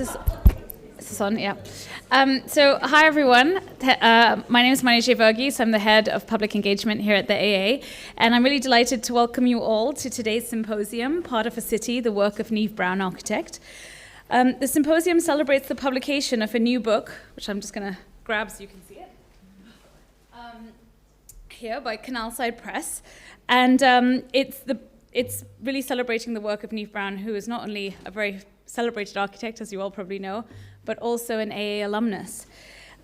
Is this on? Yeah. So hi everyone. My name is Manoj Verghese. I'm the head of public engagement here at the AA, and I'm really delighted to welcome you all to today's symposium, Part of a City, the work of Neave Brown, architect. The symposium celebrates the publication of a new book, which I'm just going to grab so you can see it, here by Canalside Press, and it's really celebrating the work of Neave Brown, who is not only a very celebrated architect, as you all probably know, but also an AA alumnus.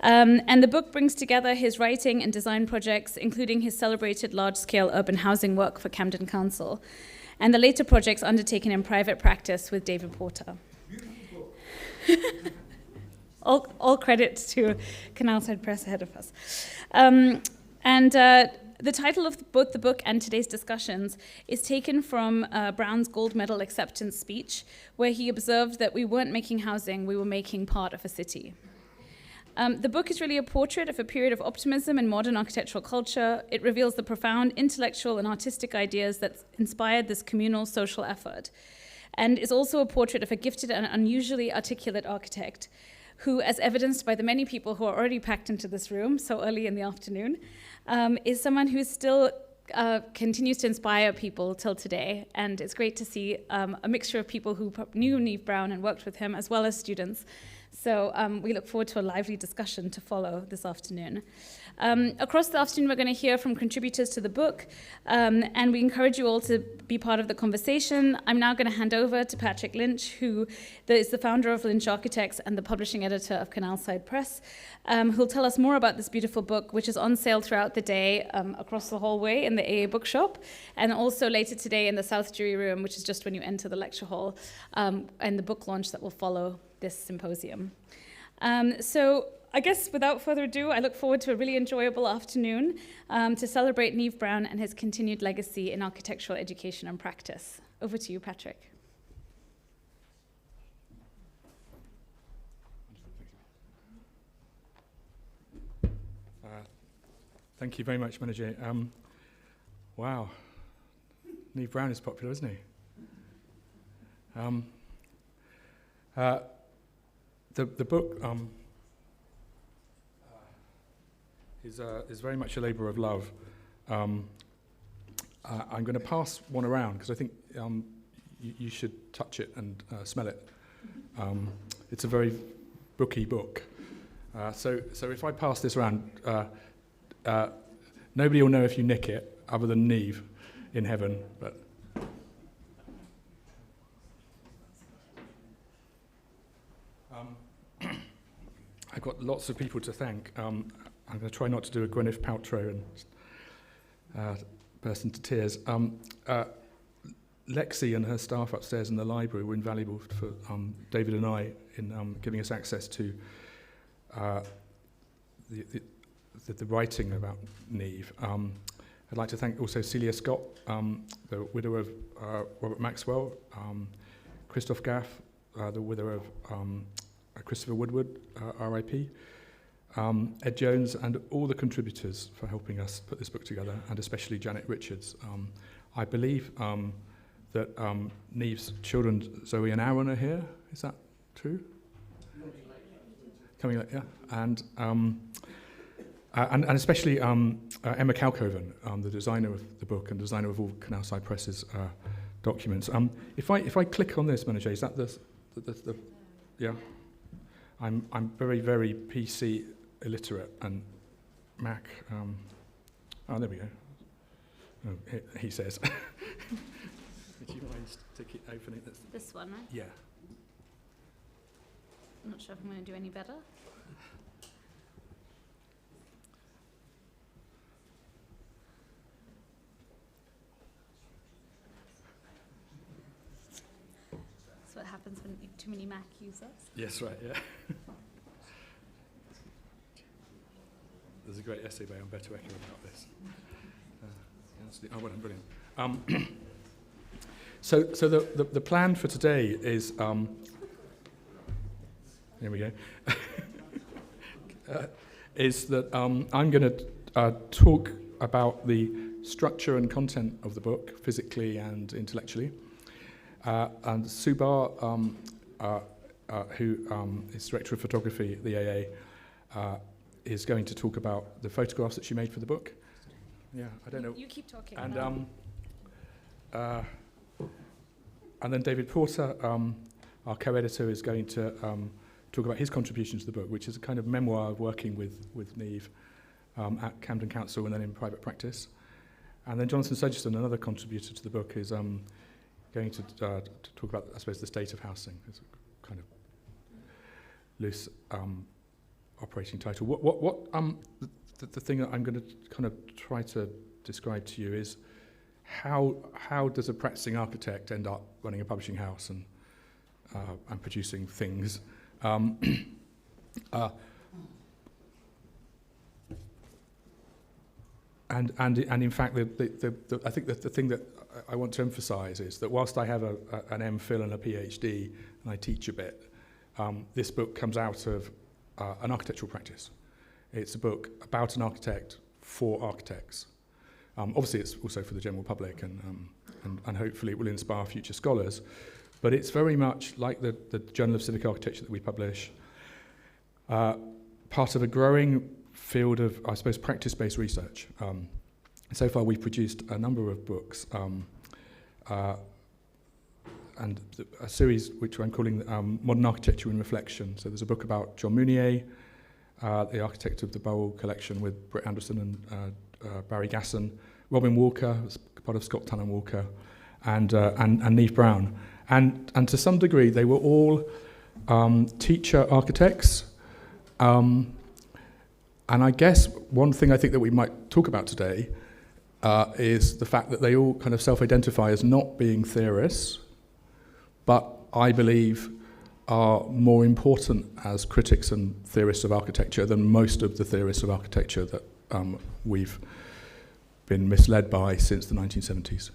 And the book brings together his writing and design projects, including his celebrated large-scale urban housing work for Camden Council, and the later projects undertaken in private practice with David Porter. all credit to Canalside Press ahead of us. The title of both the book and today's discussions is taken from Brown's Gold Medal acceptance speech, where he observed that we weren't making housing, we were making part of a city. The book is really a portrait of a period of optimism in modern architectural culture. It reveals the profound intellectual and artistic ideas that inspired this communal social effort, and is also a portrait of a gifted and unusually articulate architect who, as evidenced by the many people who are already packed into this room so early in the afternoon, is someone who still continues to inspire people till today. And it's great to see a mixture of people who knew Neave Brown and worked with him, as well as students. So we look forward to a lively discussion to follow this afternoon. Across the afternoon, we're going to hear from contributors to the book, and we encourage you all to be part of the conversation. I'm now going to hand over to Patrick Lynch, who is the founder of Lynch Architects and the publishing editor of Canalside Press, who'll tell us more about this beautiful book, which is on sale throughout the day across the hallway in the AA bookshop, and also later today in the South Jury Room, which is just when you enter the lecture hall, and the book launch that will follow this symposium. So I guess without further ado, I look forward to a really enjoyable afternoon to celebrate Neave Brown and his continued legacy in architectural education and practice. Over to you, Patrick. Thank you very much, Manoj. Wow, Neave Brown is popular, isn't he? The book is very much a labour of love. I'm going to pass one around because I think you should touch it and smell it. It's a very booky book. So if I pass this around, nobody will know if you nick it other than Neave in heaven. But I've got lots of people to thank. I'm going to try not to do a Gwyneth Paltrow and burst into tears. Lexi and her staff upstairs in the library were invaluable for David and I in giving us access to the writing about Neave. I'd like to thank also Celia Scott, the widow of Robert Maxwell, Christoph Gaff, the widow of Christopher Woodward, RIP, Ed Jones, and all the contributors for helping us put this book together, and especially Janet Richards. I believe that Neave's children, Zoe and Aaron, are here. Is that true? Coming late, yeah. And especially Emma Kalkoven, the designer of the book and designer of all Canalside Press's documents. If I click on this, Manoj, is that the yeah? I'm very, very PC illiterate and Mac. Oh, there we go. Oh, he says. Would you mind opening this? This one, right? Yeah. I'm not sure if I'm going to do any better. That's what happens when you have too many Mac users. Yes, right, yeah. There's a great essay by Umberto Eco about this. Oh, well done, brilliant. So the plan for today is, here we go, is that I'm going to talk about the structure and content of the book, physically and intellectually. And Subar who is Director of Photography at the AA, is going to talk about the photographs that she made for the book. Yeah, I don't know. You keep talking. And then David Porter, our co-editor, is going to talk about his contribution to the book, which is a kind of memoir of working with Neave at Camden Council and then in private practice. And then Jonathan Sedgeston, another contributor to the book, is going to talk about, I suppose, the state of housing. It's a kind of loose operating title. The thing that I'm going to kind of try to describe to you is how does a practicing architect end up running a publishing house and producing things? And in fact, I think that the thing that I want to emphasise is that whilst I have an MPhil and a PhD and I teach a bit, this book comes out of an architectural practice. It's a book about an architect for architects. Obviously, it's also for the general public, and hopefully it will inspire future scholars. But it's very much like the Journal of Civic Architecture that we publish, part of a growing field of, I suppose, practice-based research. So far, we've produced a number of books, and a series which I'm calling Modern Architecture in Reflection. So there's a book about John Mounier, the architect of the Barr collection, with Britt Anderson and Barry Gasson, Robin Walker, part of Scott Tannan Walker, and Neave Brown. And to some degree, they were all teacher architects. And I guess one thing I think that we might talk about today is the fact that they all kind of self-identify as not being theorists, but I believe are more important as critics and theorists of architecture than most of the theorists of architecture that we've been misled by since the 1970s.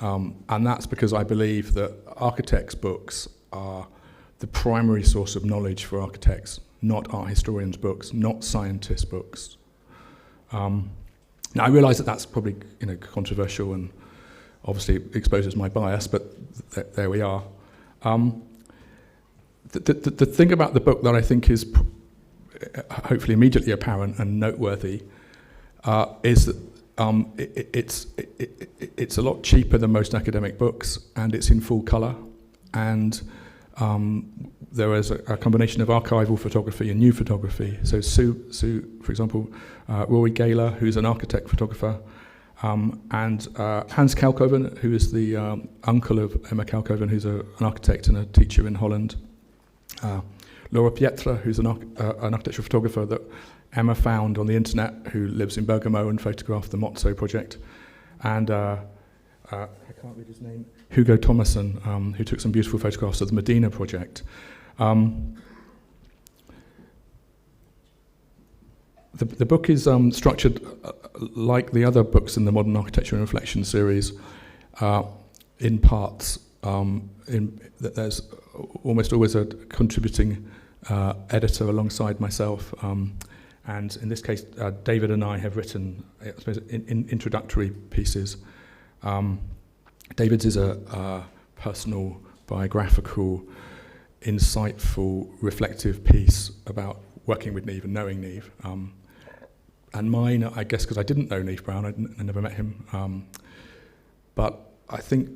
And that's because I believe that architects' books are the primary source of knowledge for architects, not art historians' books, not scientists' books. Now, I realise that that's probably controversial and obviously exposes my bias, but there we are. The thing about the book that I think is hopefully immediately apparent and noteworthy is that it's a lot cheaper than most academic books, and it's in full colour, and there is a combination of archival photography and new photography. So Sue, for example, Rory Gaylor, who's an architect photographer, and Hans Kalkoven, who is the uncle of Emma Kalkoven, who's an architect and a teacher in Holland. Laura Pietra, who's an architectural photographer that Emma found on the internet, who lives in Bergamo and photographed the Mozzo project. And I can't read his name, Hugo Thomason, who took some beautiful photographs of the Medina project. The book is structured like the other books in the Modern Architecture and Reflection series, in parts. That there's almost always a contributing editor alongside myself, and in this case, David and I have written, I suppose, introductory pieces. David's is a personal, biographical, insightful, reflective piece about working with Neave and knowing Neave. And mine, I guess, because I didn't know Neave Brown, I never met him. But I think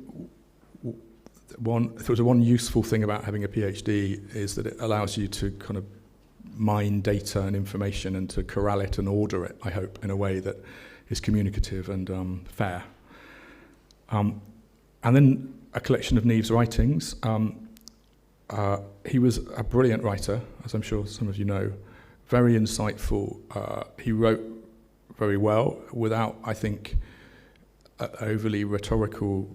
if there was one useful thing about having a PhD is that it allows you to kind of mine data and information and to corral it and order it, I hope, in a way that is communicative and fair. And then a collection of Neave's writings. He was a brilliant writer, as I'm sure some of you know, very insightful. He wrote very well without, I think, overly rhetorical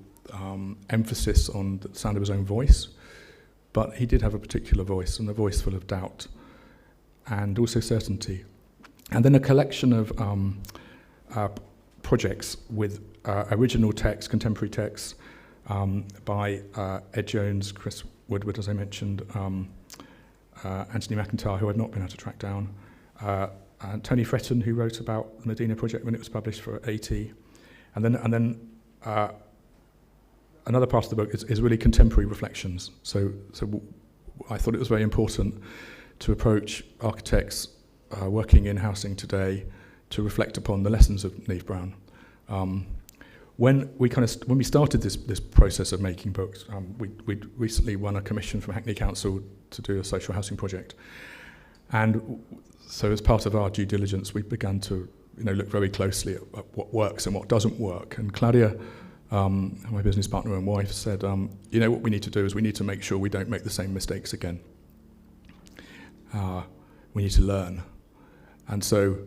emphasis on the sound of his own voice, but he did have a particular voice, and a voice full of doubt and also certainty. And then a collection of projects with original text, contemporary texts by Ed Jones, Chris Woodward, as I mentioned, Anthony McIntyre, who I've not been able to track down, and Tony Fretton, who wrote about the Medina project when it was published for AT, and then another part of the book is really contemporary reflections. So I thought it was very important to approach architects working in housing today to reflect upon the lessons of Neave Brown. When we started this process of making books, we'd recently won a commission from Hackney Council to do a social housing project, and so as part of our due diligence, we began to look very closely at what works and what doesn't work. And Claudia, my business partner and wife, said, what we need to do is we need to make sure we don't make the same mistakes again. We need to learn. And so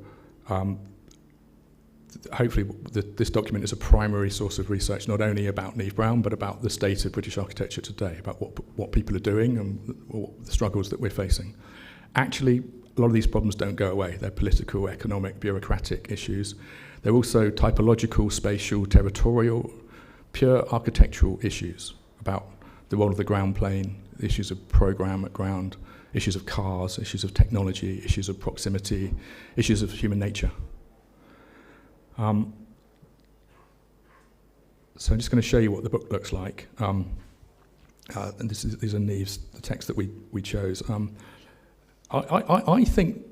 hopefully this document is a primary source of research, not only about Neave Brown, but about the state of British architecture today, about what people are doing and the struggles that we're facing. Actually, a lot of these problems don't go away. They're political, economic, bureaucratic issues. They're also typological, spatial, territorial, pure architectural issues about the role of the ground plane, issues of program at ground, issues of cars, issues of technology, issues of proximity, issues of human nature. So I'm just going to show you what the book looks like. And these are Neave's, the text that we chose. I think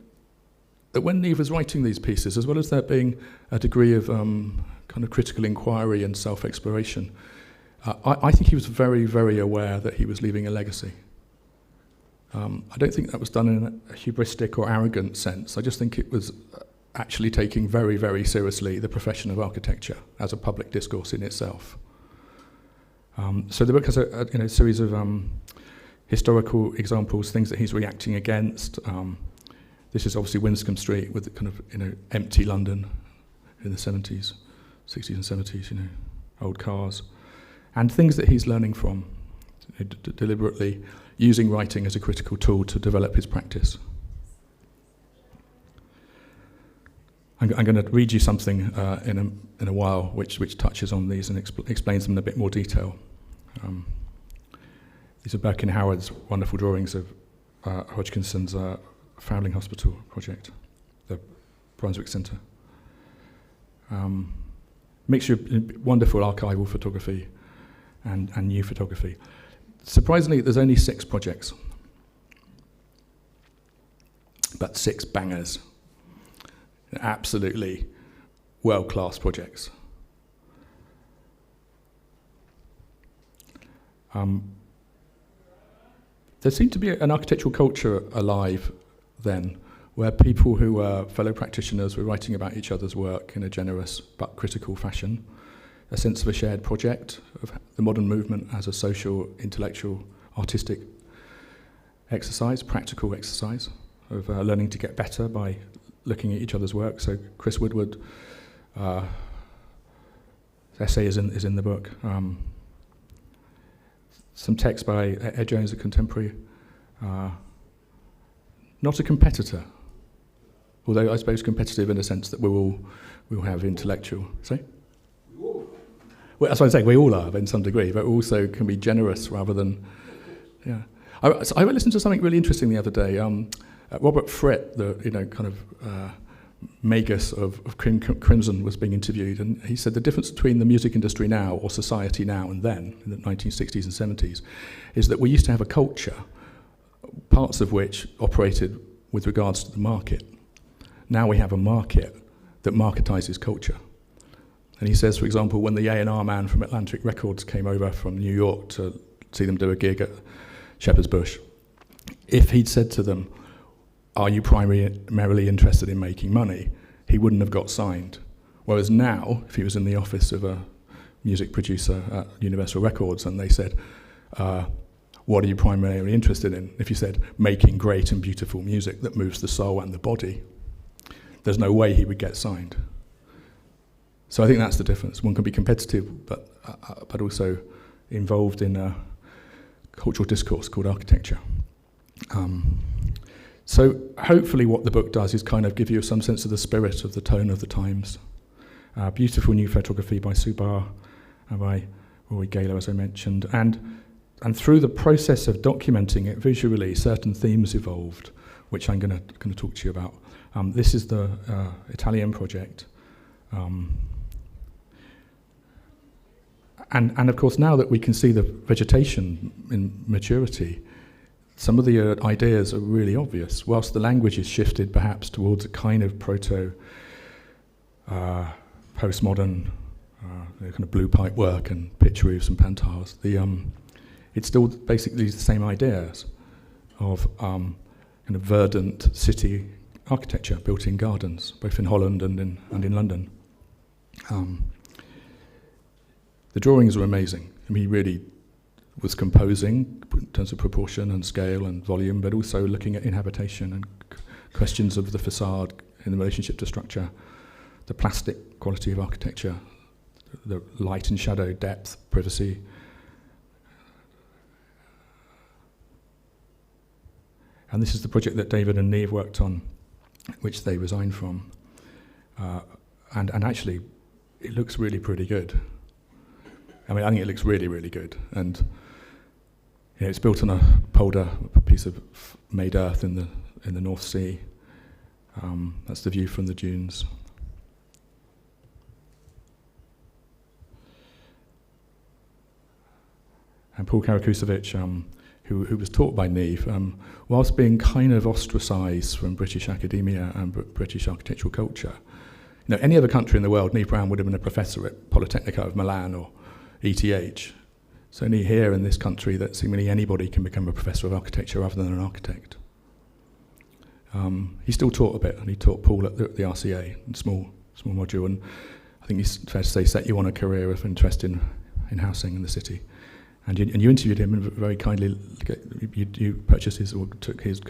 that when Neave was writing these pieces, as well as there being a degree of kind of critical inquiry and self-exploration, I think he was very, very aware that he was leaving a legacy. I don't think that was done in a hubristic or arrogant sense. I just think it was actually taking very, very seriously the profession of architecture as a public discourse in itself. So the book has a series of historical examples, things that he's reacting against. This is obviously Winscombe Street with the kind of empty London in the 70s, 60s and 70s, old cars, and things that he's learning from, deliberately using writing as a critical tool to develop his practice. I'm going to read you something in a while which touches on these and explains them in a bit more detail. These are Birkin Howard's wonderful drawings of Hodgkinson's Fowling Hospital project, the Brunswick Centre. Mixture of wonderful archival photography and new photography. Surprisingly, there's only 6 projects, but 6 bangers. Absolutely world-class projects. There seemed to be an architectural culture alive then, where people who were fellow practitioners were writing about each other's work in a generous but critical fashion, a sense of a shared project, of the modern movement as a social, intellectual, artistic exercise, practical exercise, of learning to get better by looking at each other's work. So Chris Woodward's essay is in the book. Some text by Ed Jones, a contemporary, not a competitor, although I suppose competitive in a sense that we all have intellectual. Sorry? Well, that's what I'm saying. We all are in some degree, but also can be generous rather than. Yeah, I listened to something really interesting the other day. Robert Fripp, the kind of magus of Crimson, was being interviewed, and he said the difference between the music industry now, or society now and then, in the 1960s and 70s, is that we used to have a culture, parts of which operated with regards to the market. Now we have a market that marketizes culture. And he says, for example, when the A&R man from Atlantic Records came over from New York to see them do a gig at Shepherd's Bush, if he'd said to them, "Are you primarily interested in making money?" he wouldn't have got signed. Whereas now, if he was in the office of a music producer at Universal Records and they said, "What are you primarily interested in?" If you said, "Making great and beautiful music that moves the soul and the body," there's no way he would get signed. So I think that's the difference. One can be competitive, but also involved in a cultural discourse called architecture. So hopefully what the book does is kind of give you some sense of the spirit of the tone of the times. Beautiful new photography by Barr and by Rory Gaylor, as I mentioned. And through the process of documenting it visually, certain themes evolved, which I'm going to talk to you about. This is the Italian project. And of course, now that we can see the vegetation in maturity, some of the ideas are really obvious, whilst the language is shifted perhaps towards a kind of postmodern kind of blue pipe work and pitch roofs and pantiles. It's still basically the same ideas of kind of verdant city architecture built in gardens, both in Holland and in London. The drawings were amazing. I mean, he really was composing in terms of proportion and scale and volume, but also looking at inhabitation and questions of the facade in the relationship to structure, the plastic quality of architecture, the light and shadow, depth, privacy. And this is the project that David and Neave worked on, which they resigned from. And actually, it looks really pretty good. I mean, I think it looks really, really good. And it's built on a polder, a piece of made earth in the North Sea. That's the view from the dunes. And Paul Karakusevich, who was taught by Neave, whilst being kind of ostracised from British academia and British architectural culture. You know, any other country in the world, Neave Brown would have been a professor at Polytechnica of Milan or ETH. It's only here in this country that seemingly anybody can become a professor of architecture rather than an architect. He still taught a bit, and he taught Paul at the RCA, in small module, and I think it's fair to say set you on a career of interest in housing in the city. And you interviewed him, and very kindly you purchased his or took his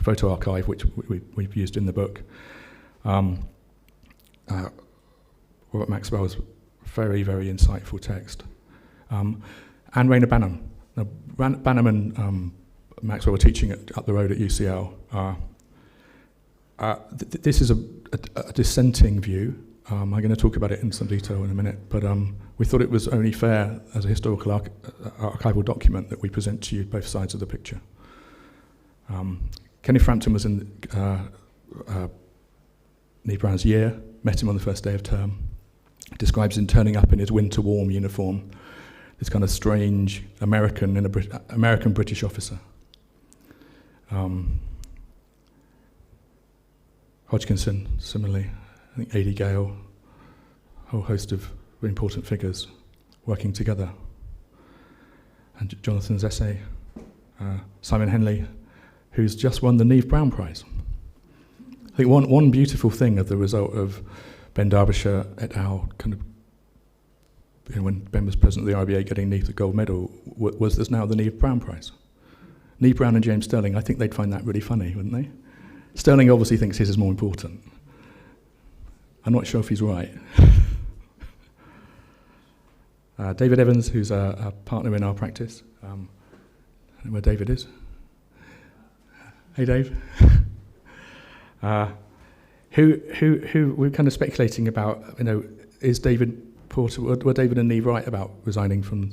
photo archive, which we've used in the book. Robert Maxwell's very, very insightful text. And Rainer Banham. Now, Banham and Maxwell were teaching up the road at UCL. This is a dissenting view. I'm going to talk about it in some detail in a minute, but we thought it was only fair as a historical archival document that we present to you both sides of the picture. Kenny Frampton was in Neave Brown's year, met him on the first day of term, describes him turning up in his winter warm uniform, this kind of strange American British officer. Hodgkinson, similarly, I think A.D. Gale, a whole host of very important figures working together. And Jonathan's essay, Simon Henley, who's just won the Neave Brown Prize. I think one beautiful thing of the result of Ben Derbyshire et al. Kind of, you know, when Ben was president of the RIBA getting Neave the Gold Medal, was there's now the Neave Brown Prize. Neave Brown and James Sterling, I think they'd find that really funny, wouldn't they? Sterling obviously thinks his is more important. I'm not sure if he's right. David Evans, who's a partner in our practice. I don't know where David is. Hey, Dave. Who we're kind of speculating about, you know, is David Porter, were David and Neave right about resigning from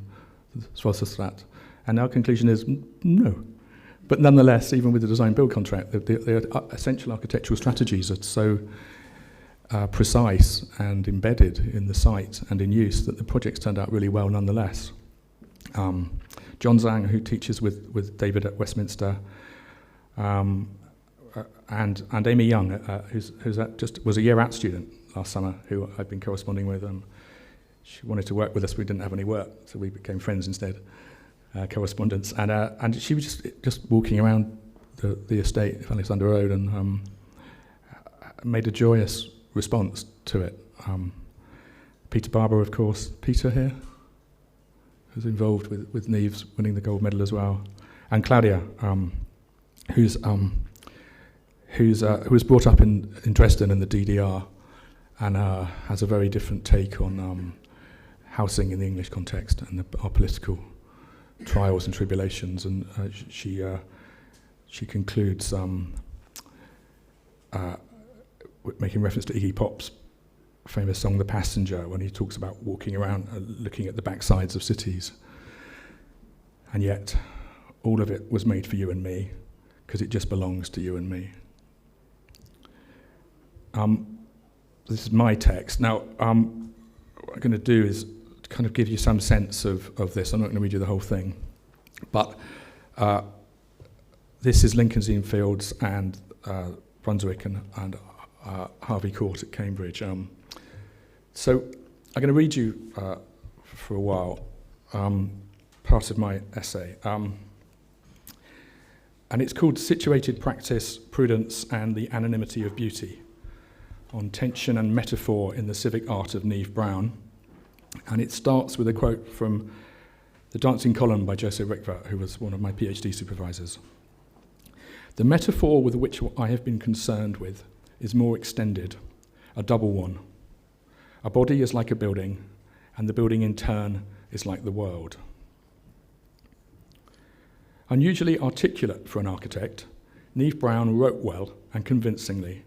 Svalstad? And our conclusion is no. But nonetheless, even with the design build contract, the essential architectural strategies are so precise and embedded in the site and in use that the projects turned out really well nonetheless. John Zhang, who teaches with David at Westminster, and Amy Young, who's just was a year out student last summer, who I've been corresponding with. She wanted to work with us, we didn't have any work, so we became friends instead, correspondents. And she was just walking around the estate, Alexander Road, and made a joyous response to it. Peter Barber, of course. Peter here, who's involved with Neave's winning the gold medal as well, and Claudia, who was brought up in Dresden in the DDR, and has a very different take on housing in the English context and our political trials and tribulations. And she concludes making reference to Iggy Pop's famous song "The Passenger," when he talks about walking around looking at the backsides of cities. And yet, all of it was made for you and me, because it just belongs to you and me. This is my text. Now, what I'm going to do is kind of give you some sense of this. I'm not going to read you the whole thing. But This is Lincoln's Inn Fields and Brunswick and Harvey Court at Cambridge. So I'm going to read you for a while part of my essay. And it's called Situated Practice, Prudence and the Anonymity of Beauty, on tension and metaphor in the civic art of Neave Brown. And it starts with a quote from The Dancing Column by Joseph Rickver, who was one of my PhD supervisors. The metaphor with which I have been concerned with is more extended, a double one. A body is like a building, and the building in turn is like the world. Unusually articulate for an architect, Neave Brown wrote well and convincingly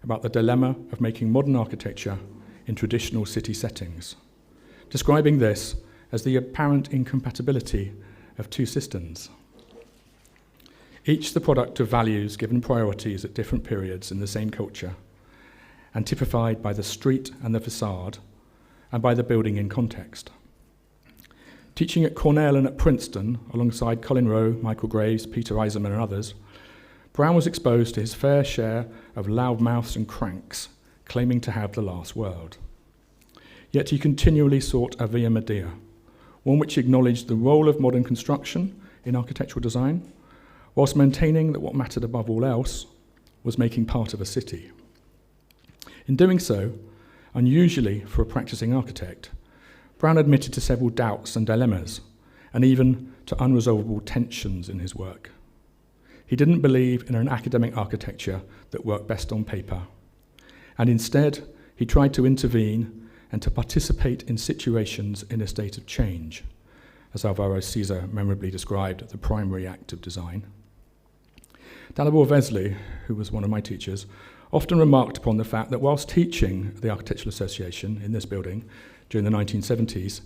about the dilemma of making modern architecture in traditional city settings, describing this as the apparent incompatibility of two systems, each the product of values given priorities at different periods in the same culture, and typified by the street and the facade, and by the building in context. Teaching at Cornell and at Princeton, alongside Colin Rowe, Michael Graves, Peter Eisenman and others, Brown was exposed to his fair share of loudmouths and cranks, claiming to have the last word. Yet he continually sought a via media, one which acknowledged the role of modern construction in architectural design, whilst maintaining that what mattered above all else was making part of a city. In doing so, unusually for a practicing architect, Brown admitted to several doubts and dilemmas, and even to unresolvable tensions in his work. He didn't believe in an academic architecture that worked best on paper, and instead he tried to intervene and to participate in situations in a state of change, as Alvaro Caesar memorably described the primary act of design. Dalibor Vesely, who was one of my teachers, often remarked upon the fact that whilst teaching at the Architectural Association in this building during the 1970s,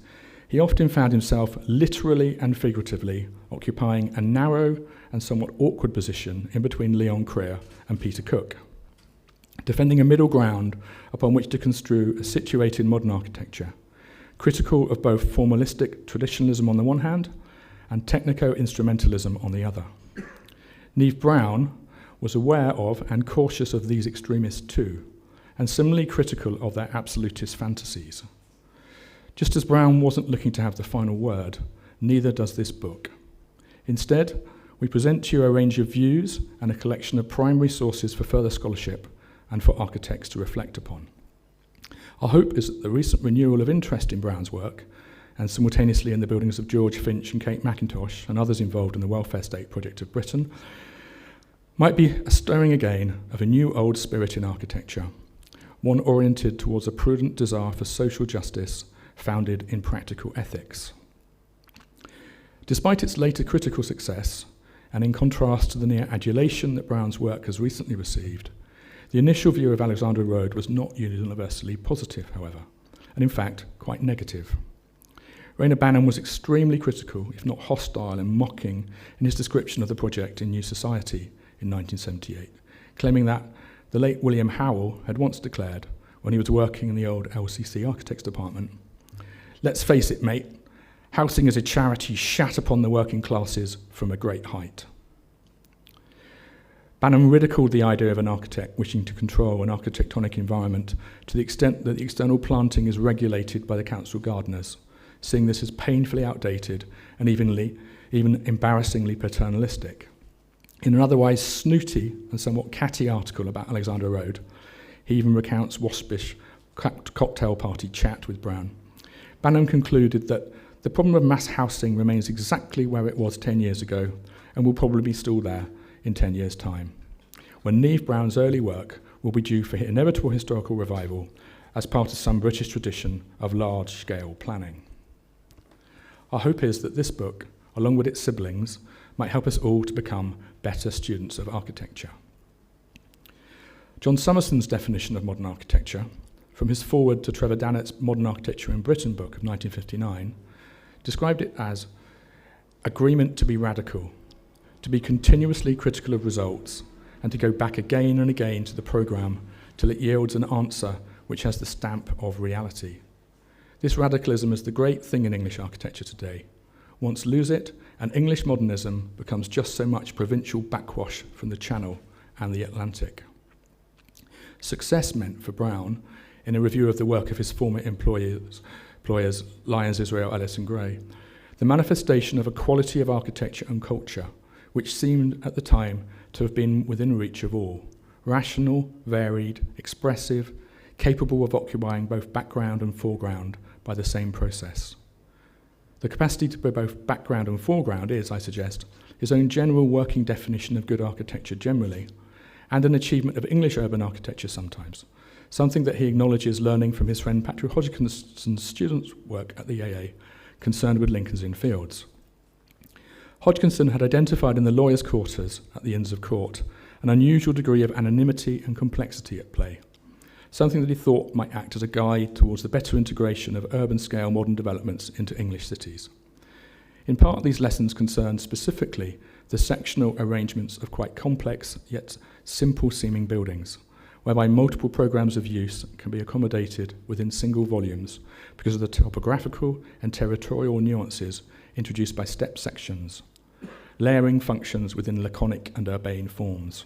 he often found himself literally and figuratively occupying a narrow and somewhat awkward position in between Leon Krier and Peter Cook, defending a middle ground upon which to construe a situated modern architecture, critical of both formalistic traditionalism on the one hand and technico-instrumentalism on the other. Neave Brown was aware of and cautious of these extremists too, and similarly critical of their absolutist fantasies. Just as Brown wasn't looking to have the final word, neither does this book. Instead, we present to you a range of views and a collection of primary sources for further scholarship and for architects to reflect upon. Our hope is that the recent renewal of interest in Brown's work, and simultaneously in the buildings of George Finch and Kate McIntosh and others involved in the Welfare State project of Britain, might be a stirring again of a new old spirit in architecture, one oriented towards a prudent desire for social justice founded in practical ethics. Despite its later critical success, and in contrast to the near adulation that Brown's work has recently received, the initial view of Alexandra Road was not universally positive, however, and in fact quite negative. Rayner Banham was extremely critical, if not hostile and mocking, in his description of the project in New Society in 1978, claiming that the late William Howell had once declared, when he was working in the old LCC Architects Department, "Let's face it, mate, housing is a charity shat upon the working classes from a great height." Banham ridiculed the idea of an architect wishing to control an architectonic environment to the extent that the external planting is regulated by the council gardeners, seeing this as painfully outdated and even embarrassingly paternalistic. In an otherwise snooty and somewhat catty article about Alexandra Road, he even recounts waspish cocktail party chat with Brown. Banham concluded that the problem of mass housing remains exactly where it was 10 years ago and will probably be still there in 10 years' time, when Neave Brown's early work will be due for inevitable historical revival as part of some British tradition of large-scale planning. Our hope is that this book, along with its siblings, might help us all to become better students of architecture. John Summerson's definition of modern architecture, from his foreword to Trevor Dannett's Modern Architecture in Britain book of 1959, described it as agreement to be radical, to be continuously critical of results, and to go back again and again to the programme till it yields an answer which has the stamp of reality. This radicalism is the great thing in English architecture today, once lose it, and English modernism becomes just so much provincial backwash from the Channel and the Atlantic. Success meant for Brown, in a review of the work of his former employers Lyons, Israel, Ellis and Gray, the manifestation of a quality of architecture and culture which seemed at the time to have been within reach of all, rational, varied, expressive, capable of occupying both background and foreground by the same process. The capacity to be both background and foreground is, I suggest, his own general working definition of good architecture generally, and an achievement of English urban architecture sometimes, something that he acknowledges learning from his friend Patrick Hodgkinson's students' work at the AA, concerned with Lincoln's Inn Fields. Hodgkinson had identified in the lawyers' quarters at the Inns of Court an unusual degree of anonymity and complexity at play, something that he thought might act as a guide towards the better integration of urban-scale modern developments into English cities. In part, these lessons concerned specifically the sectional arrangements of quite complex yet simple-seeming buildings, whereby multiple programs of use can be accommodated within single volumes because of the topographical and territorial nuances introduced by step sections, layering functions within laconic and urbane forms.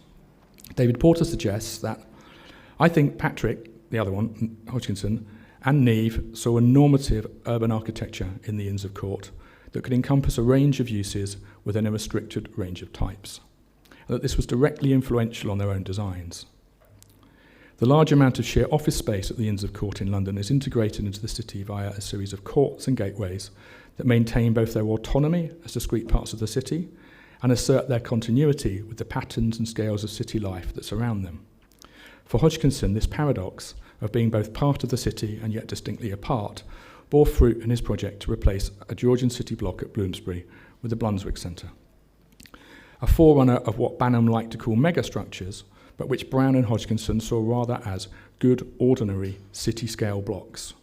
David Porter suggests that, I think Patrick, the other one, Hodgkinson, and Neave saw a normative urban architecture in the Inns of Court that could encompass a range of uses within a restricted range of types, and that this was directly influential on their own designs. The large amount of sheer office space at the Inns of Court in London is integrated into the city via a series of courts and gateways that maintain both their autonomy as discrete parts of the city and assert their continuity with the patterns and scales of city life that surround them. For Hodgkinson, this paradox of being both part of the city and yet distinctly apart bore fruit in his project to replace a Georgian city block at Bloomsbury with the Brunswick Centre, a forerunner of what Banham liked to call megastructures, but which Brown and Hodgkinson saw rather as good, ordinary city-scale blocks.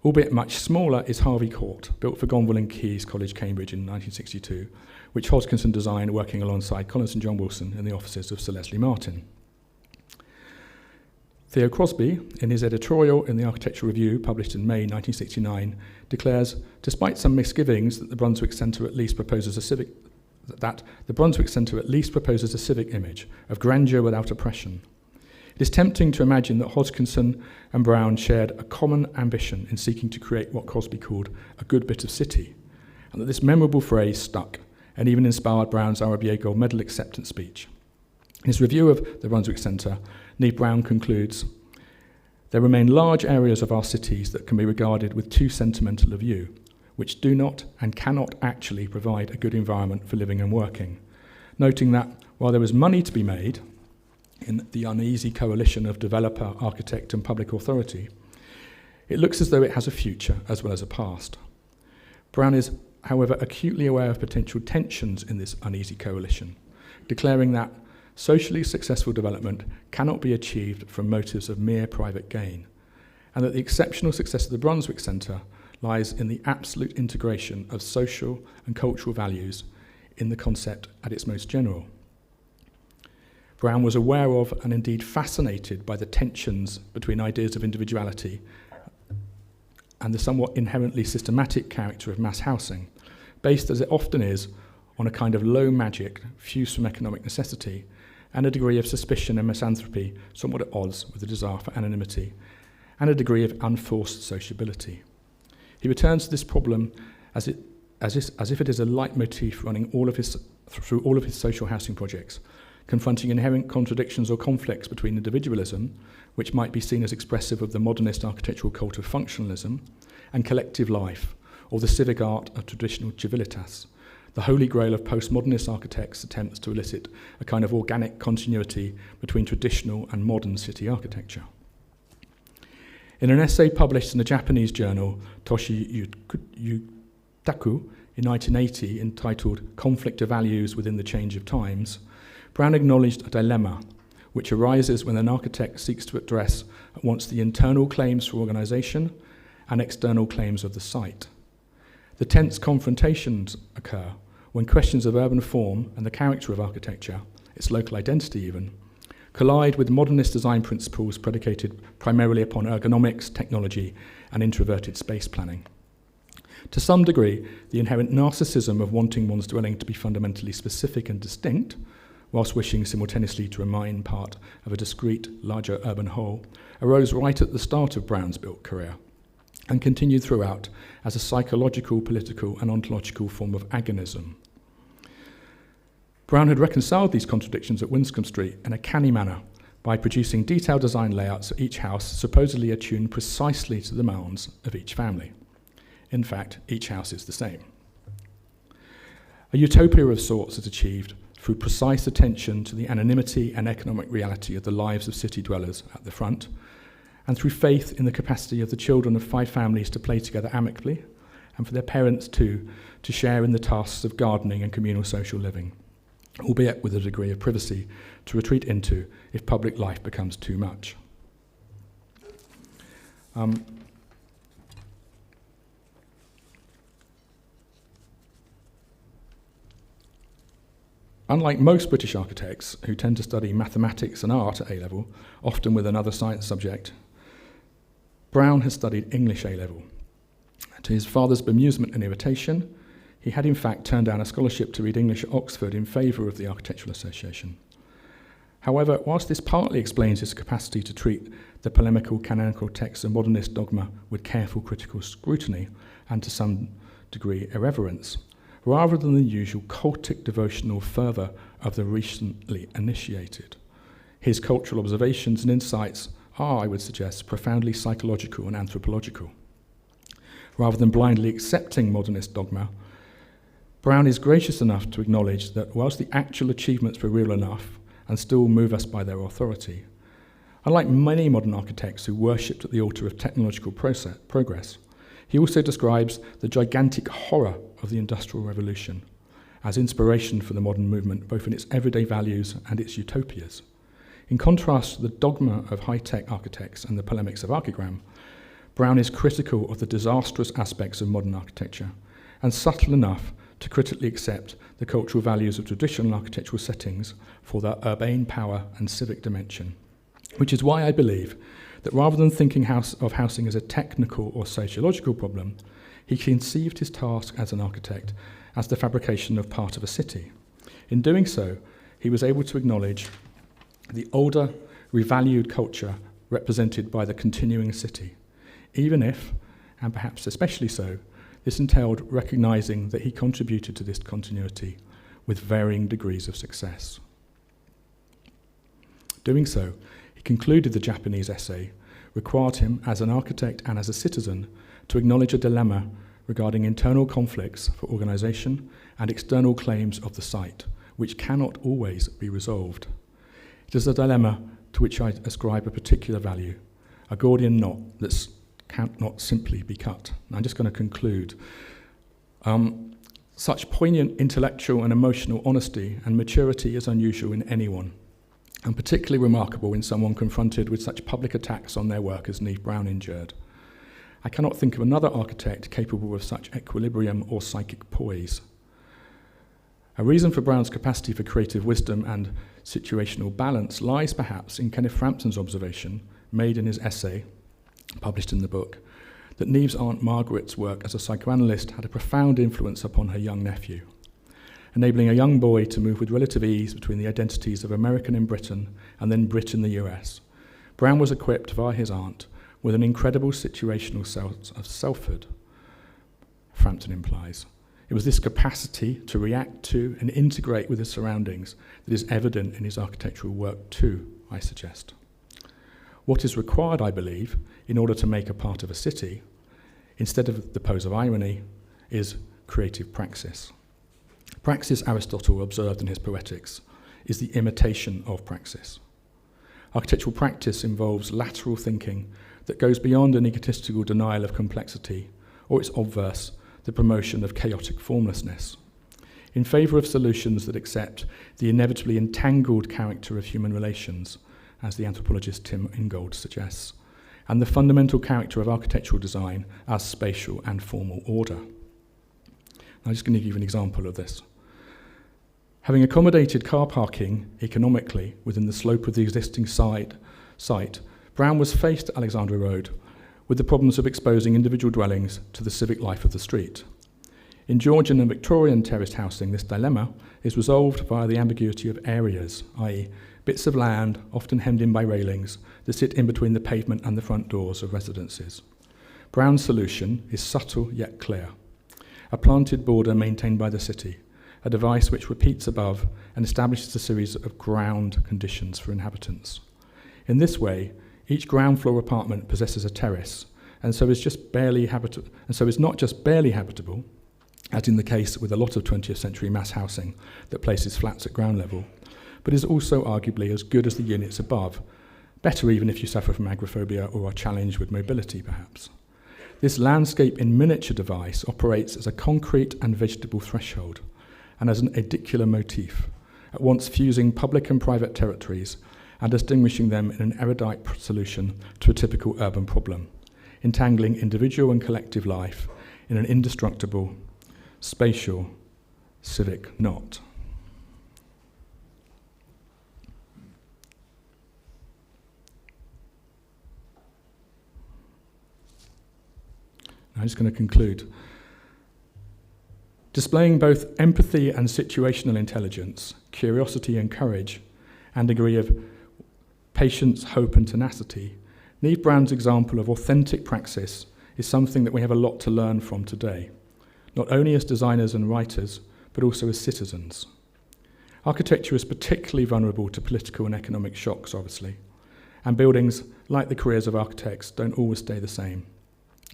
Albeit much smaller is Harvey Court, built for Gonville and Caius College, Cambridge in 1962, which Hodgkinson designed working alongside Collins and John Wilson in the offices of Sir Leslie Martin. Theo Crosby, in his editorial in the Architectural Review, published in May 1969, declares, despite some misgivings that the Brunswick Centre at least proposes a civic image of grandeur without oppression. It is tempting to imagine that Hodgkinson and Brown shared a common ambition in seeking to create what Crosby called a good bit of city, and that this memorable phrase stuck and even inspired Brown's RIBA Gold Medal acceptance speech. In his review of the Brunswick Centre, Neave Brown concludes, "There remain large areas of our cities that can be regarded with too sentimental a view, which do not and cannot actually provide a good environment for living and working," noting that while there is money to be made in the uneasy coalition of developer, architect and public authority, it looks as though it has a future as well as a past. Brown is, however, acutely aware of potential tensions in this uneasy coalition, declaring that socially successful development cannot be achieved from motives of mere private gain, and that the exceptional success of the Brunswick Centre lies in the absolute integration of social and cultural values in the concept at its most general. Brown was aware of and indeed fascinated by the tensions between ideas of individuality and the somewhat inherently systematic character of mass housing, based as it often is on a kind of low magic fused from economic necessity and a degree of suspicion and misanthropy somewhat at odds with the desire for anonymity and a degree of unforced sociability. He returns to this problem as if it is a leitmotif running through all of his social housing projects, confronting inherent contradictions or conflicts between individualism, which might be seen as expressive of the modernist architectural cult of functionalism, and collective life, or the civic art of traditional civilitas, the holy grail of postmodernist architects' attempts to elicit a kind of organic continuity between traditional and modern city architecture. In an essay published in the Japanese journal Toshi Yutaku in 1980 entitled Conflict of Values Within the Change of Times, Brown acknowledged a dilemma which arises when an architect seeks to address at once the internal claims for organisation and external claims of the site. The tense confrontations occur when questions of urban form and the character of architecture, its local identity even, collide with modernist design principles predicated primarily upon ergonomics, technology, and introverted space planning. To some degree, the inherent narcissism of wanting one's dwelling to be fundamentally specific and distinct, whilst wishing simultaneously to remain part of a discrete, larger urban whole, arose right at the start of Brown's built career and continued throughout as a psychological, political, and ontological form of agonism. Brown had reconciled these contradictions at Winscombe Street in a canny manner by producing detailed design layouts of each house supposedly attuned precisely to the demands of each family. In fact, each house is the same. A utopia of sorts is achieved through precise attention to the anonymity and economic reality of the lives of city dwellers at the front, and through faith in the capacity of the children of 5 families to play together amicably, and for their parents too to share in the tasks of gardening and communal social living, albeit with a degree of privacy to retreat into if public life becomes too much. Unlike most British architects, who tend to study mathematics and art at A-level, often with another science subject, Brown has studied English A-level. To his father's bemusement and irritation, he had in fact turned down a scholarship to read English at Oxford in favour of the Architectural Association. However, whilst this partly explains his capacity to treat the polemical canonical texts of modernist dogma with careful critical scrutiny and to some degree irreverence, rather than the usual cultic devotional fervour of the recently initiated, his cultural observations and insights are, I would suggest, profoundly psychological and anthropological. Rather than blindly accepting modernist dogma, Brown is gracious enough to acknowledge that whilst the actual achievements were real enough and still move us by their authority, unlike many modern architects who worshipped at the altar of technological progress, he also describes the gigantic horror of the Industrial Revolution as inspiration for the modern movement, both in its everyday values and its utopias. In contrast to the dogma of high-tech architects and the polemics of archigram, Brown is critical of the disastrous aspects of modern architecture and subtle enough to critically accept the cultural values of traditional architectural settings for their urbane power and civic dimension, which is why I believe that rather than thinking of housing as a technical or sociological problem, he conceived his task as an architect as the fabrication of part of a city. In doing so, he was able to acknowledge the older, revalued culture represented by the continuing city, even if, and perhaps especially so, this entailed recognizing that he contributed to this continuity with varying degrees of success. Doing so, he concluded the Japanese essay required him as an architect and as a citizen to acknowledge a dilemma regarding internal conflicts for organization and external claims of the site, which cannot always be resolved. It is a dilemma to which I ascribe a particular value, a Gordian knot that cannot simply be cut. And I'm just going to conclude. Such poignant intellectual and emotional honesty and maturity is unusual in anyone, and particularly remarkable in someone confronted with such public attacks on their work as Neave Brown endured. I cannot think of another architect capable of such equilibrium or psychic poise. A reason for Brown's capacity for creative wisdom and situational balance lies perhaps in Kenneth Frampton's observation, made in his essay, published in the book, that Neave's Aunt Margaret's work as a psychoanalyst had a profound influence upon her young nephew, enabling a young boy to move with relative ease between the identities of American in Britain and then Brit in the US. Brown was equipped via his aunt with an incredible situational sense of selfhood, Frampton implies. It was this capacity to react to and integrate with his surroundings that is evident in his architectural work too, I suggest. What is required, I believe, in order to make a part of a city, instead of the pose of irony, is creative praxis. Praxis, Aristotle observed in his Poetics, is the imitation of praxis. Architectural practice involves lateral thinking that goes beyond an egotistical denial of complexity, or its obverse, the promotion of chaotic formlessness, in favour of solutions that accept the inevitably entangled character of human relations, as the anthropologist Tim Ingold suggests, and the fundamental character of architectural design as spatial and formal order. I'm just going to give you an example of this. Having accommodated car parking economically within the slope of the existing site, Brown was faced at Alexandra Road with the problems of exposing individual dwellings to the civic life of the street. In Georgian and Victorian terraced housing, this dilemma is resolved via the ambiguity of areas, i.e. bits of land, often hemmed in by railings, that sit in between the pavement and the front doors of residences. Brown's solution is subtle yet clear. A planted border maintained by the city, a device which repeats above and establishes a series of ground conditions for inhabitants. In this way, each ground floor apartment possesses a terrace, and so is not just barely habitable, as in the case with a lot of 20th century mass housing that places flats at ground level, but is also arguably as good as the units above, better even if you suffer from agoraphobia or are challenged with mobility, perhaps. This landscape in miniature device operates as a concrete and vegetable threshold, and as an edicular motif, at once fusing public and private territories and distinguishing them in an erudite solution to a typical urban problem, entangling individual and collective life in an indestructible, spatial, civic knot. I'm just going to conclude. Displaying both empathy and situational intelligence, curiosity and courage, and a degree of patience, hope and tenacity, Neave Brown's example of authentic praxis is something that we have a lot to learn from today, not only as designers and writers, but also as citizens. Architecture is particularly vulnerable to political and economic shocks, obviously, and buildings, like the careers of architects, don't always stay the same.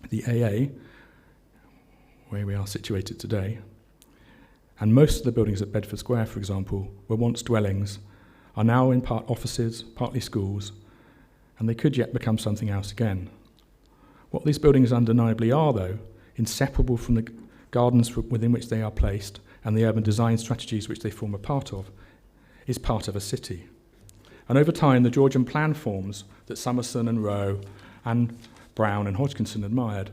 The AA, where we are situated today, and most of the buildings at Bedford Square, for example, were once dwellings, are now in part offices, partly schools, and they could yet become something else again. What these buildings undeniably are, though, inseparable from the gardens within which they are placed and the urban design strategies which they form a part of, is part of a city. And over time, the Georgian plan forms that Summerson and Rowe and Brown and Hodgkinson admired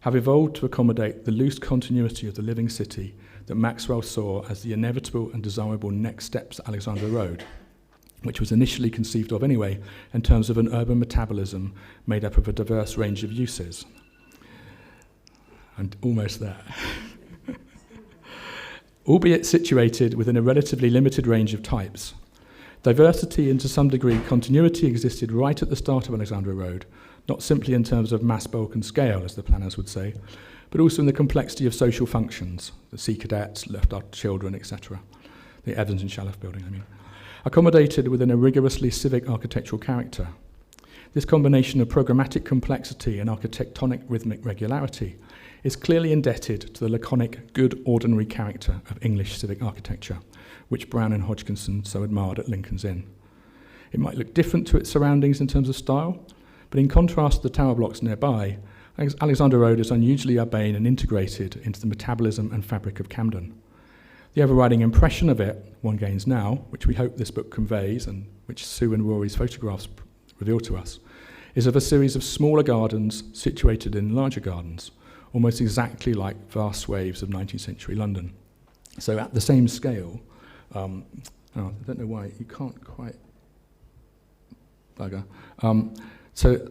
have evolved to accommodate the loose continuity of the living city that Maxwell saw as the inevitable and desirable next steps at Alexandra Road, which was initially conceived of anyway in terms of an urban metabolism made up of a diverse range of uses. And almost there. Albeit situated within a relatively limited range of types. Diversity and to some degree continuity existed right at the start of Alexandra Road, not simply in terms of mass, bulk and scale, as the planners would say, but also in the complexity of social functions, the Sea Cadets, Left Out Children, etc. The Evans and Shalluf building, accommodated within a rigorously civic architectural character. This combination of programmatic complexity and architectonic rhythmic regularity is clearly indebted to the laconic, good, ordinary character of English civic architecture, which Brown and Hodgkinson so admired at Lincoln's Inn. It might look different to its surroundings in terms of style, but in contrast to the tower blocks nearby, Alexandra Road is unusually urbane and integrated into the metabolism and fabric of Camden. The overriding impression of it one gains now, which we hope this book conveys and which Sue and Rory's photographs reveal to us, is of a series of smaller gardens situated in larger gardens, almost exactly like vast swathes of 19th century London. So at the same scale, I don't know why, you can't quite, bugger. So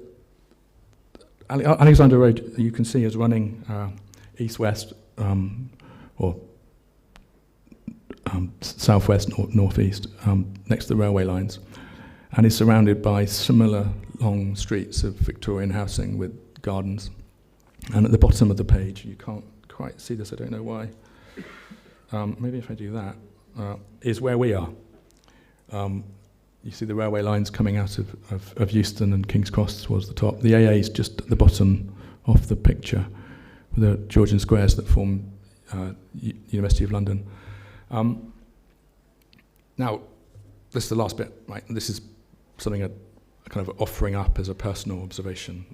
Alexandra Road, you can see, is running east-west or south-west, north-east, next to the railway lines, and is surrounded by similar long streets of Victorian housing with gardens. And at the bottom of the page, you can't quite see this, I don't know why. Maybe if I do that, is where we are. You see the railway lines coming out of Euston and King's Cross towards the top. The AA is just at the bottom of the picture, with the Georgian squares that form University of London. Now, this is the last bit, right? This is something a kind of offering up as a personal observation.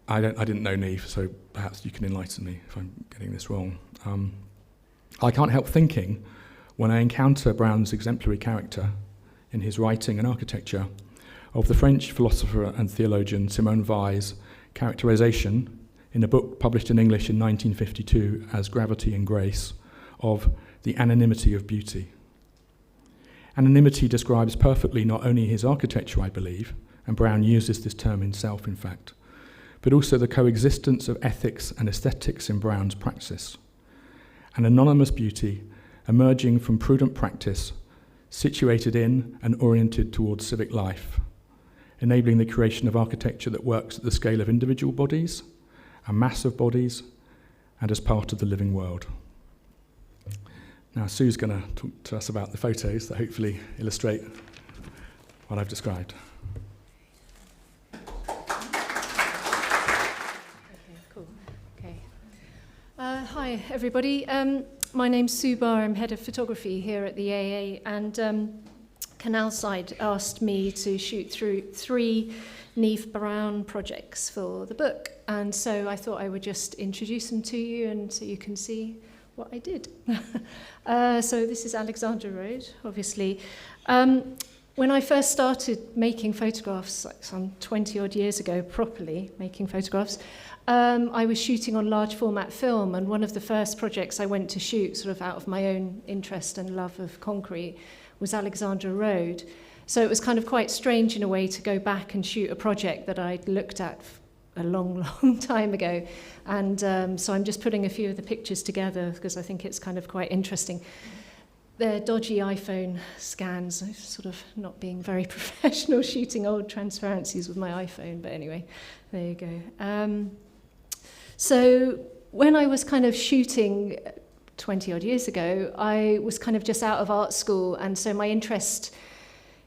I didn't know Neave, so perhaps you can enlighten me if I'm getting this wrong. I can't help thinking, when I encounter Brown's exemplary character in his writing and architecture, of the French philosopher and theologian Simone Weil's characterization in a book published in English in 1952 as Gravity and Grace of the anonymity of beauty. Anonymity describes perfectly not only his architecture, I believe, and Brown uses this term himself, in fact, but also the coexistence of ethics and aesthetics in Brown's practice. An anonymous beauty emerging from prudent practice, situated in and oriented towards civic life, enabling the creation of architecture that works at the scale of individual bodies, a mass of bodies, and as part of the living world. Now, Sue's going to talk to us about the photos that hopefully illustrate what I've described. Hi, everybody. My name's Sue Barr. I'm head of photography here at the AA, and Canalside asked me to shoot through 3 Neave Brown projects for the book, and so I thought I would just introduce them to you, and so you can see what I did. So this is Alexandra Road, obviously. When I first started making photographs, like some 20-odd years ago, properly making photographs, I was shooting on large format film, and one of the first projects I went to shoot, sort of out of my own interest and love of concrete, was Alexandra Road. So it was kind of quite strange in a way to go back and shoot a project that I'd looked at a long, long time ago. And so I'm just putting a few of the pictures together because I think it's kind of quite interesting. They're dodgy iPhone scans. I'm sort of not being very professional shooting old transparencies with my iPhone, but anyway, there you go. So when I was kind of shooting 20-odd years ago, I was kind of just out of art school, and so my interest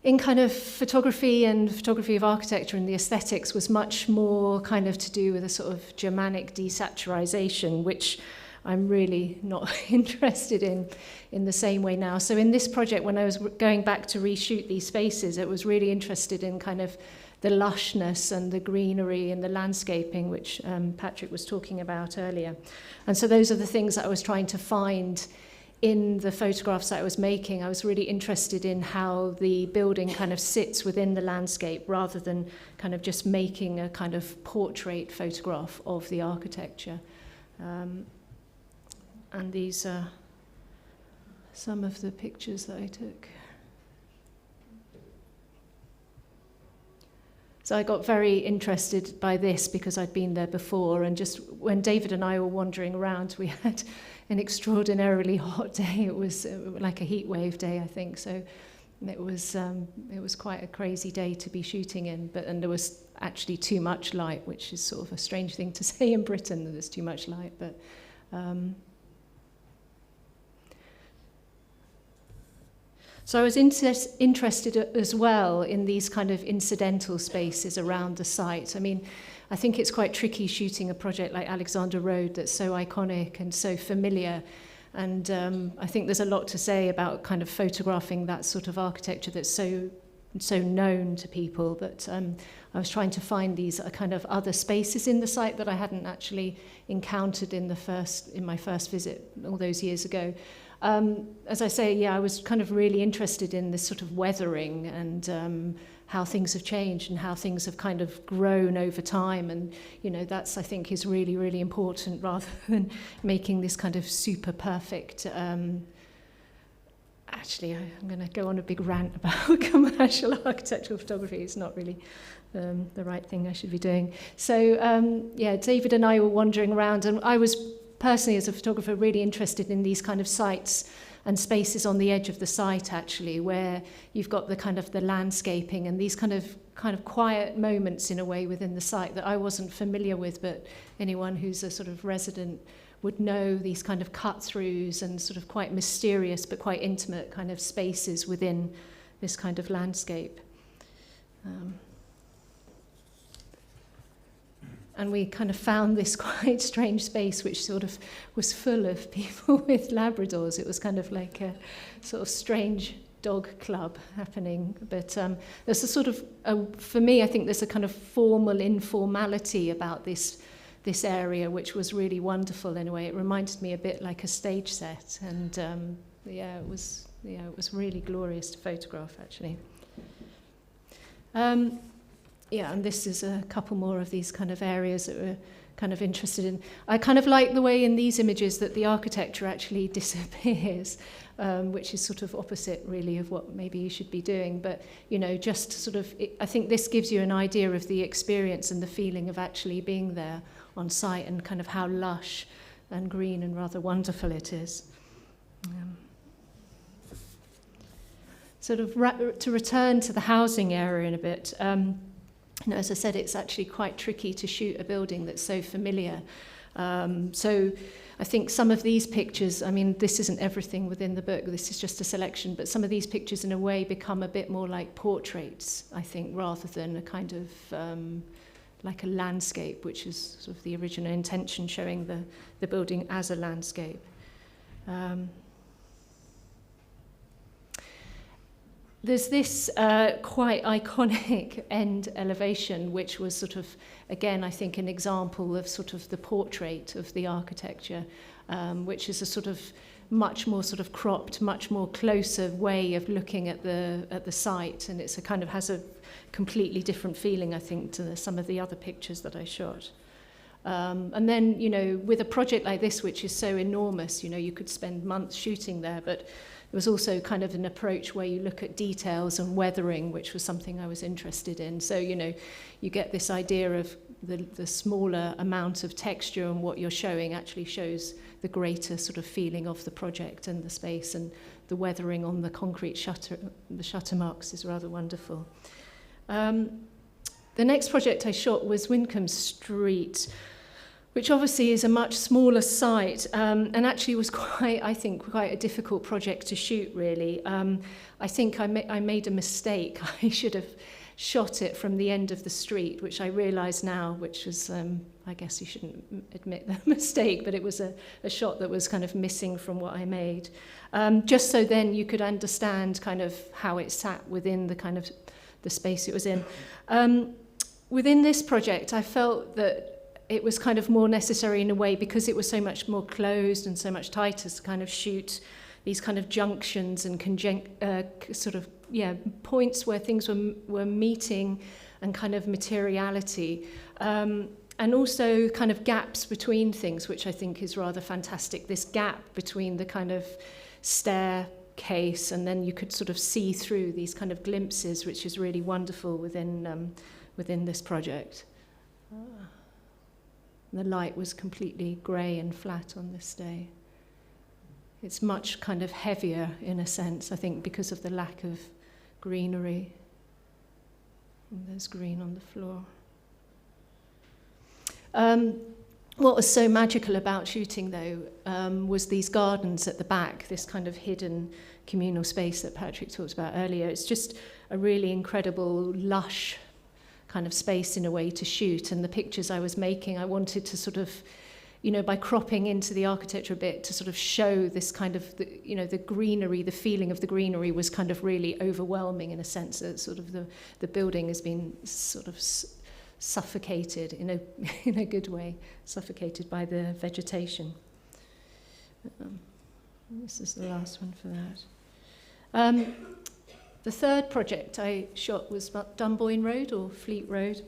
in kind of photography and photography of architecture and the aesthetics was much more kind of to do with a sort of Germanic desaturization, which I'm really not interested in the same way now. So in this project, when I was going back to reshoot these spaces, it was really interested in kind of the lushness and the greenery and the landscaping, which Patrick was talking about earlier. And so those are the things that I was trying to find in the photographs that I was making. I was really interested in how the building kind of sits within the landscape rather than kind of just making a kind of portrait photograph of the architecture. And these are some of the pictures that I took. So I got very interested by this because I'd been there before, and just when David and I were wandering around, we had an extraordinarily hot day. It was like a heat wave day, I think. So it was quite a crazy day to be shooting in, and there was actually too much light, which is sort of a strange thing to say in Britain, that there's too much light, but so I was interested as well in these kind of incidental spaces around the site. I mean, I think it's quite tricky shooting a project like Alexandra Road that's so iconic and so familiar. And I think there's a lot to say about kind of photographing that sort of architecture that's so known to people. But I was trying to find these kind of other spaces in the site that I hadn't actually encountered in my first visit all those years ago. As I say, yeah, I was kind of really interested in this sort of weathering and how things have changed and how things have kind of grown over time. And, you know, that's, I think, is really, really important rather than making this kind of super perfect. Actually, I'm going to go on a big rant about commercial architectural photography. It's not really the right thing I should be doing. So, yeah, David and I were wandering around, and I was personally, as a photographer, really interested in these kind of sites and spaces on the edge of the site, actually, where you've got the kind of the landscaping and these kind of quiet moments in a way within the site that I wasn't familiar with, but anyone who's a sort of resident would know, these kind of cut-throughs and sort of quite mysterious but quite intimate kind of spaces within this kind of landscape. And we kind of found this quite strange space which sort of was full of people with Labradors. It was kind of like a sort of strange dog club happening. But there's a sort of, for me, I think there's a kind of formal informality about this area, which was really wonderful in a way. It reminded me a bit like a stage set. And it was really glorious to photograph, actually. yeah, and this is a couple more of these kind of areas that we're kind of interested in. I kind of like the way in these images that the architecture actually disappears, which is sort of opposite really of what maybe you should be doing. But, you know, just sort of, I think this gives you an idea of the experience and the feeling of actually being there on site and kind of how lush and green and rather wonderful it is. Sort of to return to the housing area in a bit, you know, as I said, it's actually quite tricky to shoot a building that's so familiar. So I think some of these pictures, I mean, this isn't everything within the book, this is just a selection, but some of these pictures in a way become a bit more like portraits, I think, rather than a kind of like a landscape, which is sort of the original intention, showing the building as a landscape. There's this quite iconic end elevation, which was sort of, again, I think an example of sort of the portrait of the architecture, which is a sort of much more sort of cropped, much more closer way of looking at the site, and it's a kind of has a completely different feeling, I think, to some of the other pictures that I shot. And then, you know, with a project like this, which is so enormous, you know, you could spend months shooting there, but there was also kind of an approach where you look at details and weathering, which was something I was interested in. So, you know, you get this idea of the smaller amount of texture, and what you're showing actually shows the greater sort of feeling of the project and the space, and the weathering on the concrete shutter, the shutter marks is rather wonderful. The next project I shot was Wincombe Street, which obviously is a much smaller site, and actually was quite a difficult project to shoot, really. I think I made a mistake. I should have shot it from the end of the street, which I realise now, which was, I guess you shouldn't admit the mistake, but it was a shot that was kind of missing from what I made. Just so then you could understand kind of how it sat within the kind of the space it was in. Within this project, I felt that it was kind of more necessary in a way, because it was so much more closed and so much tighter, to kind of shoot these kind of junctions and points where things were meeting, and kind of materiality, and also kind of gaps between things, which I think is rather fantastic. This gap between the kind of staircase, and then you could sort of see through these kind of glimpses, which is really wonderful within this project. The light was completely grey and flat on this day. It's much kind of heavier in a sense, I think, because of the lack of greenery. And there's green on the floor. What was so magical about shooting, though, was these gardens at the back, this kind of hidden communal space that Patrick talked about earlier. It's just a really incredible, lush kind of space in a way to shoot. And the pictures I was making, I wanted to sort of, you know, by cropping into the architecture a bit, to sort of show this kind of, the greenery, the feeling of the greenery was kind of really overwhelming, in a sense that sort of the building has been sort of suffocated in a good way, suffocated by the vegetation. This is the last one for that. The third project I shot was Dunboyne Road, or Fleet Road,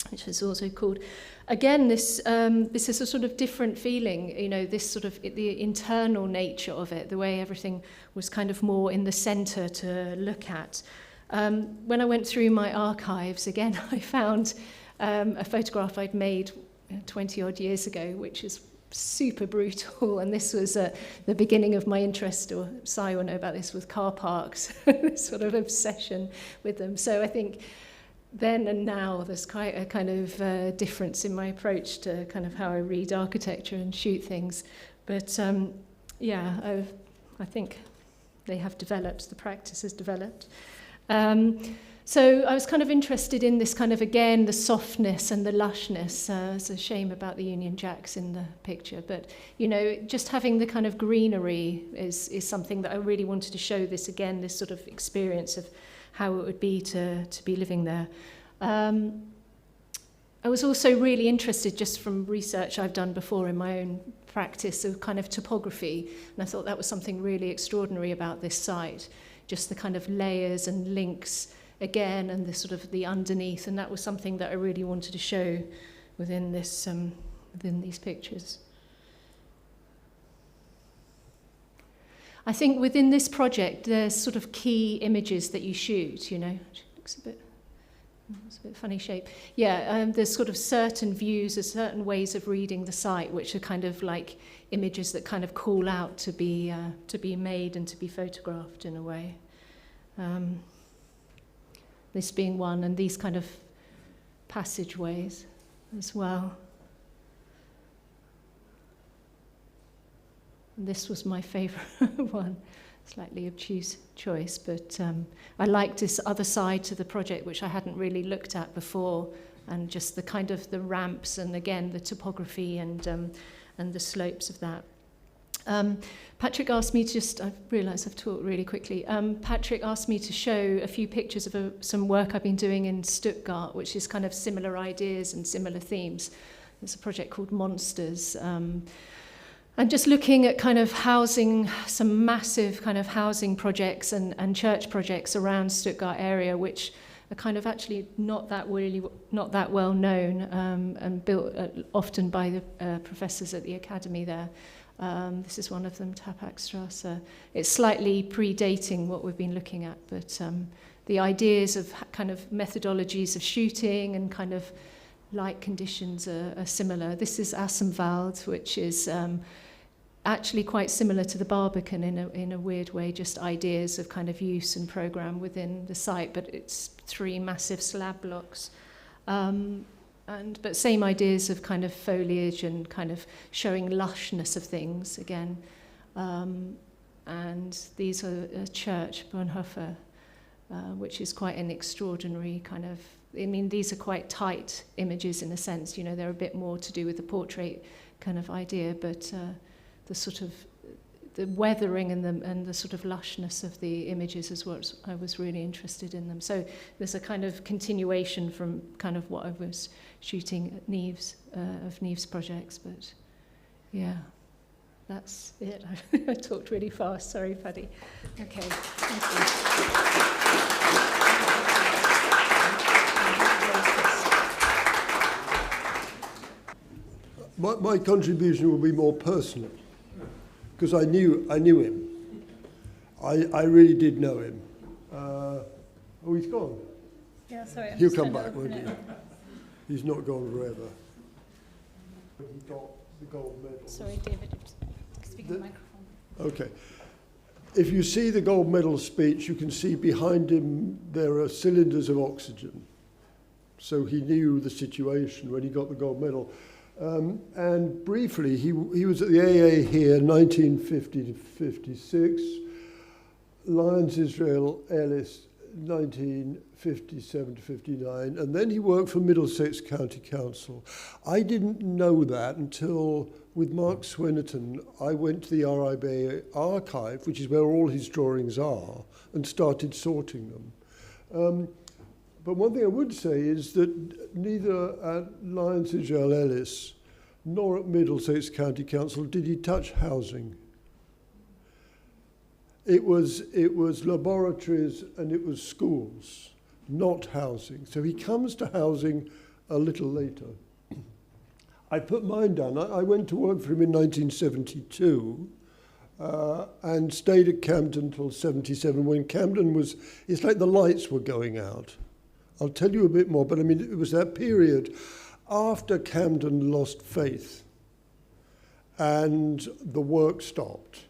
which is also called. Again, this is a sort of different feeling, you know, this sort of the internal nature of it, the way everything was kind of more in the centre to look at. When I went through my archives, again, I found a photograph I'd made 20 odd years ago, which is super brutal, and this was the beginning of my interest, or Si will know about this, with car parks, this sort of obsession with them. So I think then and now there's quite a kind of difference in my approach to kind of how I read architecture and shoot things. But I think they have developed, the practice has developed. So I was kind of interested in this kind of, again, the softness and the lushness. It's a shame about the Union Jacks in the picture, but, you know, just having the kind of greenery is something that I really wanted to show, this, again, this sort of experience of how it would be to be living there. I was also really interested, just from research I've done before in my own practice, of kind of topography, and I thought that was something really extraordinary about this site, just the kind of layers and links again, and the sort of the underneath, and that was something that I really wanted to show within this within these pictures. I think within this project there's sort of key images that you shoot, you know. Looks a bit, it's a bit funny shape. Yeah, there's sort of certain views, there's certain ways of reading the site which are kind of like images that kind of call out to be made and to be photographed in a way. This being one, and these kind of passageways as well. And this was my favourite one, slightly obtuse choice, but I liked this other side to the project which I hadn't really looked at before, and just the kind of the ramps and again the topography and the slopes of that. Patrick asked me to just, I realise I've talked really quickly, Patrick asked me to show a few pictures of some work I've been doing in Stuttgart, which is kind of similar ideas and similar themes. There's a project called Monsters, and just looking at kind of housing, some massive kind of housing projects and church projects around Stuttgart area, which are kind of actually not that well known, and built often by the professors at the academy there. This is one of them, Tapakstrasse. It's slightly predating what we've been looking at, but the ideas of kind of methodologies of shooting and kind of light conditions are similar. This is Assenwald, which is actually quite similar to the Barbican in a weird way, just ideas of kind of use and program within the site, but it's 3 massive slab blocks. But same ideas of kind of foliage and kind of showing lushness of things again. And these are a church, Bonhoeffer, which is quite an extraordinary kind of, I mean, these are quite tight images in a sense, you know, they're a bit more to do with the portrait kind of idea, but the sort of the weathering and the sort of lushness of the images is what I was really interested in them. So there's a kind of continuation from kind of what I was shooting at Neave's projects, but yeah, that's it. I talked really fast, sorry, Paddy. Okay, thank you. My contribution will be more personal, because I knew him. I really did know him. Oh, he's gone. Yeah, sorry. He'll come back, won't he? He's not gone forever. He got the gold medal. Sorry, David, speak in the microphone. Okay. If you see the gold medal speech, you can see behind him there are cylinders of oxygen. So he knew the situation when he got the gold medal. And briefly, he was at the AA here 1950 to 56, Lyons Israel Ellis 1957 to 59, and then he worked for Middlesex County Council. I didn't know that until, with Mark Swinnerton, I went to the RIBA archive, which is where all his drawings are, and started sorting them. But one thing I would say is that neither at Lyons Israel Ellis nor at Middlesex County Council did he touch housing. It was laboratories and it was schools, not housing. So he comes to housing a little later. I put mine down. I went to work for him in 1972 and stayed at Camden until 77, when Camden was, it's like the lights were going out. I'll tell you a bit more, but I mean, it was that period after Camden lost faith and the work stopped.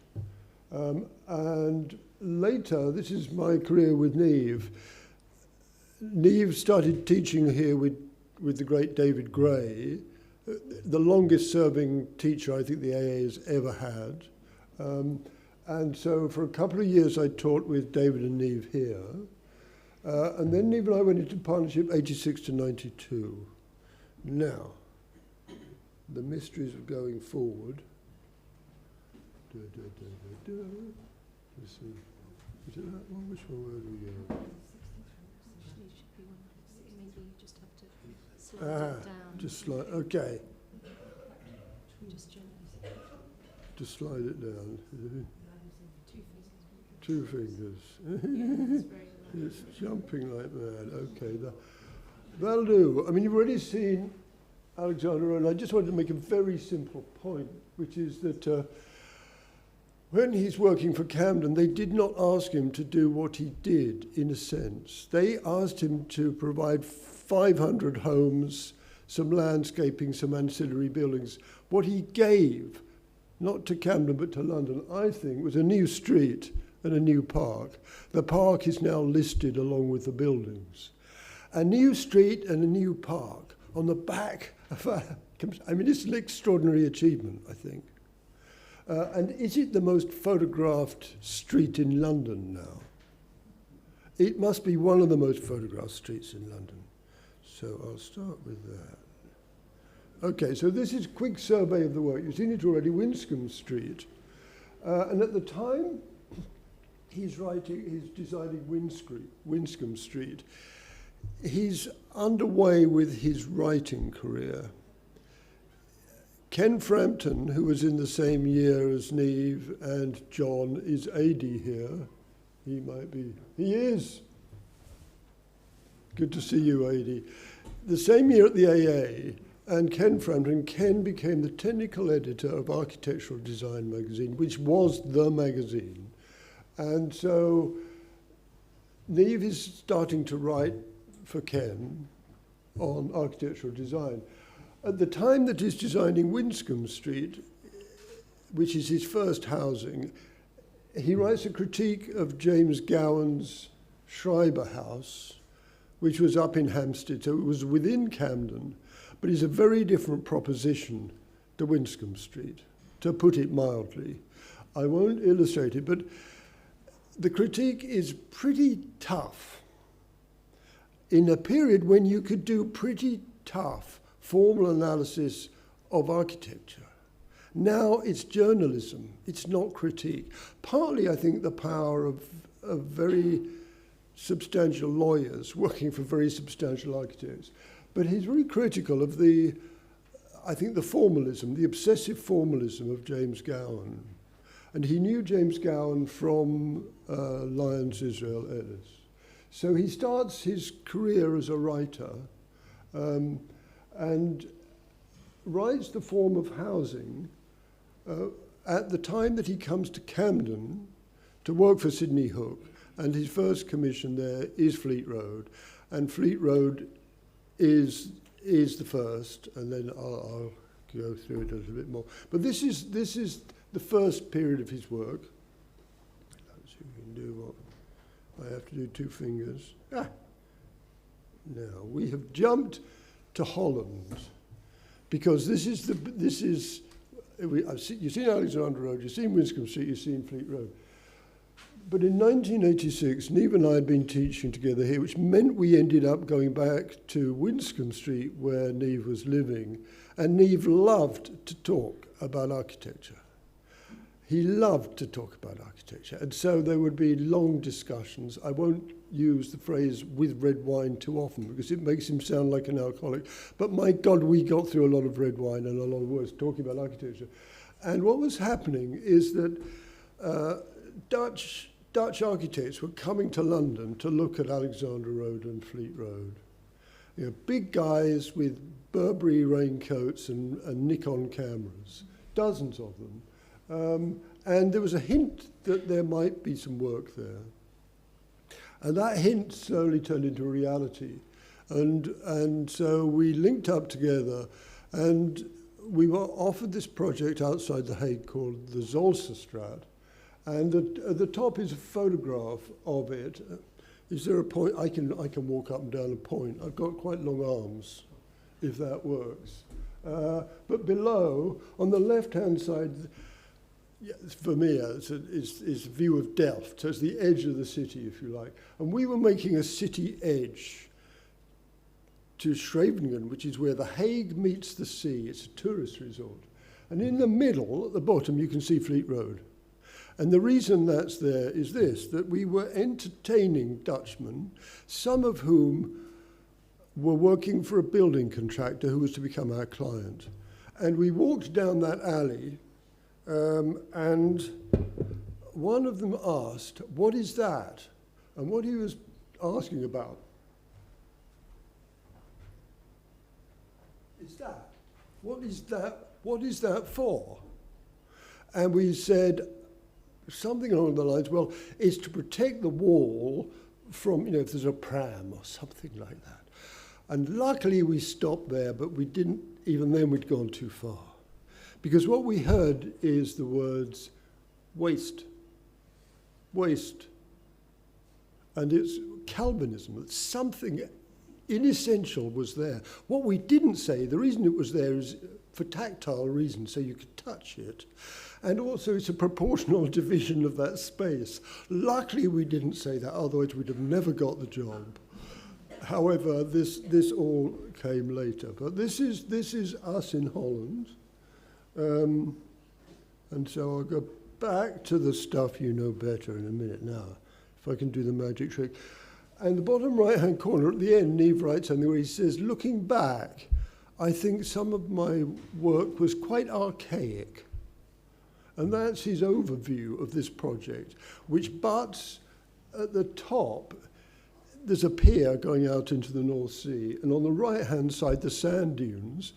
And later, this is my career with Neave. Neave started teaching here with the great David Gray, the longest serving teacher I think the AA has ever had. And so for a couple of years I taught with David and Neave here. And then Neave and I went into partnership 86 to 92. Now, the mysteries of going forward. Let's see. Is it that one? Which one were we going? Maybe you just have to slide it down. Just slide, okay. Just slide it down. 2 fingers. It's jumping like mad. Okay, that'll do. I mean, you've already seen Alexander, and I just wanted to make a very simple point, which is that when he's working for Camden, they did not ask him to do what he did, in a sense. They asked him to provide 500 homes, some landscaping, some ancillary buildings. What he gave, not to Camden but to London, I think, was a new street and a new park. The park is now listed along with the buildings. A new street and a new park on the back of I mean, it's an extraordinary achievement, I think. And is it the most photographed street in London now? It must be one of the most photographed streets in London. So I'll start with that. Okay, so this is a quick survey of the work. You've seen it already, Winscombe Street. And at the time he's designing Winscombe Street, he's underway with his writing career. Ken Frampton, who was in the same year as Neave and John, is AD here. He might be. He is. Good to see you, AD. The same year at the AA, and Ken Frampton, Ken became the technical editor of Architectural Design magazine, which was the magazine. And so Neave is starting to write for Ken on architectural design. At the time that he's designing Winscombe Street, which is his first housing, he writes a critique of James Gowan's Schreiber House, which was up in Hampstead, so it was within Camden, but it's a very different proposition to Winscombe Street, to put it mildly. I won't illustrate it, but the critique is pretty tough in a period when you could do pretty tough formal analysis of architecture. Now it's journalism, it's not critique. Partly, I think, the power of very substantial lawyers working for very substantial architects. But he's very critical of the formalism, the obsessive formalism of James Gowan. And he knew James Gowan from Lyons Israel Ellis. So he starts his career as a writer, and writes the form of housing at the time that he comes to Camden to work for Sidney Hook, and his first commission there is Fleet Road, and Fleet Road is the first, and then I'll go through it a little bit more. But this is the first period of his work. Let's see if we can do what I have to do, 2 fingers. Now we have jumped to Holland, because you've seen Alexander Road, you've seen Winscombe Street, you've seen Fleet Road. But in 1986, Neave and I had been teaching together here, which meant we ended up going back to Winscombe Street, where Neave was living, and Neave loved to talk about architecture. He loved to talk about architecture, and so there would be long discussions. I won't use the phrase "with red wine" too often because it makes him sound like an alcoholic. But my God, we got through a lot of red wine and a lot of words talking about architecture. And what was happening is that Dutch architects were coming to London to look at Alexander Road and Fleet Road. You know, big guys with Burberry raincoats and Nikon cameras, dozens of them. And there was a hint that there might be some work there. And that hint slowly turned into a reality. And so we linked up together, and we were offered this project outside The Hague called the Zolsterstraat. And at the top is a photograph of it. Is there a point? I can walk up and down a point. I've got quite long arms, if that works. But below, on the left-hand side, yeah, for me, it's a view of Delft. So it's the edge of the city, if you like. And we were making a city edge to Scheveningen, which is where The Hague meets the sea. It's a tourist resort. And in the middle, at the bottom, you can see Fleet Road. And the reason that's there is this, that we were entertaining Dutchmen, some of whom were working for a building contractor who was to become our client. And we walked down that alley, and one of them asked, "What is that?" And what he was asking about. Is that? What is that? What is that for? And we said something along the lines, well, it's to protect the wall from, if there's a pram or something like that. And luckily we stopped there, but we didn't, even then we'd gone too far. Because what we heard is the words waste, waste. And it's Calvinism, that something inessential was there. What we didn't say, the reason it was there is for tactile reasons, so you could touch it. And also it's a proportional division of that space. Luckily we didn't say that, otherwise we'd have never got the job. However, this all came later. But this is us in Holland. And so I'll go back to the stuff you know better in a minute now, if I can do the magic trick. And the bottom right-hand corner, at the end, Neave writes something where he says, looking back, I think some of my work was quite archaic. And that's his overview of this project, which butts at the top. There's a pier going out into the North Sea, and on the right-hand side, the sand dunes,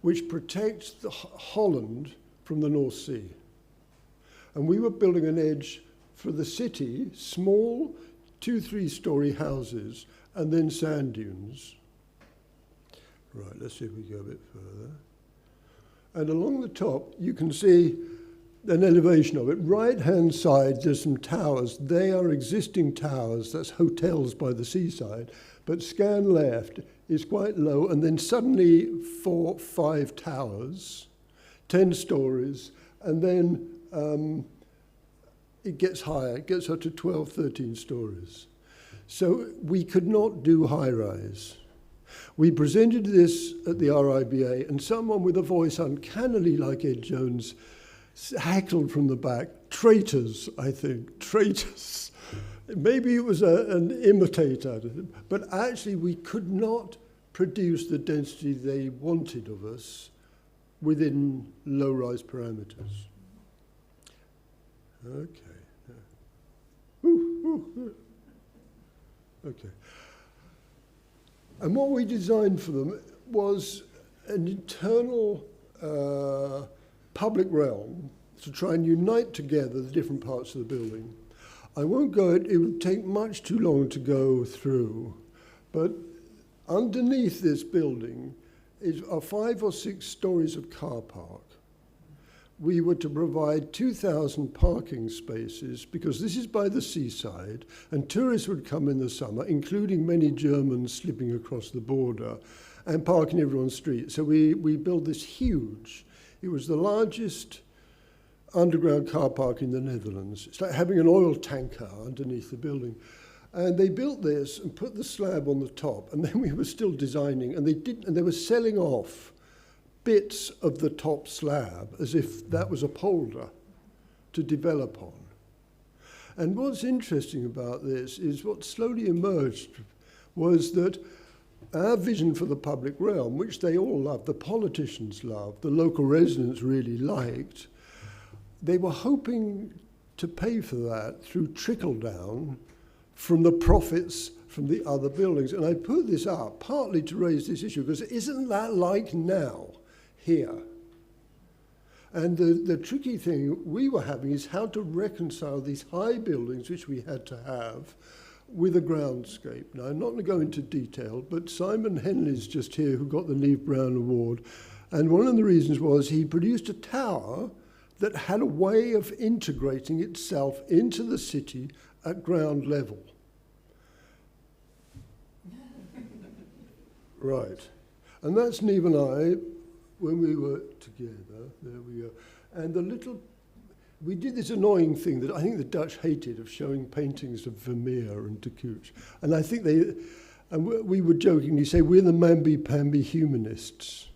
which protects the Holland from the North Sea. And we were building an edge for the city, small 2-3-story houses, and then sand dunes. Right, let's see if we go a bit further. And along the top, you can see an elevation of it. Right-hand side, there's some towers. They are existing towers. That's hotels by the seaside. But scan left is quite low, and then suddenly 4-5 towers, 10 stories, and then it gets higher. It gets up to 12-13 stories. So we could not do high-rise. We presented this at the RIBA, and someone with a voice uncannily like Ed Jones heckled from the back, traitors, I think, traitors. Maybe it was an imitator, but actually we could not produce the density they wanted of us within low-rise parameters. Okay. Okay. And what we designed for them was an internal public realm to try and unite together the different parts of the building. I won't go, it would take much too long to go through, but underneath this building are 5 or 6 stories of car park. We were to provide 2,000 parking spaces because this is by the seaside, and tourists would come in the summer, including many Germans slipping across the border, and park in everyone's street. So we built this huge, it was the largest underground car park in the Netherlands. It's like having an oil tanker underneath the building. And they built this and put the slab on the top, and then we were still designing, and they were selling off bits of the top slab as if that was a polder to develop on. And what's interesting about this is what slowly emerged was that our vision for the public realm, which they all loved, the politicians loved, the local residents really liked, they were hoping to pay for that through trickle down from the profits from the other buildings. And I put this up partly to raise this issue, because isn't that like now here? And the tricky thing we were having is how to reconcile these high buildings, which we had to have, with a groundscape. Now, I'm not going to go into detail, but Simon Henley's just here, who got the Neave Brown Award. And one of the reasons was he produced a tower that had a way of integrating itself into the city at ground level. Right. And that's Neave and I when we were together. There we go. And we did this annoying thing that I think the Dutch hated, of showing paintings of Vermeer and de Kooch. And I think we would jokingly say, we're the mamby-pamby humanists.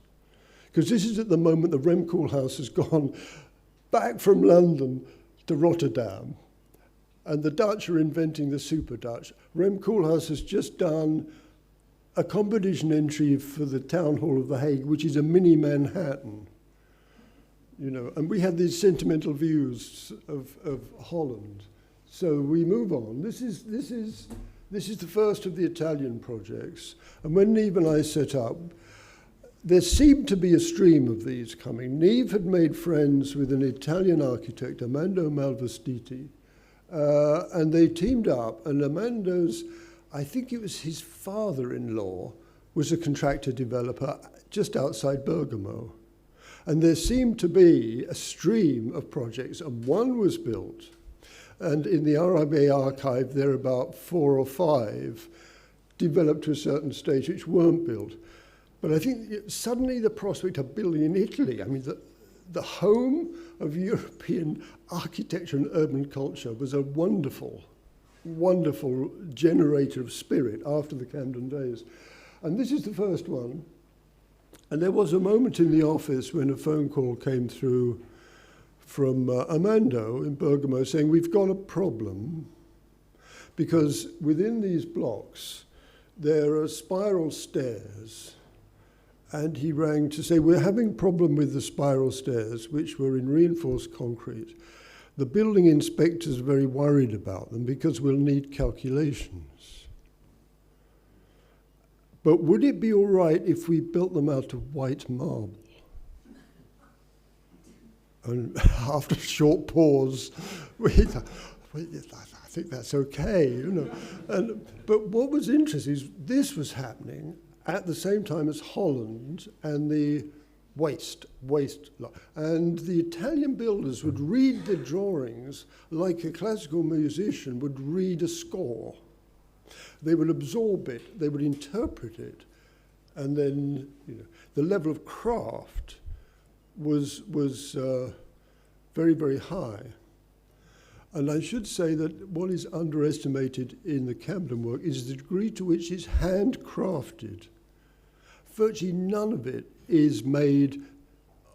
Because this is at the moment the Remkoolhaus has gone back from London to Rotterdam. And the Dutch are inventing the super Dutch. Remkoolhaus has just done a competition entry for the Town Hall of The Hague, which is a mini Manhattan. You know, and we had these sentimental views of Holland. So we move on. This is This is the first of the Italian projects. And when Neave and I set up, there seemed to be a stream of these coming. Neave had made friends with an Italian architect, Armando Malvestiti, and they teamed up, and Armando's, I think it was his father-in-law, was a contractor developer just outside Bergamo. And there seemed to be a stream of projects, and one was built. And in the RIBA archive, there are about 4 or 5 developed to a certain stage which weren't built. But I think suddenly the prospect of building in Italy, I mean, the home of European architecture and urban culture was a wonderful, wonderful generator of spirit after the Camden days. And this is the first one. And there was a moment in the office when a phone call came through from Armando in Bergamo saying, we've got a problem because within these blocks there are spiral stairs. And he rang to say, we're having a problem with the spiral stairs, which were in reinforced concrete. The building inspectors are very worried about them because we'll need calculations. But would it be all right if we built them out of white marble? And after a short pause, we thought, well, I think that's okay, you know. But what was interesting is this was happening at the same time as Holland and the waste. And the Italian builders would read the drawings like a classical musician would read a score. They would absorb it, they would interpret it, and then, you know, the level of craft was very, very high. And I should say that what is underestimated in the Camden work is the degree to which it's handcrafted. Virtually none of it is made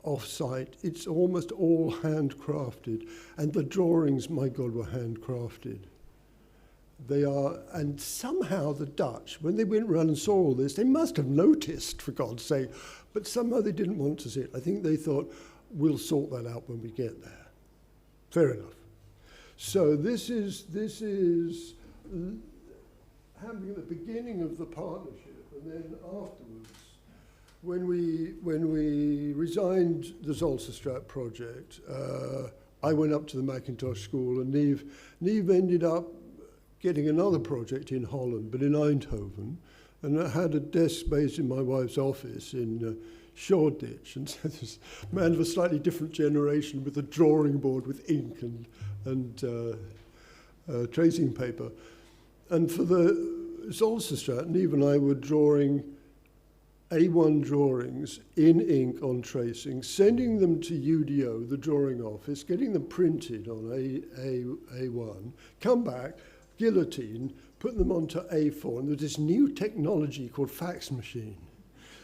off-site. It's almost all handcrafted. And the drawings, my God, were handcrafted. They are, and somehow the Dutch, when they went around and saw all this, they must have noticed, for God's sake, but somehow they didn't want to see it. I think they thought, we'll sort that out when we get there. Fair enough. So this is happening at the beginning of the partnership, and then afterwards, when we resigned the Zolsterstraat project, I went up to the Macintosh School, and Neave ended up getting another project in Holland, but in Eindhoven, and I had a desk based in my wife's office in Shoreditch, and so this man of a slightly different generation with a drawing board with ink and tracing paper. And for the Zolsterstraat, Neave and I were drawing A1 drawings in ink on tracing, sending them to UDO, the drawing office, getting them printed on A1, come back, guillotine, put them onto A4, and there's this new technology called fax machine.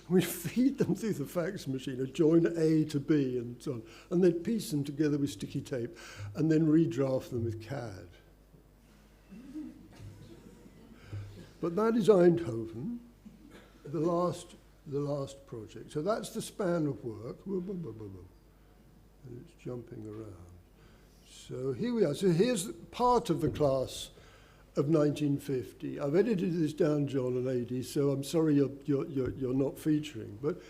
We'd feed them through the fax machine, join A to B and so on, and they'd piece them together with sticky tape and then redraft them with CAD. But that is Eindhoven, the last project. So that's the span of work. And it's jumping around. So here we are. So here's part of the class of 1950. I've edited this down, John and Adi, so I'm sorry you're not featuring. But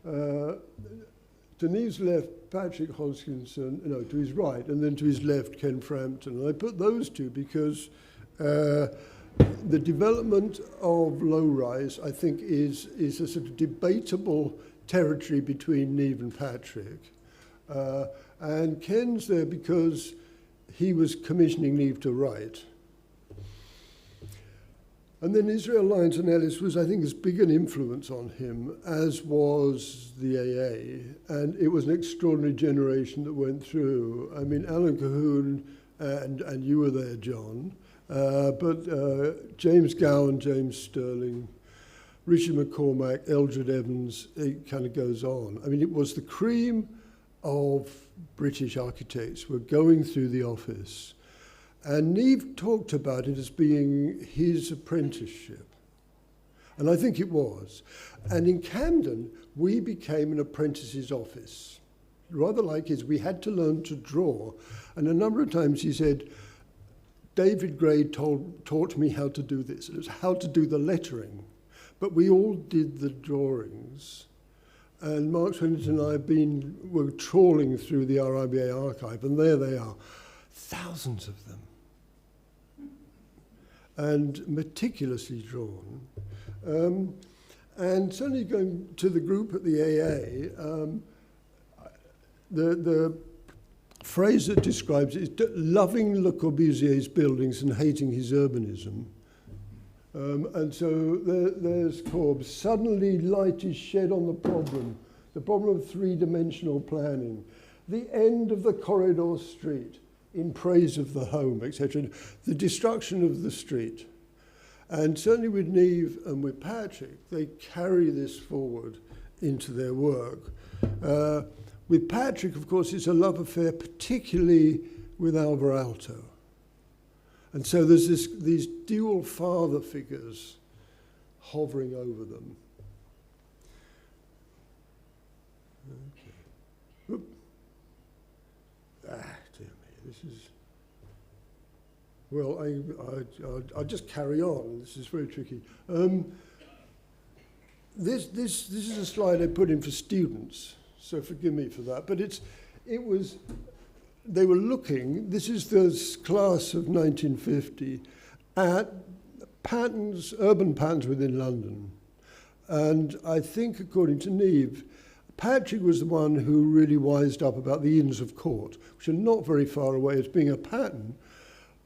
to Neave's left, Patrick Hodgkinson, no, to his right, and then to his left, Ken Frampton. And I put those two because the development of low-rise, I think, is a sort of debatable territory between Neave and Patrick. And Ken's there because he was commissioning Neave to write. And then Israel Lyons and Ellis was, I think, as big an influence on him as was the AA. And it was an extraordinary generation that went through. I mean, Alan Cahoon, and you were there, John, but James Gowan, James Sterling, Richard McCormack, Eldred Evans, it kind of goes on. I mean, it was the cream of British architects were going through the office. And Neave talked about it as being his apprenticeship. And I think it was. And in Camden, we became an apprentice's office. Rather like his, we had to learn to draw. And a number of times he said, David Gray taught me how to do this. It was how to do the lettering. But we all did the drawings. And Mark Swinton and I were trawling through the RIBA archive, and there they are, thousands of them, and meticulously drawn. And certainly going to the group at the AA, the phrase that describes it is loving Le Corbusier's buildings and hating his urbanism. And so there's Corbs. Suddenly light is shed on the problem of three-dimensional planning, the end of the corridor street in praise of the home, etc., the destruction of the street. And certainly with Neave and with Patrick, they carry this forward into their work. With Patrick, of course, it's a love affair, particularly with Alvarado. And so there's these dual father figures hovering over them. Okay. Oop. Dear me, this is... Well, I'll just carry on. This is very tricky. This is a slide I put in for students, so forgive me for that. But they were looking, this is the class of 1950, at patterns, urban patterns within London. And I think, according to Neave, Patrick was the one who really wised up about the Inns of Court, which are not very far away as being a pattern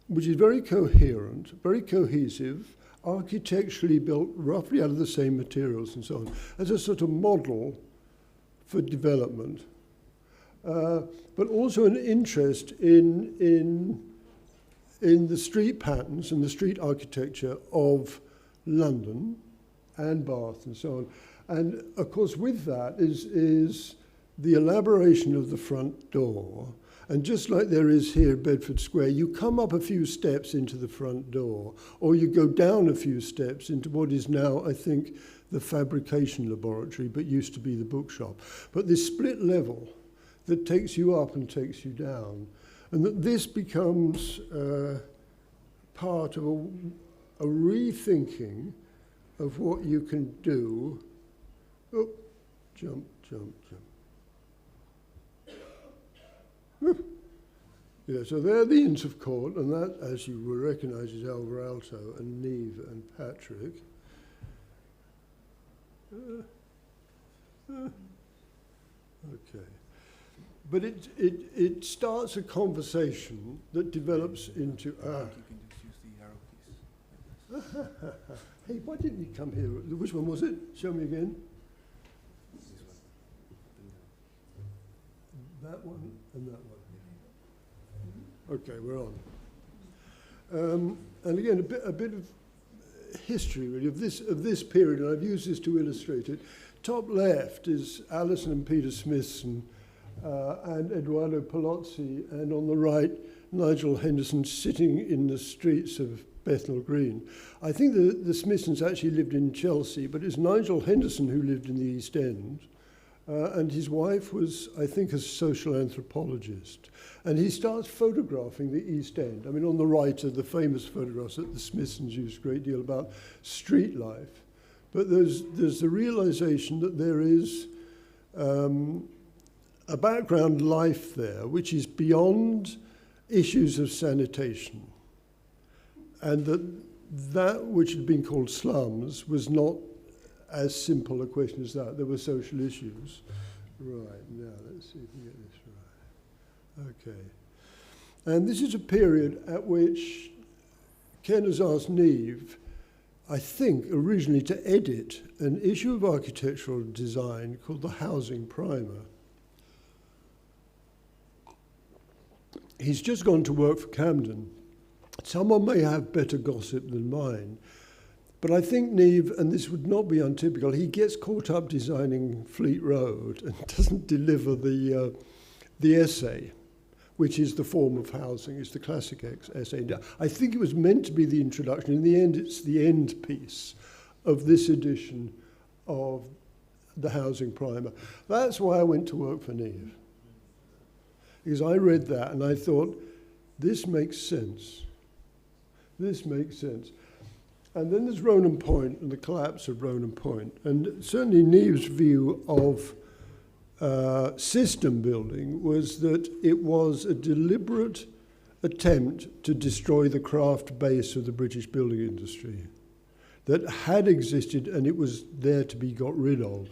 which is very coherent, very cohesive, architecturally built roughly out of the same materials and so on, as a sort of model for development. But also an interest in the street patterns and the street architecture of London and Bath and so on. And of course with that is the elaboration of the front door. And just like there is here at Bedford Square, you come up a few steps into the front door, or you go down a few steps into what is now, I think, the fabrication laboratory, but used to be the bookshop. But this split level that takes you up and takes you down, and that this becomes part of a rethinking of what you can do. Oh, jump, jump, jump. Yeah, so they're the Inns of Court, and that, as you will recognise, is Alvarado and Neave and Patrick. Okay. But it starts a conversation that develops into... You can just use the arrow keys. Hey, why didn't you come here? Which one was it? Show me again. That one and that one. Okay, we're on. And again, a bit of history, really, of this period, and I've used this to illustrate it. Top left is Alison and Peter Smithson and Eduardo Palozzi, and on the right, Nigel Henderson sitting in the streets of Bethnal Green. I think the Smithsons actually lived in Chelsea, but it's Nigel Henderson who lived in the East End. And his wife was, I think, a social anthropologist. And he starts photographing the East End. I mean, on the right are the famous photographs that the Smithsons used a great deal about street life. But there's the realization that there is a background life there which is beyond issues of sanitation. And that which had been called slums was not as simple a question as that. There were social issues. Right, now let's see if we get this right. Okay. And this is a period at which Ken has asked Neave, I think, originally to edit an issue of architectural design called the Housing Primer. He's just gone to work for Camden. Someone may have better gossip than mine, but I think Neave, and this would not be untypical, he gets caught up designing Fleet Road and doesn't deliver the essay, which is the form of housing. It's the classic essay. I think it was meant to be the introduction. In the end, it's the end piece of this edition of the Housing Primer. That's why I went to work for Neave, because I read that and I thought, this makes sense. This makes sense. And then there's Ronan Point and the collapse of Ronan Point. And certainly Neave's view of system building was that it was a deliberate attempt to destroy the craft base of the British building industry that had existed, and it was there to be got rid of.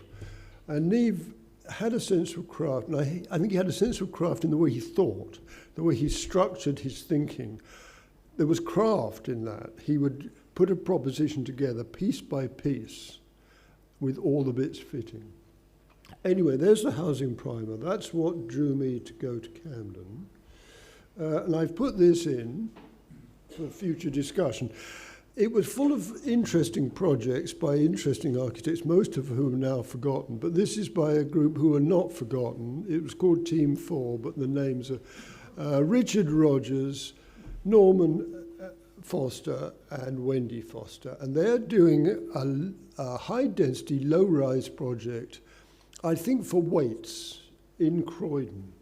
And Neave had a sense of craft, and I think he had a sense of craft in the way he thought, the way he structured his thinking. There was craft in that. He would put a proposition together piece by piece with all the bits fitting. Anyway, there's the housing primer. That's what drew me to go to Camden. And I've put this in for future discussion. It was full of interesting projects by interesting architects, most of whom are now forgotten, but this is by a group who are not forgotten. It was called Team 4, but the names are Richard Rogers, Norman Foster, and Wendy Foster. And they're doing a high-density, low-rise project, I think for Waits in Croydon.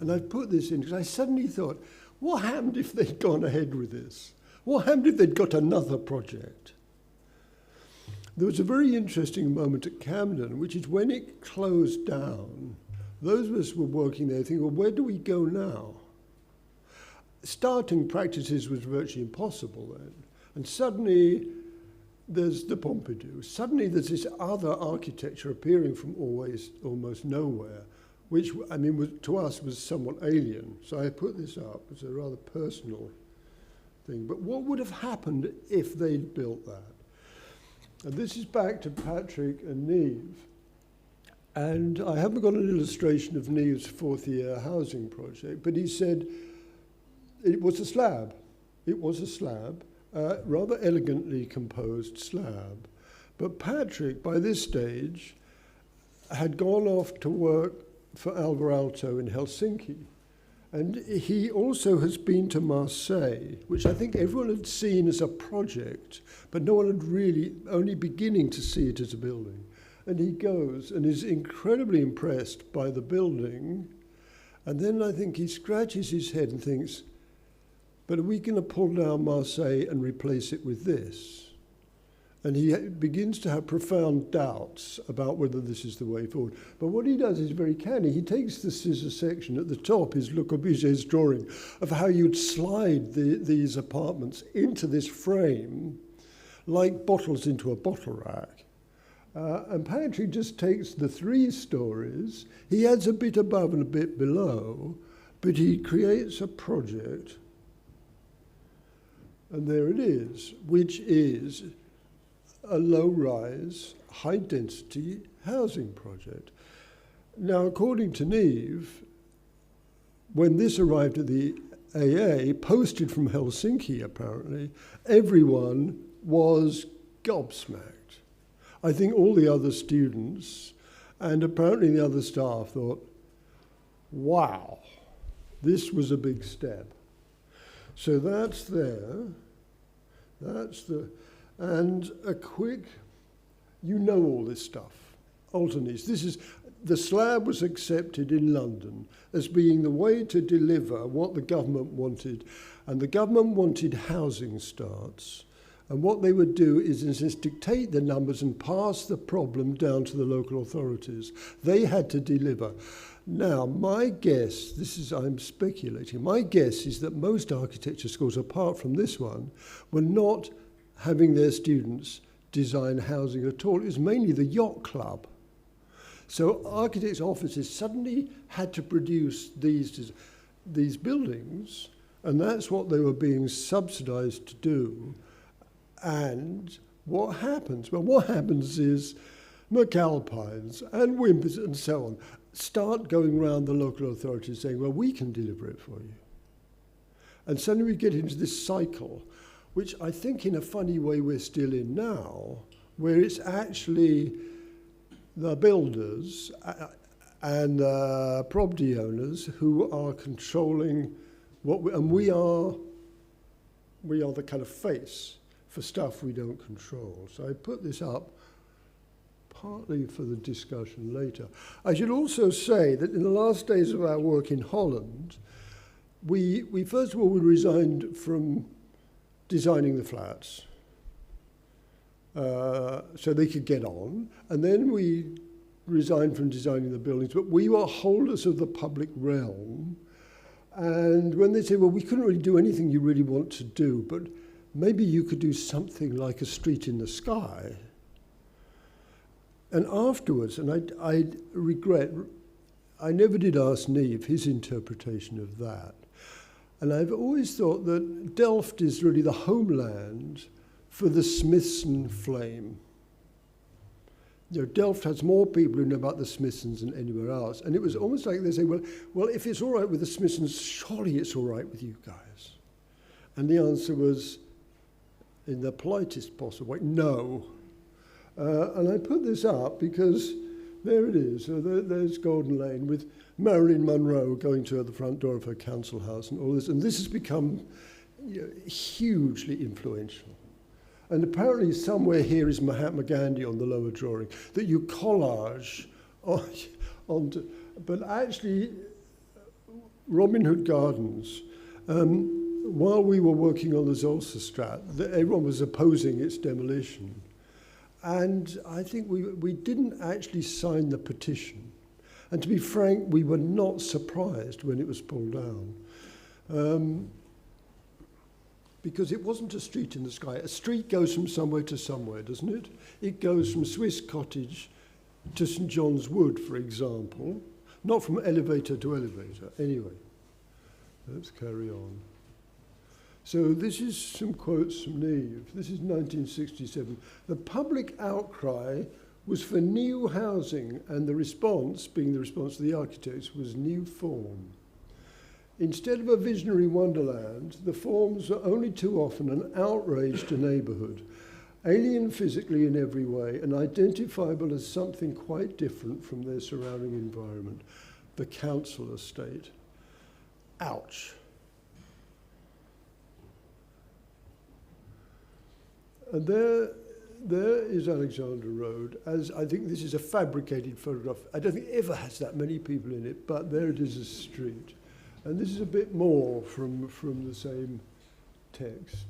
And I've put this in because I suddenly thought, what happened if they'd gone ahead with this? What happened if they'd got another project? There was a very interesting moment at Camden, which is when it closed down, those of us who were working there thinking, well, where do we go now? Starting practices was virtually impossible then. And suddenly there's the Pompidou. Suddenly there's this other architecture appearing from almost nowhere, which, I mean, to us was somewhat alien. So I put this up as a rather personal thing. But what would have happened if they'd built that? And this is back to Patrick and Neave. And I haven't got an illustration of Neave's fourth-year housing project, but he said it was a slab. It was a slab, rather elegantly composed slab. But Patrick, by this stage, had gone off to work for Alvar Aalto in Helsinki. And he also has been to Marseille, which I think everyone had seen as a project, but no one had really, only beginning to see it as a building. And he goes and is incredibly impressed by the building. And then I think he scratches his head and thinks, but are we going to pull down Marseille and replace it with this? And he begins to have profound doubts about whether this is the way forward. But what he does is very canny. He takes the scissor section. At the top is Le Corbusier's drawing of how you'd slide these apartments into this frame like bottles into a bottle rack. And Patrick just takes the 3 stories. He adds a bit above and a bit below, but he creates a project. And there it is, which is a low-rise, high-density housing project. Now, according to Neave, when this arrived at the AA, posted from Helsinki apparently, everyone was gobsmacked. I think all the other students and apparently the other staff thought, wow, this was a big step. So that's there. That's the... And a quick, you know all this stuff. Altonese, this is, the slab was accepted in London as being the way to deliver what the government wanted. And the government wanted housing starts. And what they would do is just dictate the numbers and pass the problem down to the local authorities. They had to deliver. Now, my guess, I'm speculating, my guess is that most architecture schools, apart from this one, were not having their students design housing at all. It was mainly the yacht club. So architects' offices suddenly had to produce these buildings, and that's what they were being subsidized to do. And what happens? Well, what happens is McAlpines and Wimpers and so on start going around the local authorities saying, well, we can deliver it for you. And suddenly we get into this cycle, which I think in a funny way we're still in now, where it's actually the builders and property owners who are controlling and we are the kind of face for stuff we don't control. So I put this up partly for the discussion later. I should also say that in the last days of our work in Holland, we first of all, we resigned from designing the flats so they could get on. And then we resigned from designing the buildings, but we were holders of the public realm. And when they said, well, we couldn't really do anything you really want to do, but maybe you could do something like a street in the sky. And afterwards, and I regret, I never did ask Neave his interpretation of that. And I've always thought that Delft is really the homeland for the Smithson flame. You know, Delft has more people who know about the Smithsons than anywhere else. And it was almost like they say, well, if it's all right with the Smithsons, surely it's all right with you guys. And the answer was, in the politest possible way, no. And I put this up because there it is. So there's Golden Lane with Marilyn Monroe going to the front door of her council house and all this. And this has become hugely influential. And apparently somewhere here is Mahatma Gandhi on the lower drawing that you collage onto. But actually, Robin Hood Gardens, while we were working on the Zolsterstraat, everyone was opposing its demolition. And I think we didn't actually sign the petition. And to be frank, we were not surprised when it was pulled down. Because it wasn't a street in the sky. A street goes from somewhere to somewhere, doesn't it? It goes from Swiss Cottage to St John's Wood, for example, not from elevator to elevator. Anyway, let's carry on. So this is some quotes from Neave. This is 1967. The public outcry was for new housing, and the response, being the response to the architects, was new form. Instead of a visionary wonderland, the forms are only too often an outrage to neighbourhood, alien physically in every way, and identifiable as something quite different from their surrounding environment, the council estate. Ouch. And there is Alexandra Road, as I think this is a fabricated photograph. I don't think it ever has that many people in it, but there it is, a street. And this is a bit more from the same text.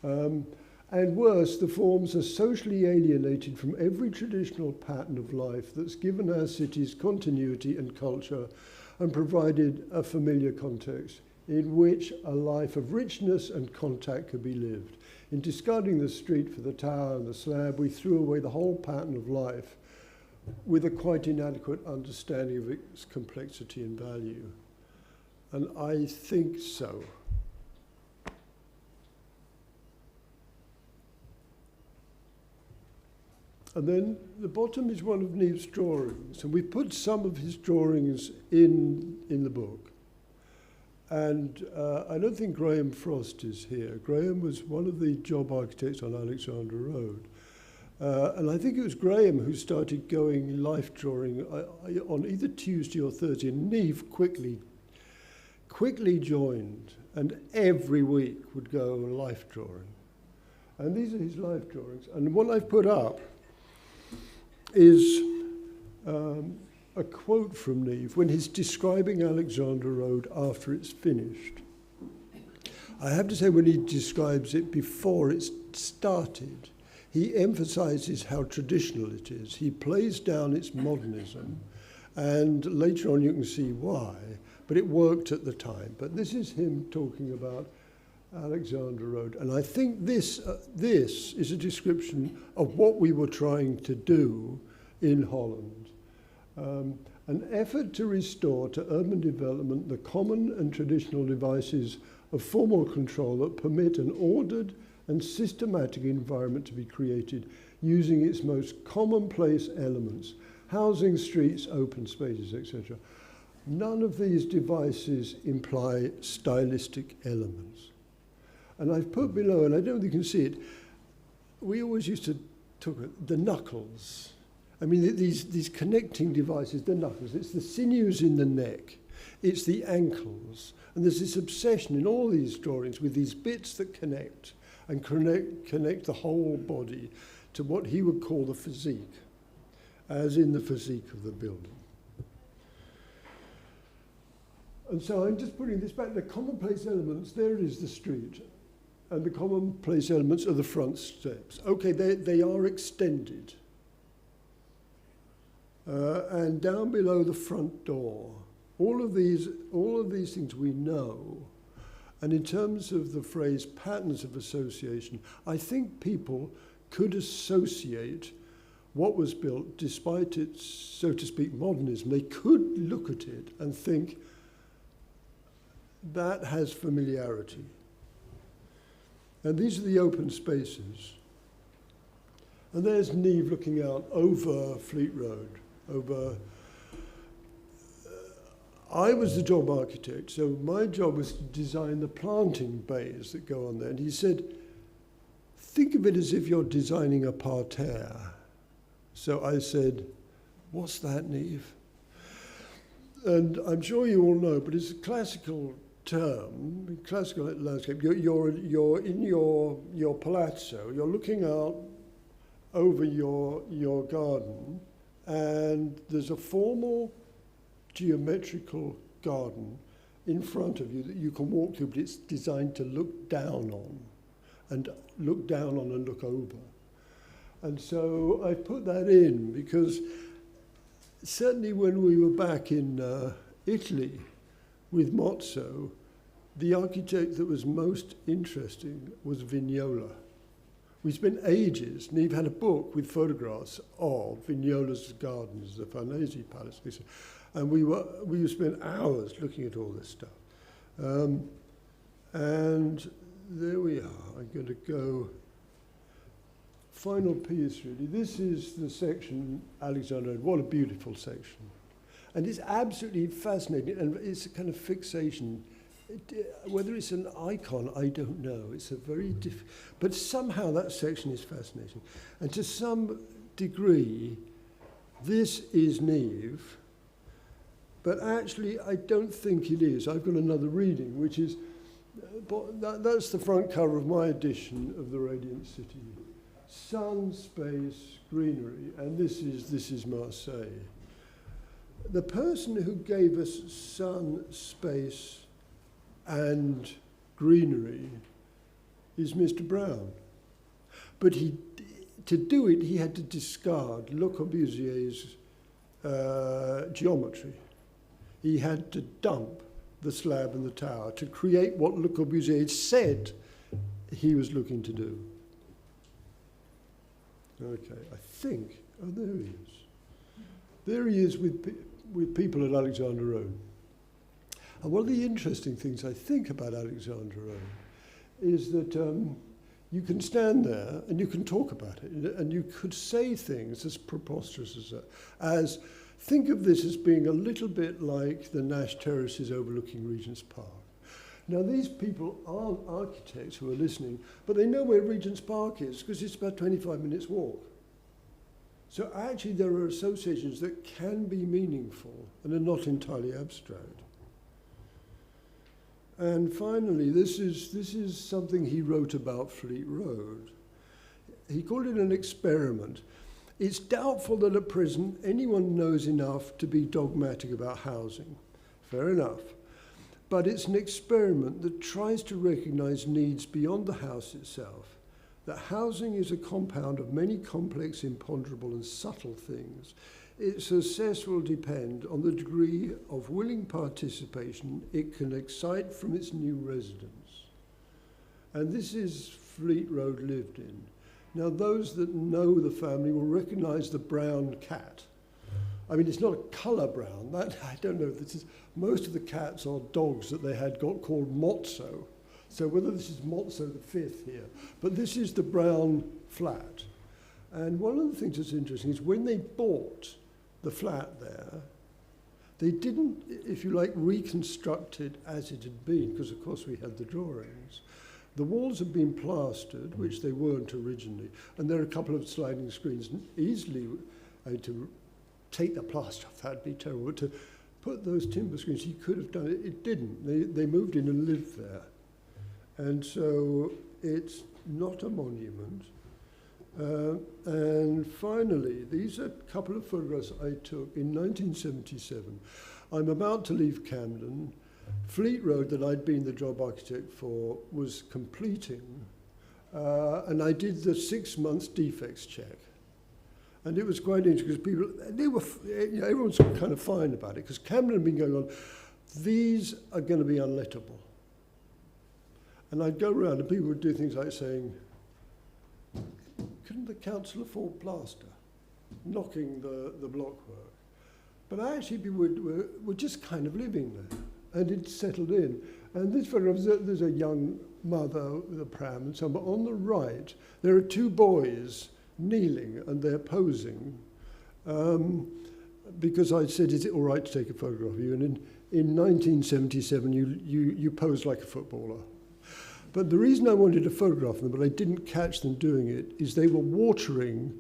And worse, the forms are socially alienated from every traditional pattern of life that's given our cities continuity and culture and provided a familiar context in which a life of richness and contact could be lived. In discarding the street for the tower and the slab, we threw away the whole pattern of life with a quite inadequate understanding of its complexity and value. And I think so. And then the bottom is one of Neave's drawings, and we put some of his drawings in the book. And I don't think Graham Frost is here. Graham was one of the job architects on Alexandra Road. And I think it was Graham who started going life drawing on either Tuesday or Thursday, and Neave quickly joined, and every week would go life drawing. And these are his life drawings. And what I've put up is a quote from Neave when he's describing Alexandra Road after it's finished. I have to say, when he describes it before it's started, he emphasizes how traditional it is. He plays down its modernism, and later on you can see why, but it worked at the time. But this is him talking about Alexandra Road, and I think this is a description of what we were trying to do in Holland. An effort to restore to urban development the common and traditional devices of formal control that permit an ordered and systematic environment to be created using its most commonplace elements, housing, streets, open spaces, etc. None of these devices imply stylistic elements. And I've put below, and I don't think you can see it, we always used to talk about the knuckles. I mean, these connecting devices, the knuckles, it's the sinews in the neck, it's the ankles, and there's this obsession in all these drawings with these bits that connect and connect the whole body to what he would call the physique, as in the physique of the building. And so I'm just putting this back, the commonplace elements, there is the street. and the commonplace elements are the front steps. Okay, they are extended. And down below the front door, all of these things we know. And in terms of the phrase patterns of association, I think people could associate what was built, despite its, so to speak, modernism. They could look at it and think that has familiarity. And these are the open spaces. And there's Neave looking out over Fleet Road, over... I was the job architect, so my job was to design the planting bays that go on there. And he said, think of it as if you're designing a parterre. So I said, what's that, Neave? And I'm sure you all know, but it's a classical term, classical landscape. You're in your palazzo, you're looking out over your garden, and there's a formal geometrical garden in front of you that you can walk through, but it's designed to look down on and look over. And so I put that in because certainly when we were back in Italy with Mozzo, the architect that was most interesting was Vignola. We spent ages, Neave had a book with photographs of Vignola's gardens, the Farnese Palace, and we spent hours looking at all this stuff. And there we are. I'm going to go, final piece really. This is the section Alexander, what a beautiful section. And it's absolutely fascinating, and it's a kind of fixation. Whether it's an icon, I don't know. It's a very but somehow that section is fascinating. And to some degree, this is Neave, but actually I don't think it is. I've got another reading, which is, that's the front cover of my edition of The Radiant City. Sun, space, greenery, and this is Marseille. The person who gave us sun, space, and greenery is Mr. Brown. But to do it, he had to discard Le Corbusier's geometry. He had to dump the slab and the tower to create what Le Corbusier said he was looking to do. Okay, I think, oh, there he is. There he is with people at Alexander Road. And one of the interesting things I think about Alexander Road is that you can stand there and you can talk about it, and you could say things as preposterous as that, as think of this as being a little bit like the Nash Terraces overlooking Regent's Park. Now, these people aren't architects who are listening, but they know where Regent's Park is because it's about 25 minutes walk. So actually there are associations that can be meaningful and are not entirely abstract. And finally, this is something he wrote about Fleet Road. He called it an experiment. It's doubtful that at present anyone knows enough to be dogmatic about housing. Fair enough. But it's an experiment that tries to recognize needs beyond the house itself, that housing is a compound of many complex, imponderable, and subtle things. Its success will depend on the degree of willing participation it can excite from its new residents. And this is Fleet Road lived in. Now, those that know the family will recognize the brown cat. I mean, it's not a colour brown. That, I don't know if this is, most of the cats are dogs that they had got called Mozzo. So whether this is Mozzo the Fifth here, but this is the brown flat. And one of the things that's interesting is when they bought the flat there, they didn't, if you like, reconstruct it as it had been, because of course we had the drawings. The walls had been plastered, which they weren't originally, and there are a couple of sliding screens. Easily, to take the plaster off, that'd be terrible, but to put those timber screens, he could have done it. It didn't. They moved in and lived there. And so it's not a monument. And finally, these are a couple of photographs I took in 1977. I'm about to leave Camden, Fleet Road, that I'd been the job architect for, was completing, and I did the 6 months defects check. And it was quite interesting because people, everyone's kind of fine about it because Camden had been going on, these are going to be unlettable. And I'd go around and people would do things like saying, couldn't the council afford plaster? Knocking the blockwork. But actually people were just kind of living there and it settled in. And this photograph, there's a young mother with a pram and so on, but on the right, there are two boys kneeling and they're posing because I said, is it all right to take a photograph of you? And in 1977, you posed like a footballer. But the reason I wanted to photograph them, but I didn't catch them doing it, is they were watering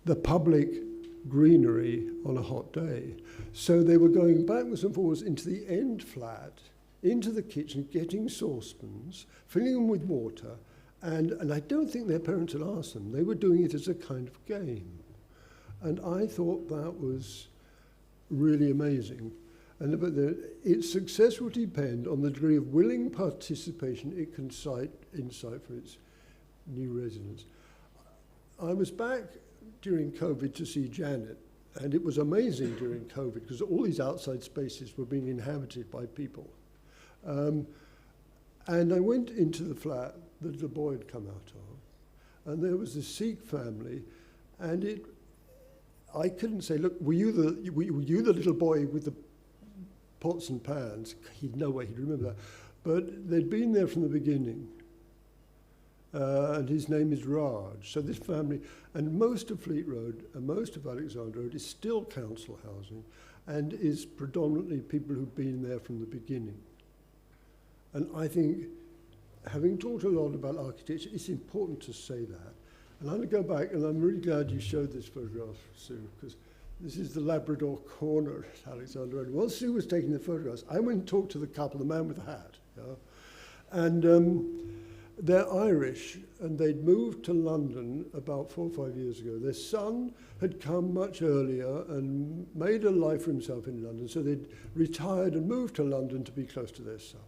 the public greenery on a hot day. So they were going backwards and forwards into the end flat, into the kitchen, getting saucepans, filling them with water, and I don't think their parents had asked them. They were doing it as a kind of game. And I thought that was really amazing. And but its success will depend on the degree of willing participation it can incite for its new residents. I was back during COVID to see Janet, and it was amazing during COVID because all these outside spaces were being inhabited by people. And I went into the flat that the boy had come out of, and there was a Sikh family, and I couldn't say, look, were you the little boy with the pots and pans? He'd no way he'd remember that. But they'd been there from the beginning. And his name is Raj. So this family, and most of Fleet Road and most of Alexandra Road is still council housing and is predominantly people who've been there from the beginning. And I think, having talked a lot about architecture, it's important to say that. And I'm going to go back, and I'm really glad you showed this photograph, Sue, because this is the Labrador corner at Alexandra Road. While Sue was taking the photographs, I went and talked to the couple, the man with the hat. And they're Irish, and they'd moved to London about 4 or 5 years ago. Their son had come much earlier and made a life for himself in London, so they'd retired and moved to London to be close to their son.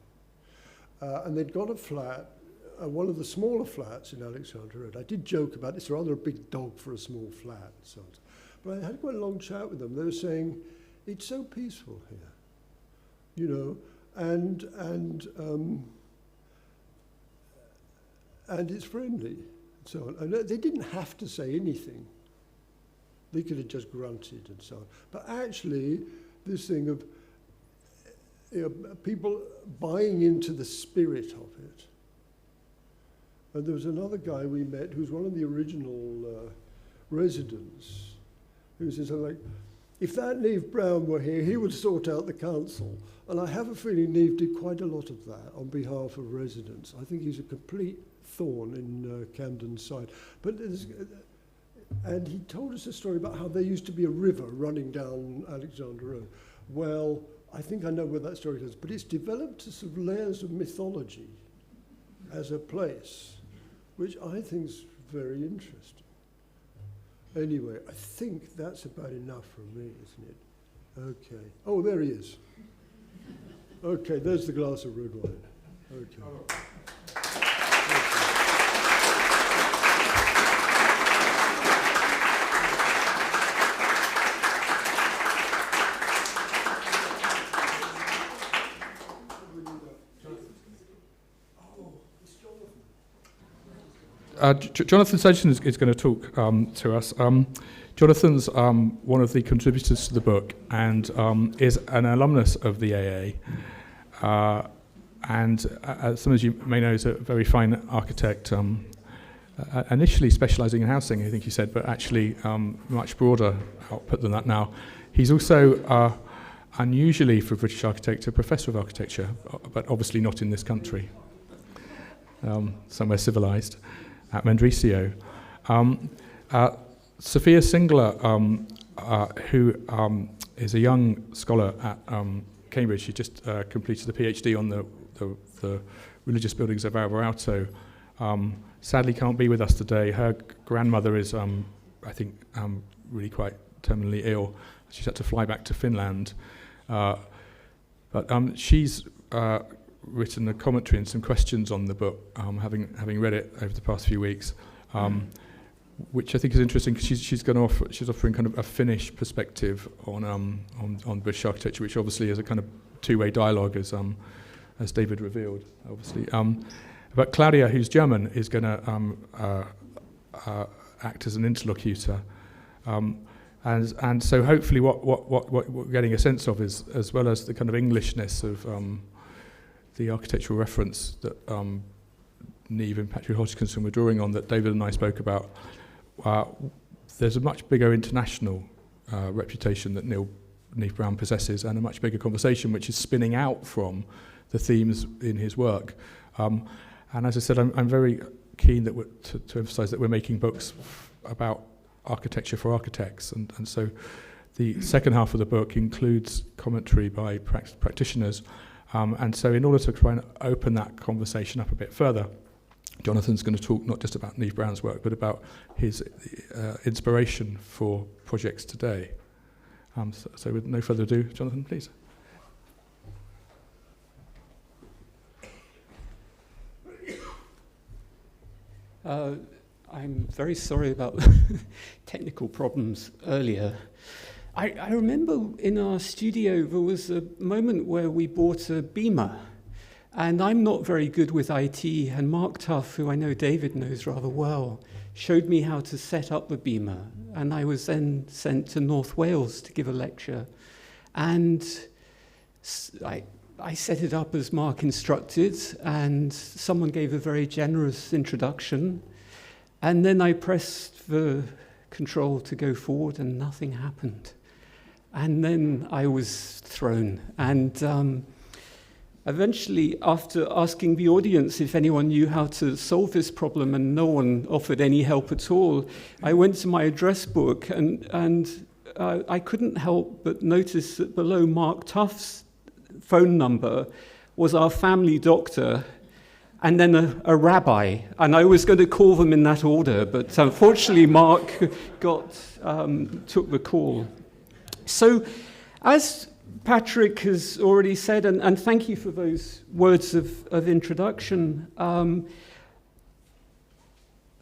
And they'd got a flat, one of the smaller flats in Alexandra Road. I did joke about it's rather a big dog for a small flat. So, but I had quite a long chat with them. They were saying, it's so peaceful here, you know, and it's friendly, and so on. And they didn't have to say anything. They could have just grunted and so on. But actually, this thing of people buying into the spirit of it. And there was another guy we met who's one of the original residents, who says something like, if that Neave Brown were here, he would sort out the council. And I have a feeling Neave did quite a lot of that on behalf of residents. I think he's a complete thorn in Camden's side. And he told us a story about how there used to be a river running down Alexandra Road. Well, I think I know where that story goes, but it's developed to sort of layers of mythology as a place, which I think is very interesting. Anyway, I think that's about enough from me, isn't it? Okay. Oh, there he is. Okay, there's the glass of red wine. Okay. Jonathan Sedgson is going to talk to us. Jonathan's one of the contributors to the book and is an alumnus of the AA. And as some of you may know, is a very fine architect, initially specialising in housing, I think he said, but actually much broader output than that now. He's also, unusually for a British architect, a professor of architecture, but obviously not in this country, somewhere civilised. At Mendrisio. Sophia Singler, who is a young scholar at Cambridge, she just completed a PhD on the religious buildings of Alvarado, sadly can't be with us today. Her grandmother is, I think, really quite terminally ill. She's had to fly back to Finland. But she's written a commentary and some questions on the book, having read it over the past few weeks, which I think is interesting because she's offering kind of a Finnish perspective on British architecture, which obviously is a kind of two-way dialogue, as David revealed, obviously. But Claudia, who's German, is going to act as an interlocutor. And so hopefully what we're getting a sense of is, as well as the kind of Englishness of the architectural reference that Neave and Patrick Hodgkinson were drawing on, that David and I spoke about, there's a much bigger international reputation that Neave Brown possesses, and a much bigger conversation which is spinning out from the themes in his work. And as I said, I'm very keen that to emphasize that we're making books about architecture for architects, and so the second half of the book includes commentary by practitioners, and so in order to try and open that conversation up a bit further, Jonathan's going to talk not just about Neave Brown's work, but about his inspiration for projects today. So with no further ado, Jonathan, please. I'm very sorry about technical problems earlier. I remember in our studio there was a moment where we bought a beamer, and I'm not very good with IT, and Mark Tuff, who I know David knows rather well, showed me how to set up the beamer, and I was then sent to North Wales to give a lecture, and I set it up as Mark instructed, and someone gave a very generous introduction, and then I pressed the control to go forward and nothing happened. And then I was thrown. And eventually, after asking the audience if anyone knew how to solve this problem and no one offered any help at all, I went to my address book and I couldn't help but notice that below Mark Tuff's phone number was our family doctor, and then a rabbi, and I was going to call them in that order, but unfortunately Mark took the call. So, as Patrick has already said, and thank you for those words of introduction,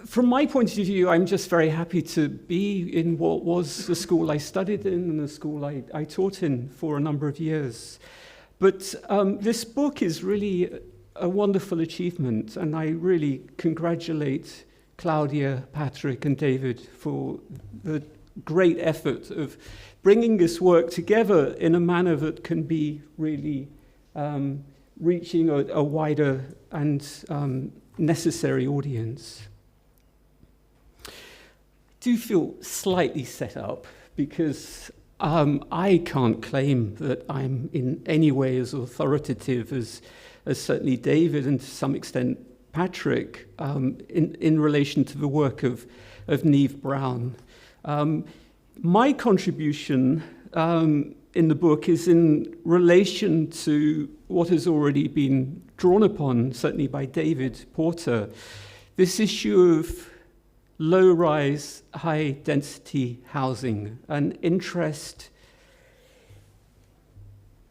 from my point of view, I'm just very happy to be in what was the school I studied in and the school I taught in for a number of years. But this book is really a wonderful achievement, and I really congratulate Claudia, Patrick, and David for the great effort of bringing this work together in a manner that can be really reaching a wider and necessary audience. I do feel slightly set up because I can't claim that I'm in any way as authoritative as certainly David and to some extent Patrick in relation to the work of Neave Brown. My contribution in the book is in relation to what has already been drawn upon, certainly by David Porter, this issue of low-rise, high-density housing, an interest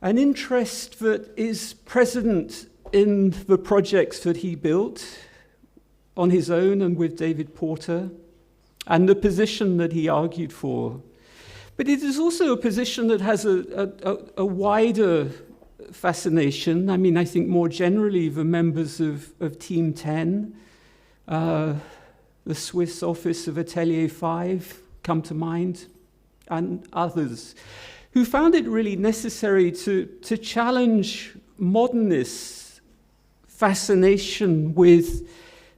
that is present in the projects that he built on his own and with David Porter, and the position that he argued for. But it is also a position that has a wider fascination. I mean, I think more generally the members of Team 10, the Swiss office of Atelier 5 come to mind, and others, who found it really necessary to challenge modernists' fascination with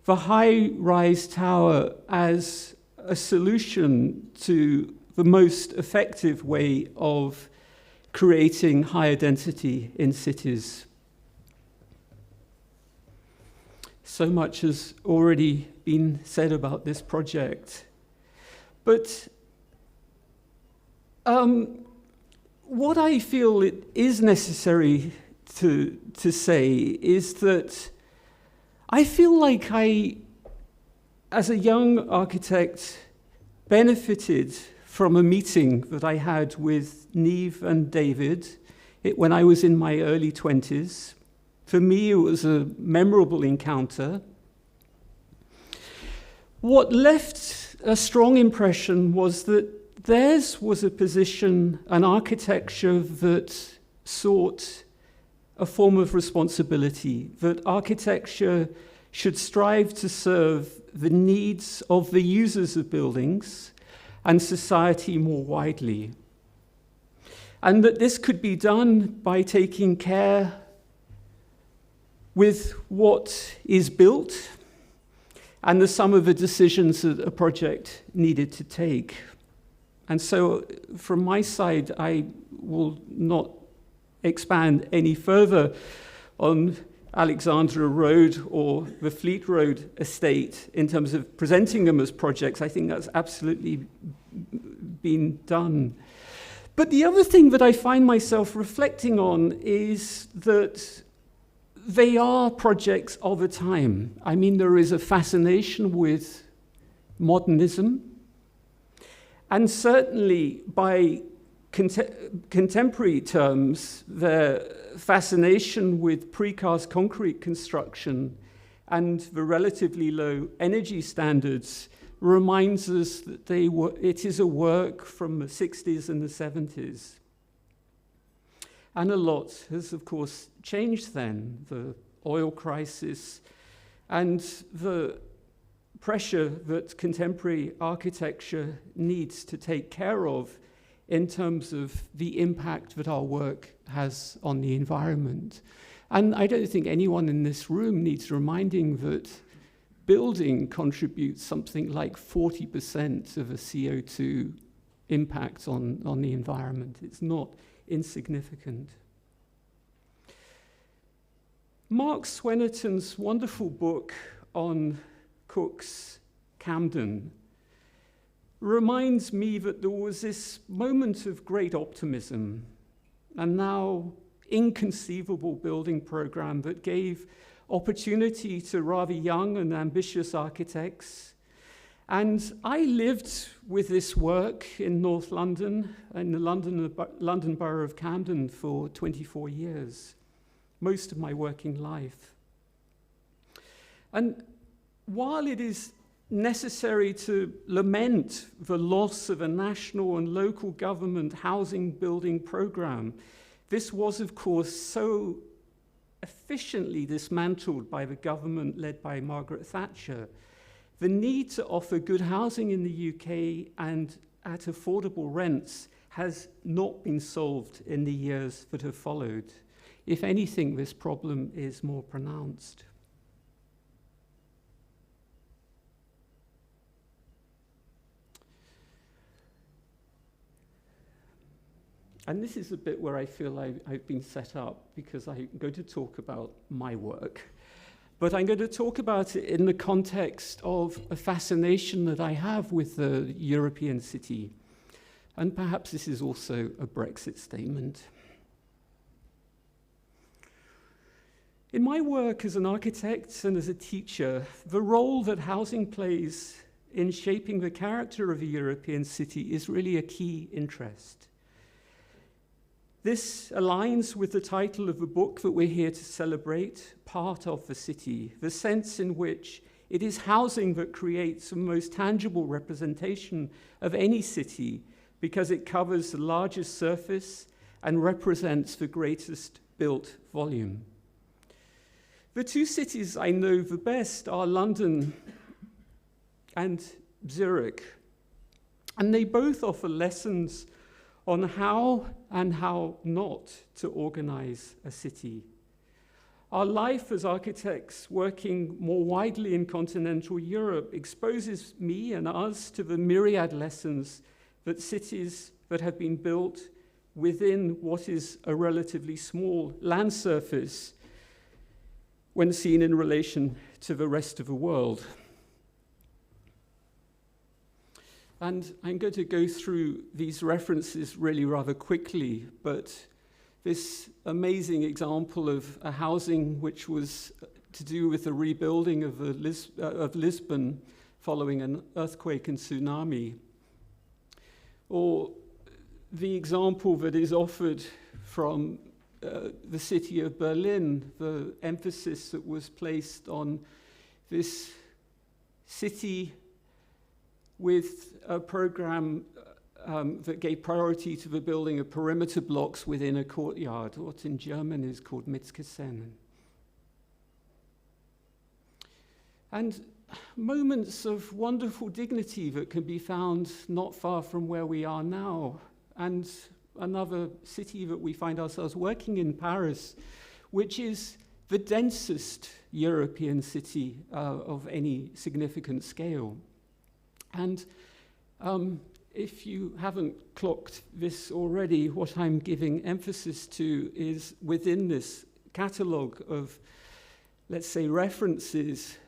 the high-rise tower as a solution to the most effective way of creating higher density in cities. So much has already been said about this project. But what I feel it is necessary to say is that I feel like I, as a young architect, benefited from a meeting that I had with Neave and David when I was in my early 20s. For me, it was a memorable encounter. What left a strong impression was that theirs was a position, an architecture that sought a form of responsibility, that architecture should strive to serve the needs of the users of buildings and society more widely. And that this could be done by taking care with what is built and the sum of the decisions that a project needed to take. And so from my side, I will not expand any further on Alexandra Road or the Fleet Road estate in terms of presenting them as projects. I think that's absolutely been done. But the other thing that I find myself reflecting on is that they are projects of a time. I mean, there is a fascination with modernism, and certainly by contemporary terms, the fascination with precast concrete construction and the relatively low energy standards reminds us that it is a work from the 60s and the 70s. And a lot has, of course, changed then. The oil crisis and the pressure that contemporary architecture needs to take care of in terms of the impact that our work has on the environment. And I don't think anyone in this room needs reminding that building contributes something like 40% of a CO2 impact on the environment. It's not insignificant. Mark Swennerton's wonderful book on Cook's Camden reminds me that there was this moment of great optimism, a now inconceivable building program that gave opportunity to rather young and ambitious architects. And I lived with this work in North London, in the London Borough of Camden, for 24 years, most of my working life. And while it is necessary to lament the loss of a national and local government housing building program, this was, of course, so efficiently dismantled by the government led by Margaret Thatcher. The need to offer good housing in the UK and at affordable rents has not been solved in the years that have followed. If anything, this problem is more pronounced. And this is a bit where I feel I've been set up, because I'm going to talk about my work. But I'm going to talk about it in the context of a fascination that I have with the European city. And perhaps this is also a Brexit statement. In my work as an architect and as a teacher, the role that housing plays in shaping the character of a European city is really a key interest. This aligns with the title of the book that we're here to celebrate, Part of the City, the sense in which it is housing that creates the most tangible representation of any city, because it covers the largest surface and represents the greatest built volume. The two cities I know the best are London and Zurich, and they both offer lessons on how and how not to organize a city. Our life as architects working more widely in continental Europe exposes me and us to the myriad lessons that cities that have been built within what is a relatively small land surface when seen in relation to the rest of the world. And I'm going to go through these references really rather quickly, but this amazing example of a housing which was to do with the rebuilding of Lisbon following an earthquake and tsunami, or the example that is offered from the city of Berlin, the emphasis that was placed on this city with a program that gave priority to the building of perimeter blocks within a courtyard, what in German is called Mietskaserne. And moments of wonderful dignity that can be found not far from where we are now. And another city that we find ourselves working in, Paris, which is the densest European city of any significant scale. And if you haven't clocked this already, what I'm giving emphasis to is within this catalogue of, let's say, references,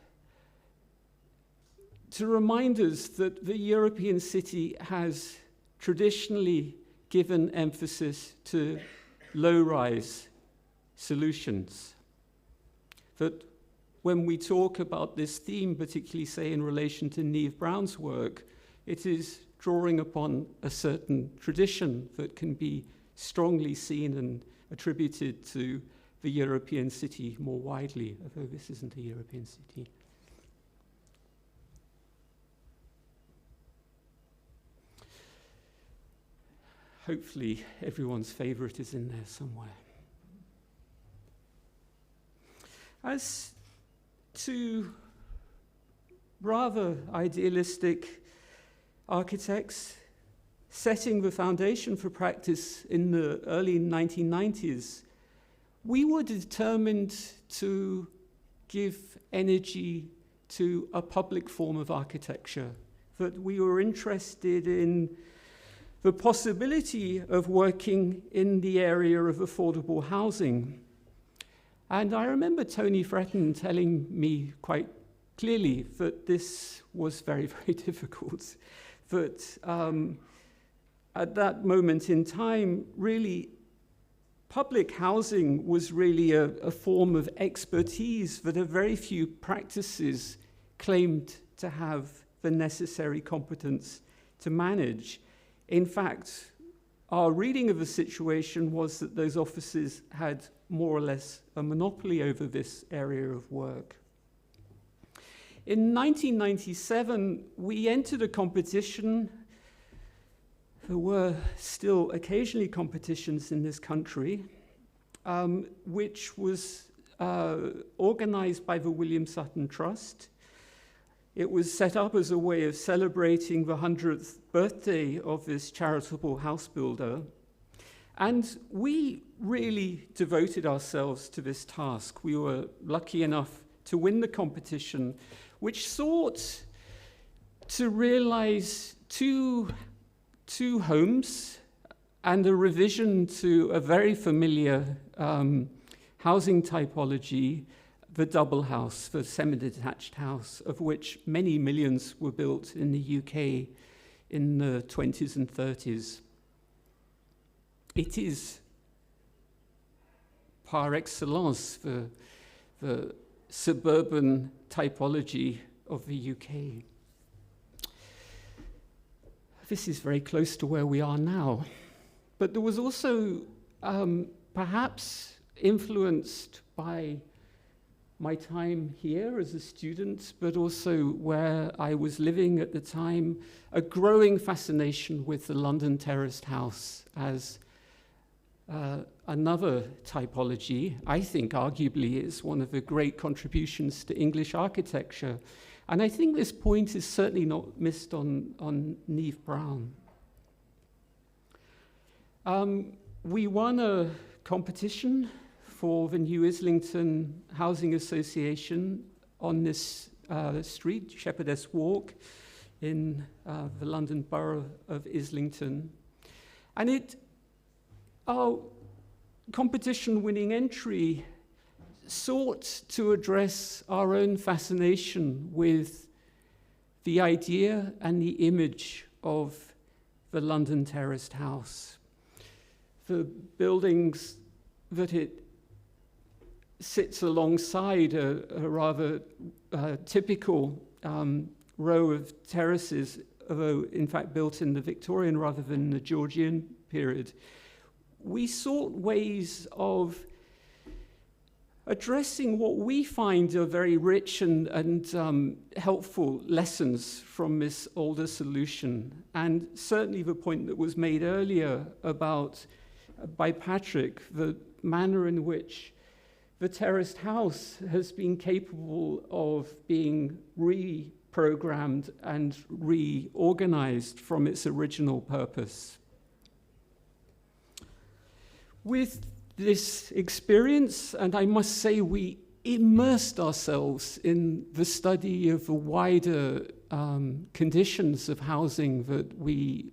to remind us that the European city has traditionally given emphasis to low-rise solutions. That when we talk about this theme, particularly, say, in relation to Neave Brown's work, it is drawing upon a certain tradition that can be strongly seen and attributed to the European city more widely, although this isn't a European city. Hopefully everyone's favorite is in there somewhere. As to rather idealistic architects setting the foundation for practice in the early 1990s, we were determined to give energy to a public form of architecture, that we were interested in the possibility of working in the area of affordable housing. And I remember Tony Fretton telling me quite clearly that this was very, very difficult, that at that moment in time, really, public housing was really a form of expertise that a very few practices claimed to have the necessary competence to manage. In fact, our reading of the situation was that those offices had more or less a monopoly over this area of work. In 1997, we entered a competition. There were still occasionally competitions in this country, which was organized by the William Sutton Trust. It was set up as a way of celebrating the 100th birthday of this charitable house builder. And we really devoted ourselves to this task. We were lucky enough to win the competition, which sought to realize two homes and a revision to a very familiar housing typology, the double house, the semi-detached house, of which many millions were built in the UK in the 20s and 30s. It is par excellence the suburban typology of the UK. This is very close to where we are now. But there was also, perhaps influenced by my time here as a student, but also where I was living at the time, a growing fascination with the London terraced house as another typology. I think arguably is one of the great contributions to English architecture. And I think this point is certainly not missed on Neave Brown. We won a competition for the New Islington Housing Association on this street, Shepherdess Walk, in the London Borough of Islington. And our competition-winning entry sought to address our own fascination with the idea and the image of the London terraced house. The buildings that it sits alongside a rather typical row of terraces, although in fact built in the Victorian rather than the Georgian period, we sought ways of addressing what we find are very rich and helpful lessons from this older solution. And certainly the point that was made earlier about, by Patrick, the manner in which the terraced house has been capable of being reprogrammed and reorganized from its original purpose. With this experience, and I must say we immersed ourselves in the study of the wider conditions of housing that we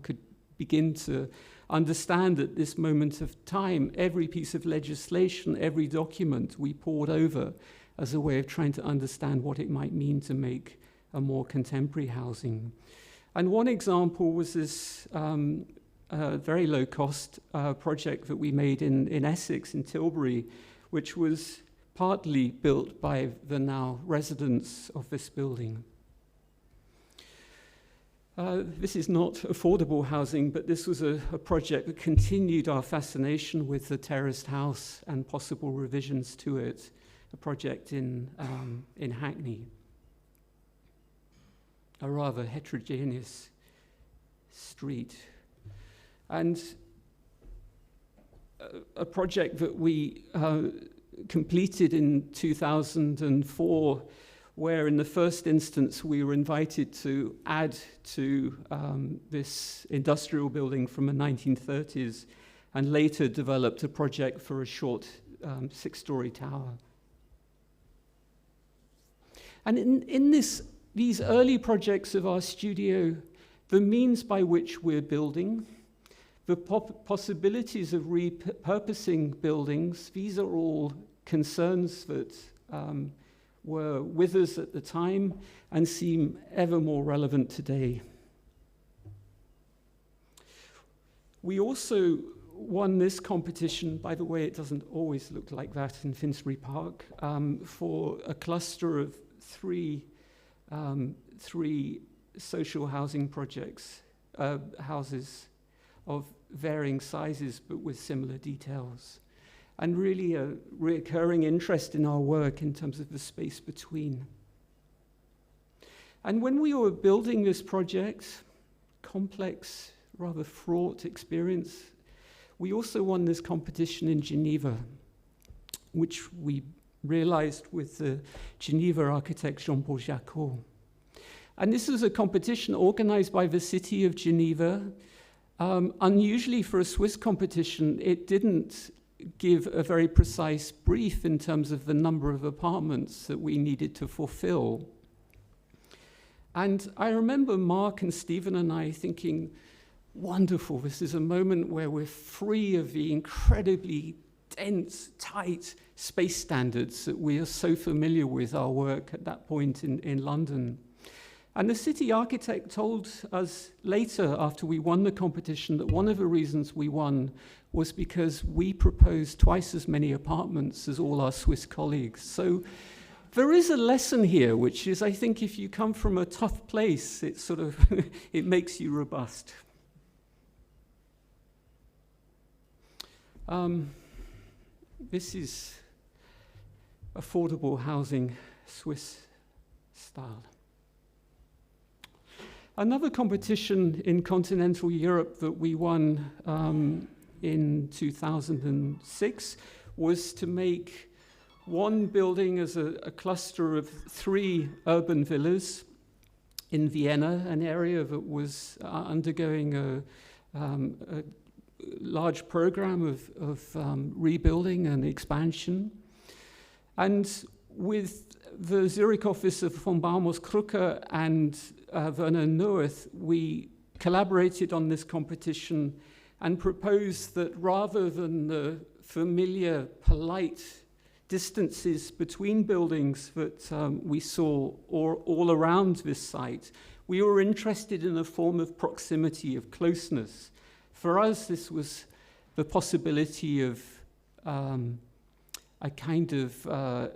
could begin to understand at this moment of time. Every piece of legislation, every document we pored over as a way of trying to understand what it might mean to make a more contemporary housing. And one example was this very low-cost project that we made in Essex, in Tilbury, which was partly built by the now residents of this building. This is not affordable housing, but this was a project that continued our fascination with the terraced house and possible revisions to it, a project in Hackney, a rather heterogeneous street. And a project that we completed in 2004, where in the first instance we were invited to add to this industrial building from the 1930s, and later developed a project for a short 6-story tower. And in these early projects of our studio, the means by which we're building, the possibilities of repurposing buildings, these are all concerns that were with us at the time and seem ever more relevant today. We also won this competition, by the way, it doesn't always look like that in Finsbury Park, for a cluster of three social housing projects, houses of varying sizes but with similar details. And really a recurring interest in our work in terms of the space between. And when we were building this project, complex, rather fraught experience, we also won this competition in Geneva, which we realized with the Geneva architect Jean-Paul Jacot. And this was a competition organized by the city of Geneva. Unusually for a Swiss competition, it didn't give a very precise brief in terms of the number of apartments that we needed to fulfill. And I remember Mark and Stephen and I thinking, wonderful, this is a moment where we're free of the incredibly dense, tight space standards that we are so familiar with our work at that point in London. And the city architect told us later, after we won the competition, that one of the reasons we won was because we proposed twice as many apartments as all our Swiss colleagues. So there is a lesson here, which is, I think, if you come from a tough place, it sort of it makes you robust. This is affordable housing, Swiss style. Another competition in continental Europe that we won in 2006 was to make one building as a cluster of 3 urban villas in Vienna, an area that was undergoing a large program of rebuilding and expansion. And with the Zurich office of von Baumos-Krucker and Werner Neuwirth, we collaborated on this competition and proposed that rather than the familiar, polite distances between buildings that we saw all around this site, we were interested in a form of proximity, of closeness. For us, this was the possibility of a kind of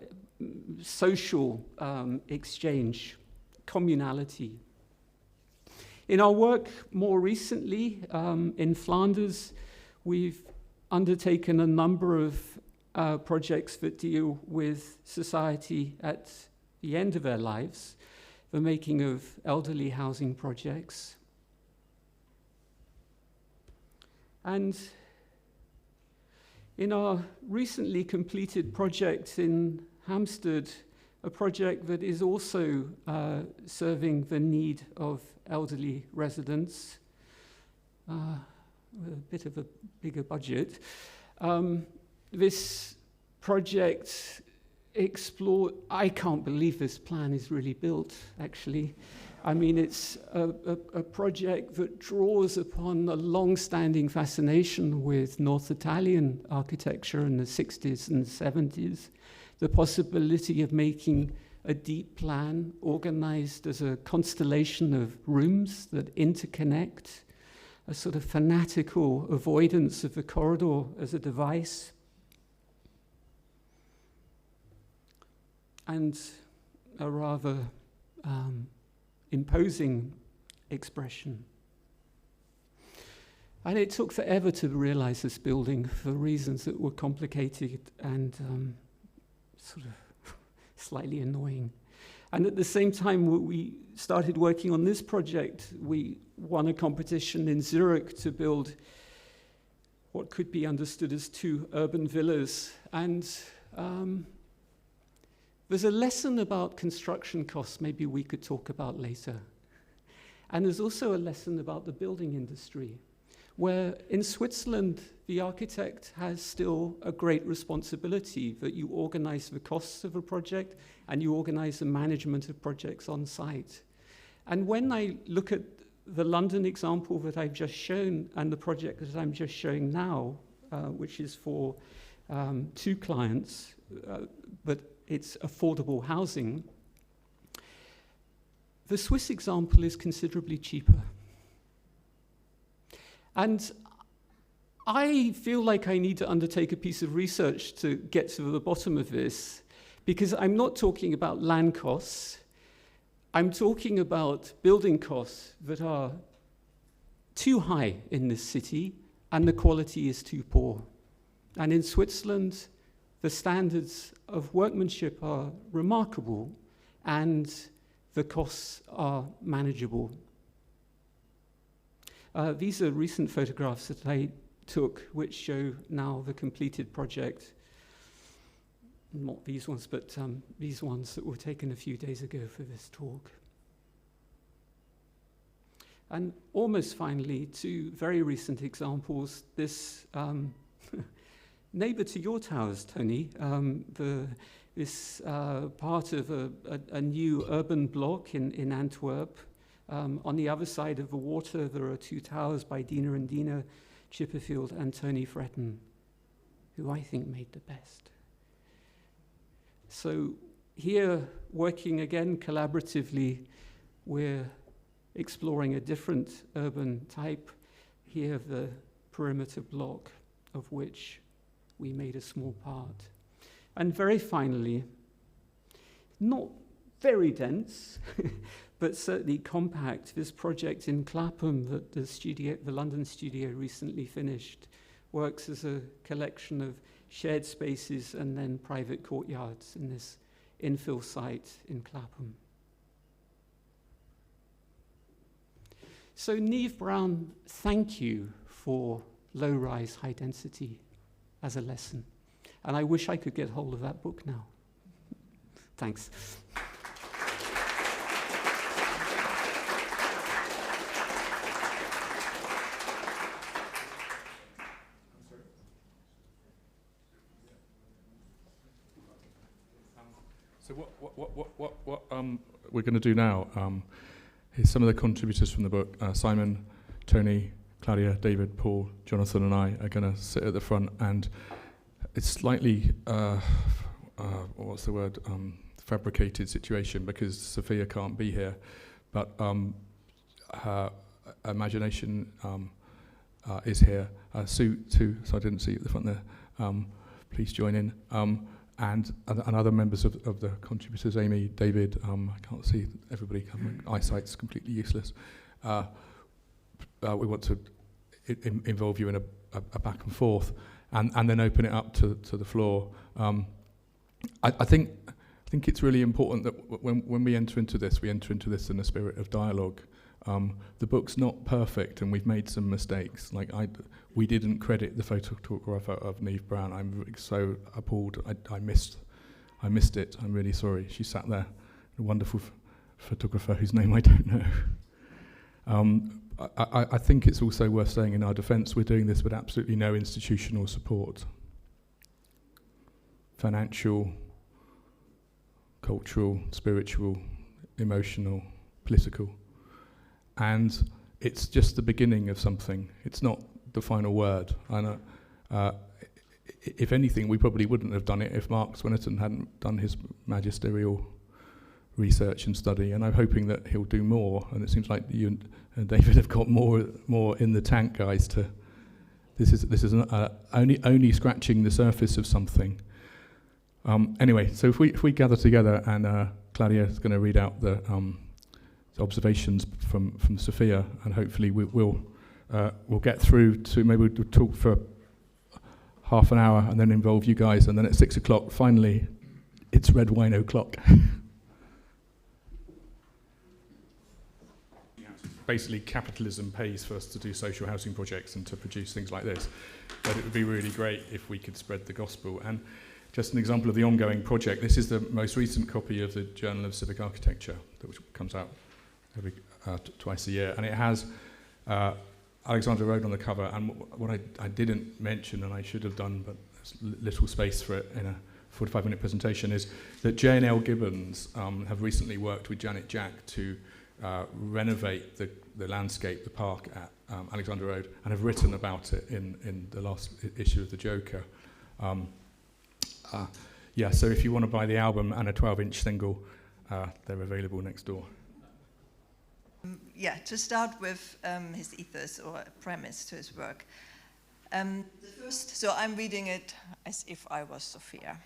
social exchange, communality. In our work more recently in Flanders, We've undertaken a number of projects that deal with society at the end of their lives, the making of elderly housing projects. And in our recently completed project in Hampstead, a project that is also serving the need of elderly residents, with a bit of a bigger budget. This project explored, I can't believe this plan is really built, actually. I mean, it's a project that draws upon a long-standing fascination with North Italian architecture in the 60s and 70s, the possibility of making a deep plan organized as a constellation of rooms that interconnect, a sort of fanatical avoidance of the corridor as a device, and a rather imposing expression. And it took forever to realize this building for reasons that were complicated and sort of slightly annoying. And at the same time we started working on this project, we won a competition in Zurich to build what could be understood as 2 urban villas. And there's a lesson about construction costs maybe we could talk about later. And there's also a lesson about the building industry, where in Switzerland, the architect has still a great responsibility that you organize the costs of a project and you organize the management of projects on site. And when I look at the London example that I've just shown and the project that I'm just showing now, which is for 2 clients, but it's affordable housing, the Swiss example is considerably cheaper. And I feel like I need to undertake a piece of research to get to the bottom of this, because I'm not talking about land costs. I'm talking about building costs that are too high in this city, and the quality is too poor. And in Switzerland, the standards of workmanship are remarkable, and the costs are manageable. These are recent photographs that I took, which show now the completed project. Not these ones, but these ones that were taken a few days ago for this talk. And almost finally, 2 very recent examples. This neighbor to your towers, Tony, this part of a new urban block in Antwerp. On the other side of the water, there are 2 towers by Dina and Dina Chipperfield and Tony Fretton, who I think made the best. So here, working again collaboratively, we're exploring a different urban type. Here, the perimeter block, of which we made a small part. And very finally, not very dense, but certainly compact, this project in Clapham that the London studio recently finished works as a collection of shared spaces and then private courtyards in this infill site in Clapham. So Neave Brown, thank you for low-rise, high-density as a lesson. And I wish I could get hold of that book now. Thanks. So what we're going to do now is some of the contributors from the book. Simon, Tony, Claudia, David, Paul, Jonathan and I are going to sit at the front, and it's slightly, what's the word, fabricated situation because Sophia can't be here, but her imagination is here. Sue too, so I didn't see you at the front there. Please join in. And other members of the contributors, Amy, David, I can't see everybody, my eyesight's completely useless. We want to involve you in a back and forth, and then open it up to the floor. I think it's really important that when we enter into this in a spirit of dialogue. The book's not perfect, and we've made some mistakes. We didn't credit the photographer of Neave Brown. I'm so appalled. I missed it. I'm really sorry. She sat there, a wonderful photographer whose name I don't know. I think it's also worth saying in our defence, we're doing this with absolutely no institutional support. Financial, cultural, spiritual, emotional, political. And it's just the beginning of something. It's not the final word. If anything, we probably wouldn't have done it if Mark Swinnerton hadn't done his magisterial research and study, and I'm hoping that he'll do more. And it seems like you and David have got more in the tank, guys. This is only scratching the surface of something. Anyway, so if we gather together, and Claudia is going to read out the observations from Sophia, and hopefully we'll get through to, maybe we'll talk for half an hour and then involve you guys, and then at 6 o'clock finally it's red wine o'clock. Basically capitalism pays for us to do social housing projects and to produce things like this, but it would be really great if we could spread the gospel. And just an example of the ongoing project, this is the most recent copy of the Journal of Civic Architecture, which comes out every twice a year, and it has Alexandra Road on the cover. And what I didn't mention, and I should have done, but there's little space for it in a 45-minute presentation, is that J&L Gibbons have recently worked with Janet Jack to renovate the landscape, the park at Alexandra Road, and have written about it in the last issue of The Joker. So if you want to buy the album and a 12-inch single, they're available next door. To start with his ethos or premise to his work. So I'm reading it as if I was Sophia.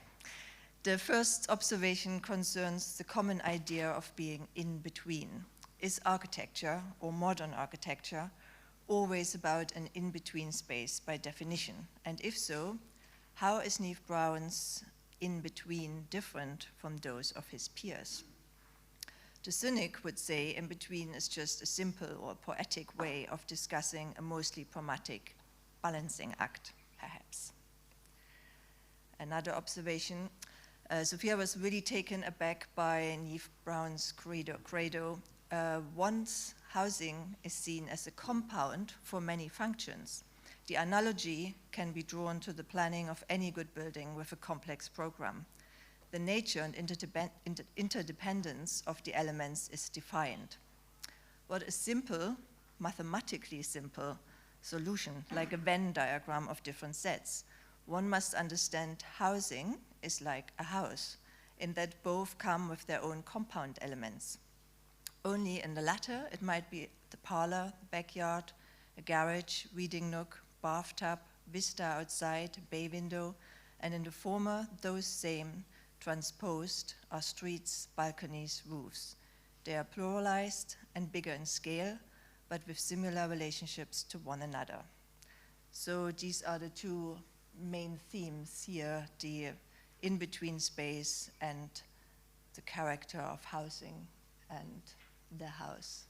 The first observation concerns the common idea of being in between. Is architecture, or modern architecture, always about an in-between space by definition? And if so, how is Neave Brown's in-between different from those of his peers? The cynic would say in-between is just a simple or poetic way of discussing a mostly pragmatic balancing act, perhaps. Another observation, Sophia was really taken aback by Neave Brown's credo. Once housing is seen as a compound for many functions, the analogy can be drawn to the planning of any good building with a complex program. The nature and interdependence of the elements is defined. What a simple, mathematically simple solution, like a Venn diagram of different sets, one must understand housing is like a house, in that both come with their own compound elements. Only in the latter, it might be the parlor, the backyard, a garage, reading nook, bathtub, vista outside, bay window, and in the former, those same transposed are streets, balconies, roofs. They are pluralized and bigger in scale, but with similar relationships to one another. So these are the two main themes here, the in-between space and the character of housing and the house.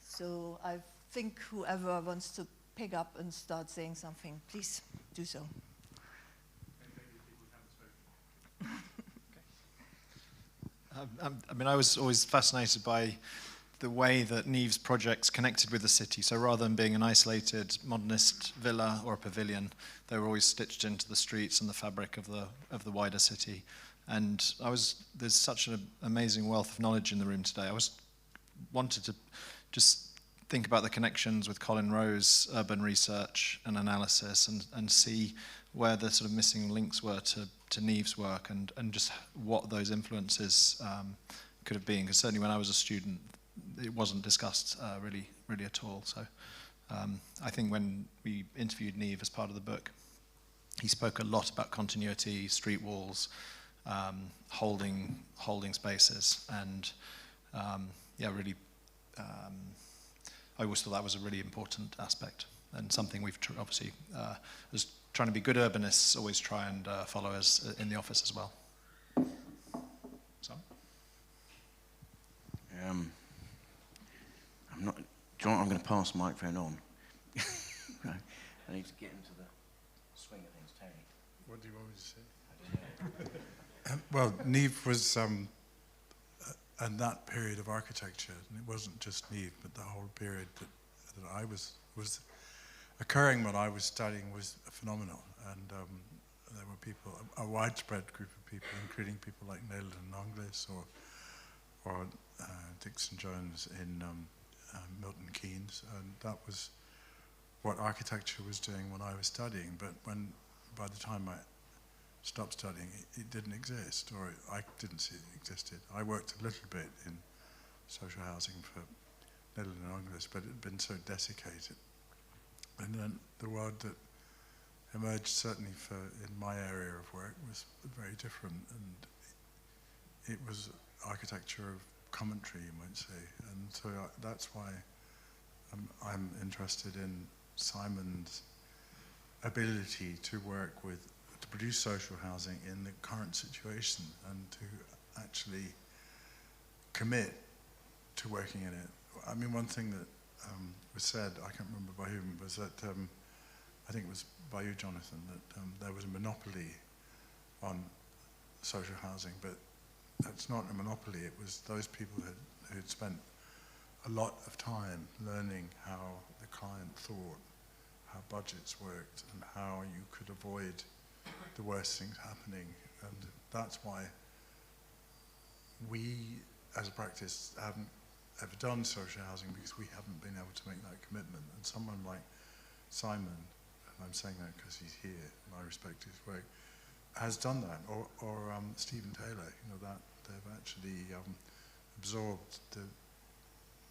So I think whoever wants to pick up and start saying something, please do so. I was always fascinated by the way that Neave's projects connected with the city. So rather than being an isolated modernist villa or a pavilion, they were always stitched into the streets and the fabric of the wider city. And there's such an amazing wealth of knowledge in the room today. I wanted to just think about the connections with Colin Rowe's urban research and analysis, and see where the sort of missing links were to Neave's work, and just what those influences could have been. Because certainly when I was a student, it wasn't discussed really at all. So I think when we interviewed Neave as part of the book, he spoke a lot about continuity, street walls, holding spaces, and really, I always thought that was a really important aspect. and something we've obviously, as trying to be good urbanists, always try and follow us in the office as well. So. I'm going to pass the microphone on. Right. I need to get into the swing of things, Terry. What do you want me to say? Well, Neave was in that period of architecture, and it wasn't just Neave, but the whole period that I was occurring when I was studying was phenomenal, and there were people, a widespread group of people, including people like Nayland and Anglo-American or Dixon Jones in Milton Keynes, and that was what architecture was doing when I was studying. But by the time I stopped studying, it didn't exist, or I didn't see it existed. I worked a little bit in social housing for Nayland and Anglo-American, but it had been so desiccated. And then the world that emerged, certainly in my area of work, was very different, and it was architecture of commentary, you might say. And so that's why I'm interested in Simon's ability to work to produce social housing in the current situation and to actually commit to working in it. I mean, one thing that was said, I can't remember by whom, was that, I think it was by you, Jonathan, that there was a monopoly on social housing, but that's not a monopoly. It was those people who'd spent a lot of time learning how the client thought, how budgets worked, and how you could avoid the worst things happening. And that's why we, as a practice, haven't ever done social housing, because we haven't been able to make that commitment. And someone like Simon, and I'm saying that because he's here, and I respect his work, has done that, or Stephen Taylor, that they've actually absorbed the,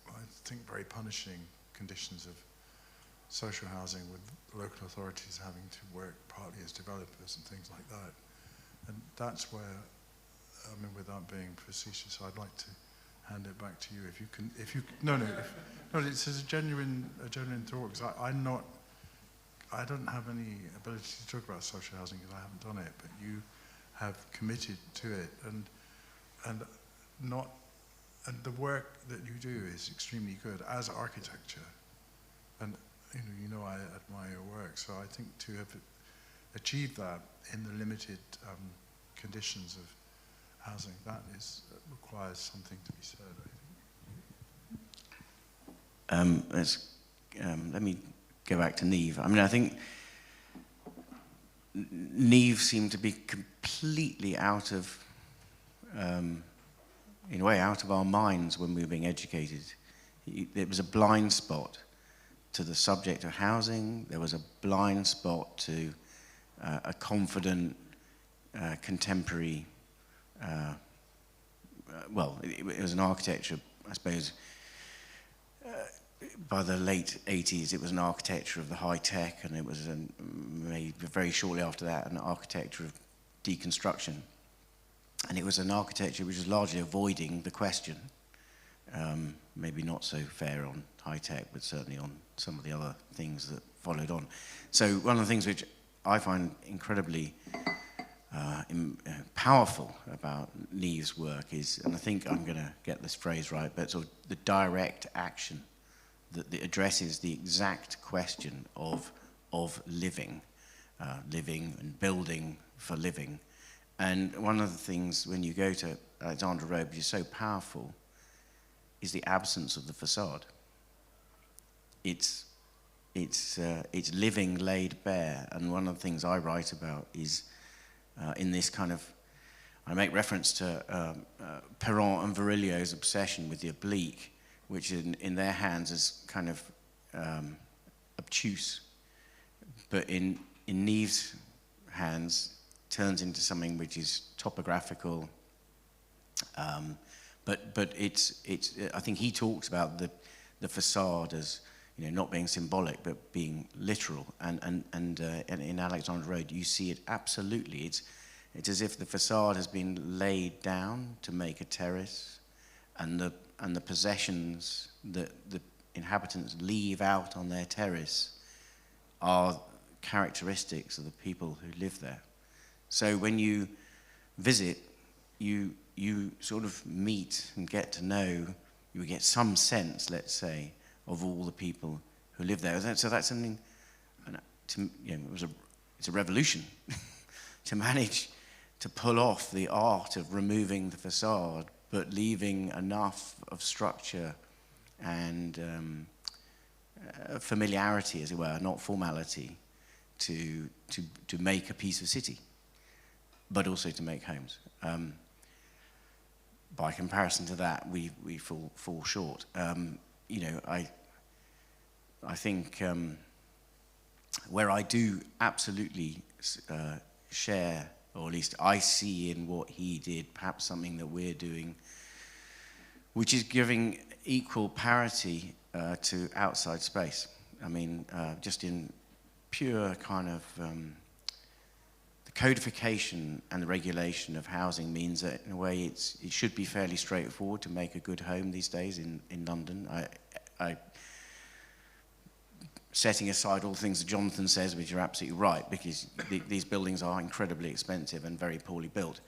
I think, very punishing conditions of social housing, with local authorities having to work partly as developers and things like that. And that's where, I mean, without being facetious, I'd like to hand it back to you. It's a genuine thought, because I don't have any ability to talk about social housing because I haven't done it, but you have committed to it, and the work that you do is extremely good as architecture, and I admire your work. So I think to have achieved that in the limited conditions of housing, that requires something to be said, I think. Let me go back to Neave. I mean, I think Neave seemed to be completely out of, in a way, out of our minds when we were being educated. It was a blind spot to the subject of housing. There was a blind spot to a confident, contemporary, it was an architecture, I suppose, by the late 80s, it was an architecture of the high tech, and it was maybe very shortly after that, an architecture of deconstruction. And it was an architecture which was largely avoiding the question. Maybe not so fair on high tech, but certainly on some of the other things that followed on. So one of the things which I find incredibly powerful about Neave's work is, and I think I'm going to get this phrase right, but sort of the direct action that addresses the exact question of living and building for living. And one of the things when you go to Alexandra Road, which is so powerful, is the absence of the facade. It's living laid bare, and one of the things I write about is in this kind of, I make reference to Perron and Virilio's obsession with the oblique, which in their hands is kind of obtuse, but in Neave's hands turns into something which is topographical. But it's I think he talks about the facade as not being symbolic but being literal, and in Alexandra Road you see it absolutely. It's as if the facade has been laid down to make a terrace, and the possessions that the inhabitants leave out on their terrace are characteristics of the people who live there. So when you visit, you sort of meet and get to know, you get some sense, let's say, of all the people who live there. So that's something, it's a revolution to manage to pull off the art of removing the facade, but leaving enough of structure and familiarity, as it were, not formality, to make a piece of city, but also to make homes. By comparison to that, we fall short. I think where I do absolutely share, or at least I see in what he did, perhaps something that we're doing, which is giving equal parity to outside space. I mean, just in pure kind of the codification and the regulation of housing means that in a way it should be fairly straightforward to make a good home these days in London. I setting aside all the things that Jonathan says, which are absolutely right, because these buildings are incredibly expensive and very poorly built.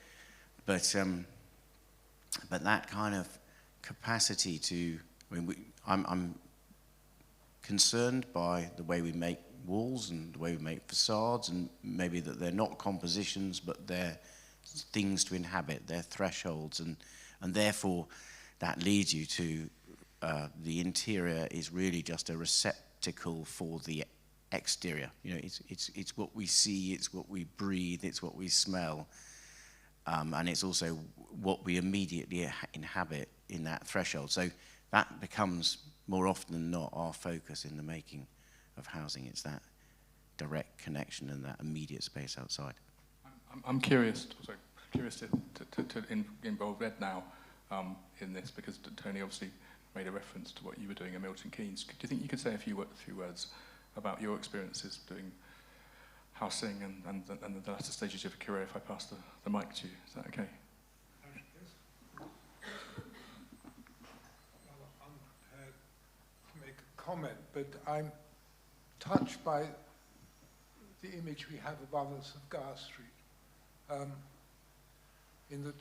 But that kind of capacity to, I'm concerned by the way we make walls and the way we make facades, and maybe that they're not compositions, but they're things to inhabit, they're thresholds, and therefore that leads you to the interior is really just a receptacle for the exterior. It's what we see, it's what we breathe, it's what we smell, and it's also what we immediately inhabit in that threshold. So that becomes more often than not our focus in the making of housing. It's that direct connection and that immediate space outside. I'm curious to involve Ed now in this, because Tony obviously made a reference to what you were doing at Milton Keynes. Do you think you could say a few words about your experiences doing housing and the latter stages of your career, if I pass the mic to you? Is that okay? To make a comment, but I'm touched by the image we have above us of Gower Street. In that,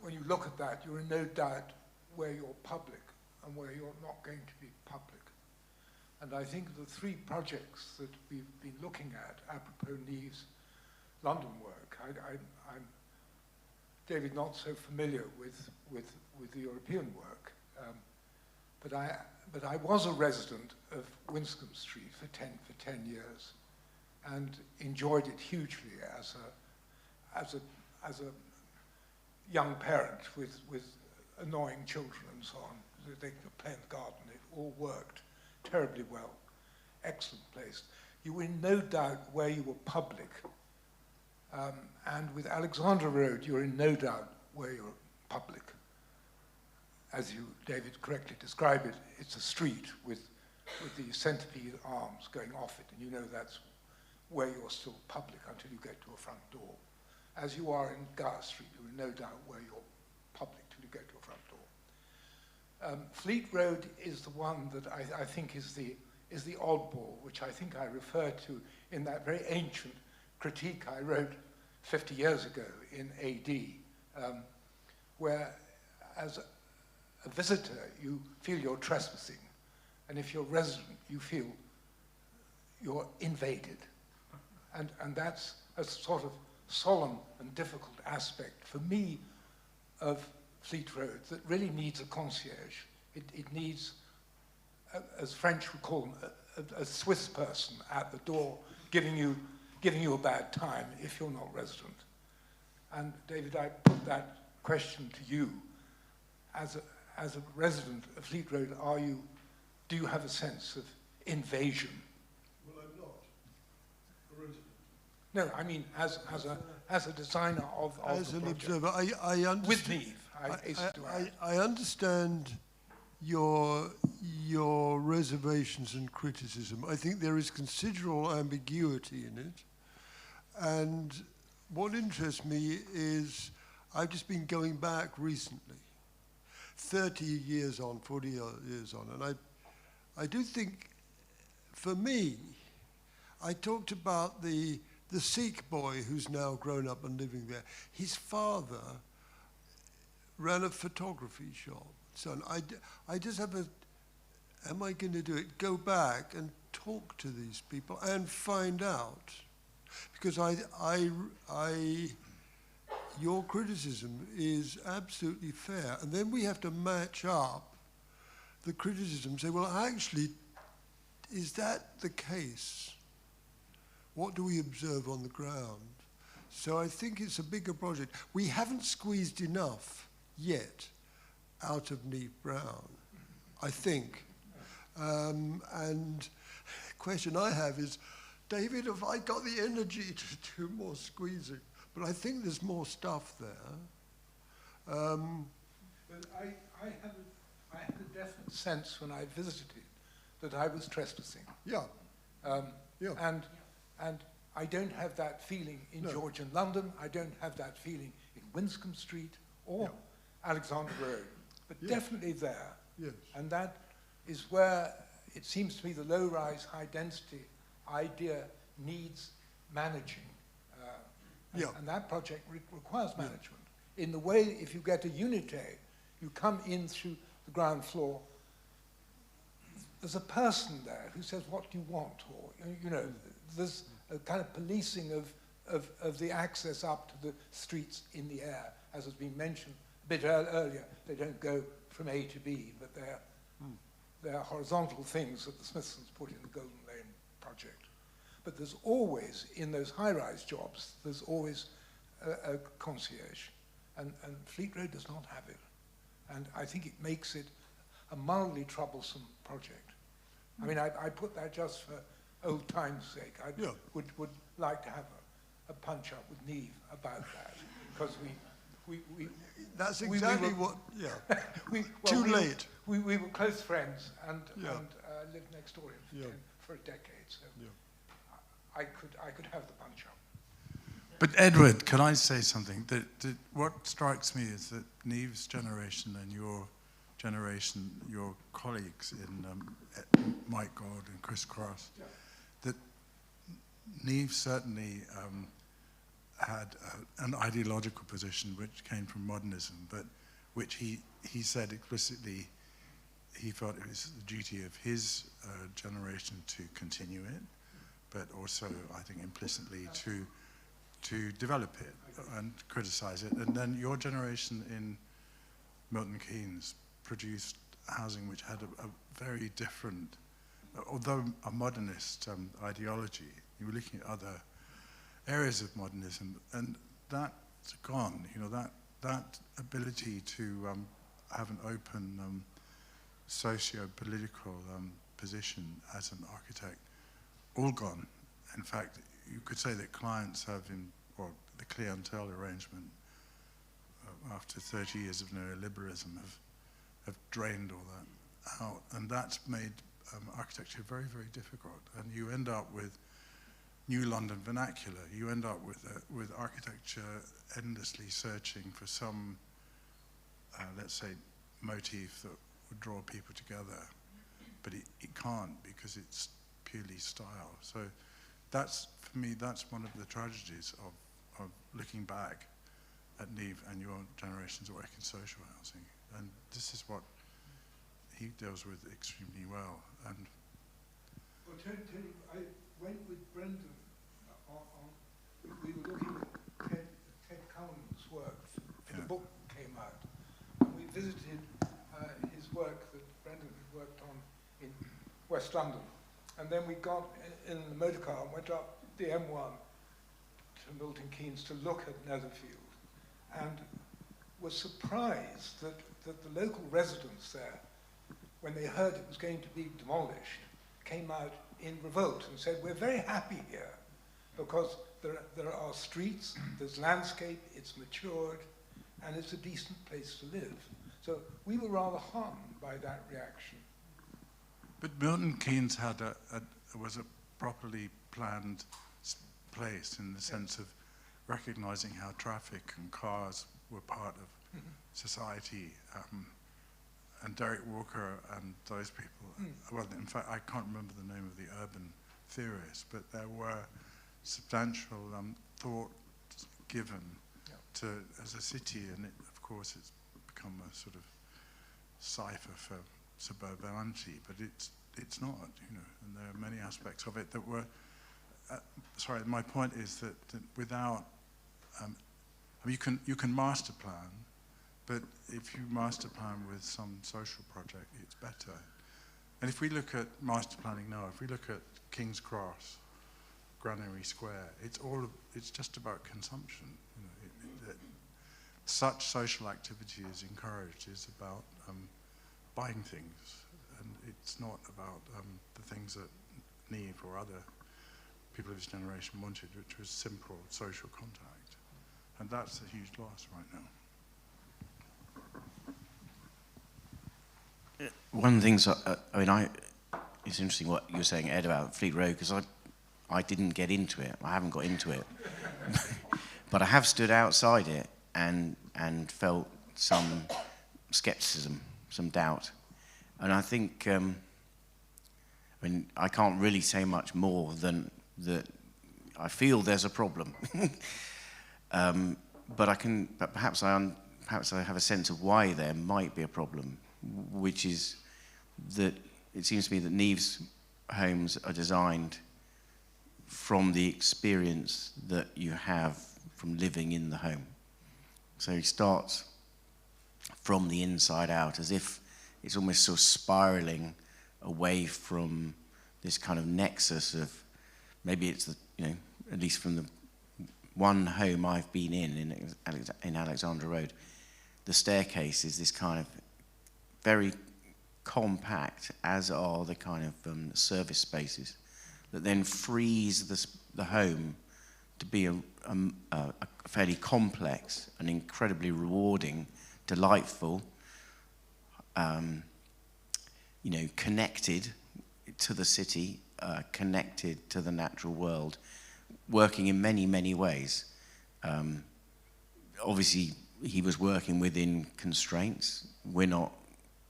when you look at that, you're in no doubt where you're public and where you're not going to be public. And I think the three projects that we've been looking at, apropos Neave's London work, I'm, David, not so familiar with the European work, but I was a resident of Winscombe Street for 10 years, and enjoyed it hugely as a young parent with annoying children and so on. They could play in the garden. It all worked terribly well. Excellent place. You were in no doubt where you were public. And with Alexandra Road, you're in no doubt where you're public. As you, David, correctly described it, it's a street with the centipede arms going off it, and you know that's where you're still public until you get to a front door. As you are in Gower Street, you're in no doubt where you're public till you get to a front door. Fleet Road is the one that I think is the oddball, which I think I referred to in that very ancient critique I wrote 50 years ago in AD, where as a visitor you feel you're trespassing, and if you're resident you feel you're invaded. And that's a sort of solemn and difficult aspect for me of Fleet Road that really needs a concierge. It needs, as French would call them, a Swiss person at the door giving you a bad time if you're not resident. And David, I put that question to you. As a resident of Fleet Road, do you have a sense of invasion? Well, I'm not a resident. No, I mean as a designer of as the an project. observer, I understand. With Neave, I understand your reservations and criticism. I think there is considerable ambiguity in it, and what interests me is I've just been going back recently, 30 years on, 40 years on, and I do think, for me, I talked about the Sikh boy who's now grown up and living there. His father ran a photography shop. So I just have a, am I going to do it? Go back and talk to these people and find out. Because your criticism is absolutely fair. And then we have to match up the criticism, say, well, actually, is that the case? What do we observe on the ground? So I think it's a bigger project. We haven't squeezed enough yet out of Neave Brown, I think. And the question I have is, David, have I got the energy to do more squeezing? But I think there's more stuff there. But I had a definite sense when I visited that I was trespassing. Yeah. Yeah. And I don't have that feeling in Georgian London. I don't have that feeling in Winscombe Street or Alexandra Road. But definitely there. Yes. And that is where it seems to me the low-rise, high-density idea needs managing. And that project requires management. In the way, if you get a unité, you come in through the ground floor, there's a person there who says, what do you want? Or, you know, there's a kind of policing of the access up to the streets in the air, as has been mentioned a bit earlier. They don't go from A to B, but they're horizontal things that the Smithsons put in the Golden Lane project. But there's always, in those high-rise jobs, there's always a concierge. And Fleet Road does not have it. And I think it makes it a mildly troublesome project. I mean, I put that just for old time's sake. I would like to have a punch-up with Neave about that, because we that's exactly what, too late. We were close friends and lived next door for a decade, so I could have the punch-up. But Edward, can I say something? That what strikes me is that Neave's generation and your generation, your colleagues in Mike God and Chris Cross, that Neave certainly had an ideological position which came from modernism, but which he said explicitly he felt it was the duty of his generation to continue it, but also, I think, implicitly to develop it and criticize it. And then your generation in Milton Keynes produced housing which had a very different, although a modernist ideology. You were looking at other areas of modernism, and that's gone. You know, that ability to have an open socio-political position as an architect, all gone. In fact, you could say that clients have, or the clientele arrangement after 30 years of neoliberalism have drained all that out, and that's made architecture very, very difficult. And you end up with New London vernacular. You end up with architecture endlessly searching for some, let's say, motif that would draw people together, but it can't, because it's purely style. So that's, for me, that's one of the tragedies of looking back at Neave and your generation's work in social housing. And this is what he deals with extremely well. And well, tell you, I went with Brendan we were looking at Ted Cullen's work. The book came out, and we visited his work that Brendan had worked on in West London. And then we got in the motor car and went up the M1 to Milton Keynes to look at Netherfield, and was surprised that the local residents there, when they heard it was going to be demolished, came out in revolt and said, we're very happy here because there are streets, there's landscape, it's matured, and it's a decent place to live. So we were rather harmed by that reaction. But Milton Keynes had was a properly planned place in the sense of recognizing how traffic and cars were part of society. And Derek Walker and those people, well, in fact, I can't remember the name of the urban theorists, but there were substantial thought given to as a city, and of course it's become a sort of cipher for suburbanity, but it's not, you know, and there are many aspects of it that were. Sorry, my point is that without, I mean, you can master plan, but if you master plan with some social project, it's better. And if we look at master planning now, if we look at King's Cross, Granary Square, it's just about consumption. You know, such social activity is encouraged is about buying things, and it's not about the things that Neave or other people of this generation wanted, which was simple social contact. And that's a huge loss right now. One of the things, it's interesting what you're saying, Ed, about Fleet Road, because I didn't get into it. I haven't got into it. But I have stood outside it and felt some skepticism, some doubt. And I think, I can't really say much more than that I feel there's a problem. But perhaps I have a sense of why there might be a problem, which is that it seems to me that Neave's homes are designed from the experience that you have from living in the home. So he starts from the inside out, as if it's almost sort of spiraling away from this kind of nexus of, maybe it's the, you know, at least from the one home I've been in Alexandra Road, the staircase is this kind of very compact, as are the kind of service spaces, that then frees the home to be a fairly complex and incredibly rewarding, delightful, you know, connected to the city, connected to the natural world, working in many, many ways. Obviously, he was working within constraints.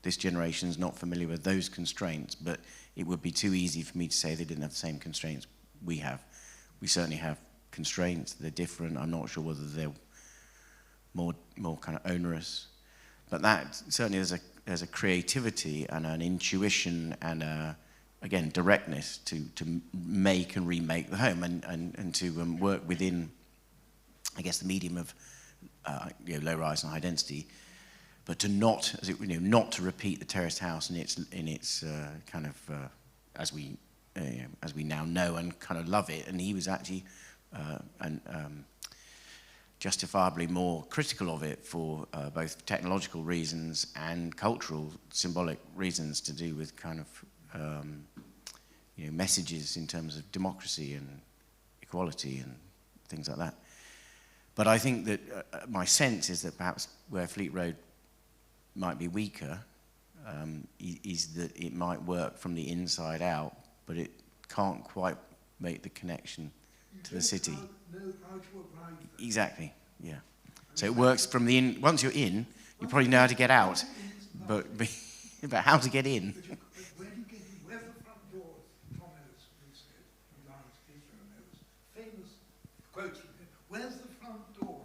This generation's not familiar with those constraints, but it would be too easy for me to say they didn't have the same constraints we have. We certainly have constraints, they're different. I'm not sure whether they're more kind of onerous. But that, certainly there's a creativity and an intuition and again, directness to make and remake the home and to work within, I guess, the medium of low rise and high density, but to not, not to repeat the terraced house in its kind of as we now know and kind of love it. And he was actually justifiably more critical of it for both technological reasons and cultural, symbolic reasons to do with kind of messages in terms of democracy and equality and things like that. But I think that my sense is that perhaps where Fleet Road might be weaker is that it might work from the inside out, but it can't quite make the connection to the city. Exactly, yeah. So it works from the in. Once you're in, you probably know how to get out, but how to get in. Where do you get in? Where's the front door? Tom Ellis said, famous quotes from him. Where's the front door?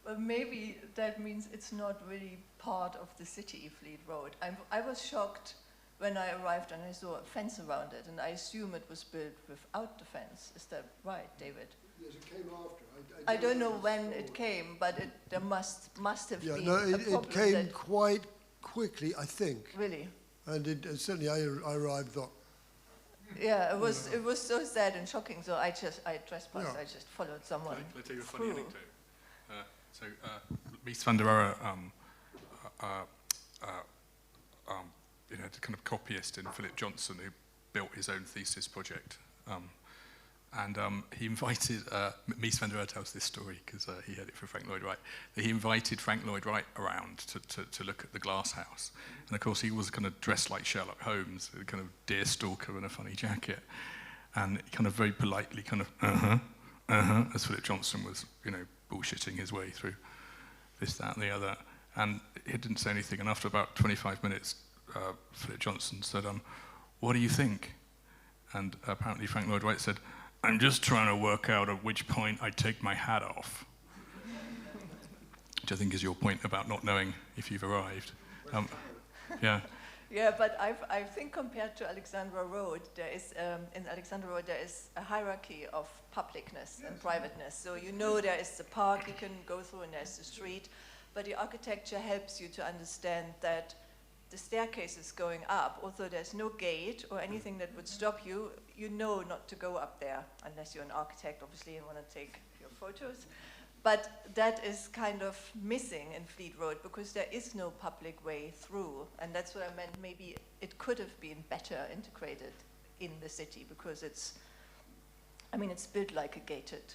Well, maybe that means it's not really part of the city, Fleet Road. I was shocked when I arrived and I saw a fence around it, and I assume it was built without the fence. Is that right, David? Yes, it came after. I don't know when it came, but there must have been no, a problem. it came quite quickly, I think. Really? And certainly I arrived at. Yeah, it was so sad and shocking. So I trespassed. I just followed someone. Can I tell you a funny anecdote? So Mies van der Rohe, the kind of copyist in Philip Johnson who built his own thesis project. And he invited, Mies van der Rohe tells this story because he had it for Frank Lloyd Wright. He invited Frank Lloyd Wright around to look at the glass house. And of course he was kind of dressed like Sherlock Holmes, a kind of deerstalker and a funny jacket. And kind of very politely kind of, as Philip Johnson was, bullshitting his way through this, that, and the other. And he didn't say anything. And after about 25 minutes, Philip Johnson said, what do you think? And apparently Frank Lloyd Wright said, "I'm just trying to work out at which point I take my hat off." Which I think is your point about not knowing if you've arrived. Yeah. Yeah, but I think compared to Alexandra Road, there is in Alexandra Road there is a hierarchy of publicness and privateness. So you know there is the park you can go through and there's the street, but the architecture helps you to understand that the staircases going up, although there's no gate or anything that would stop you, you know not to go up there unless you're an architect, obviously, and want to take your photos. But that is kind of missing in Fleet Road because there is no public way through. And that's what I meant, maybe it could have been better integrated in the city because it's built like a gated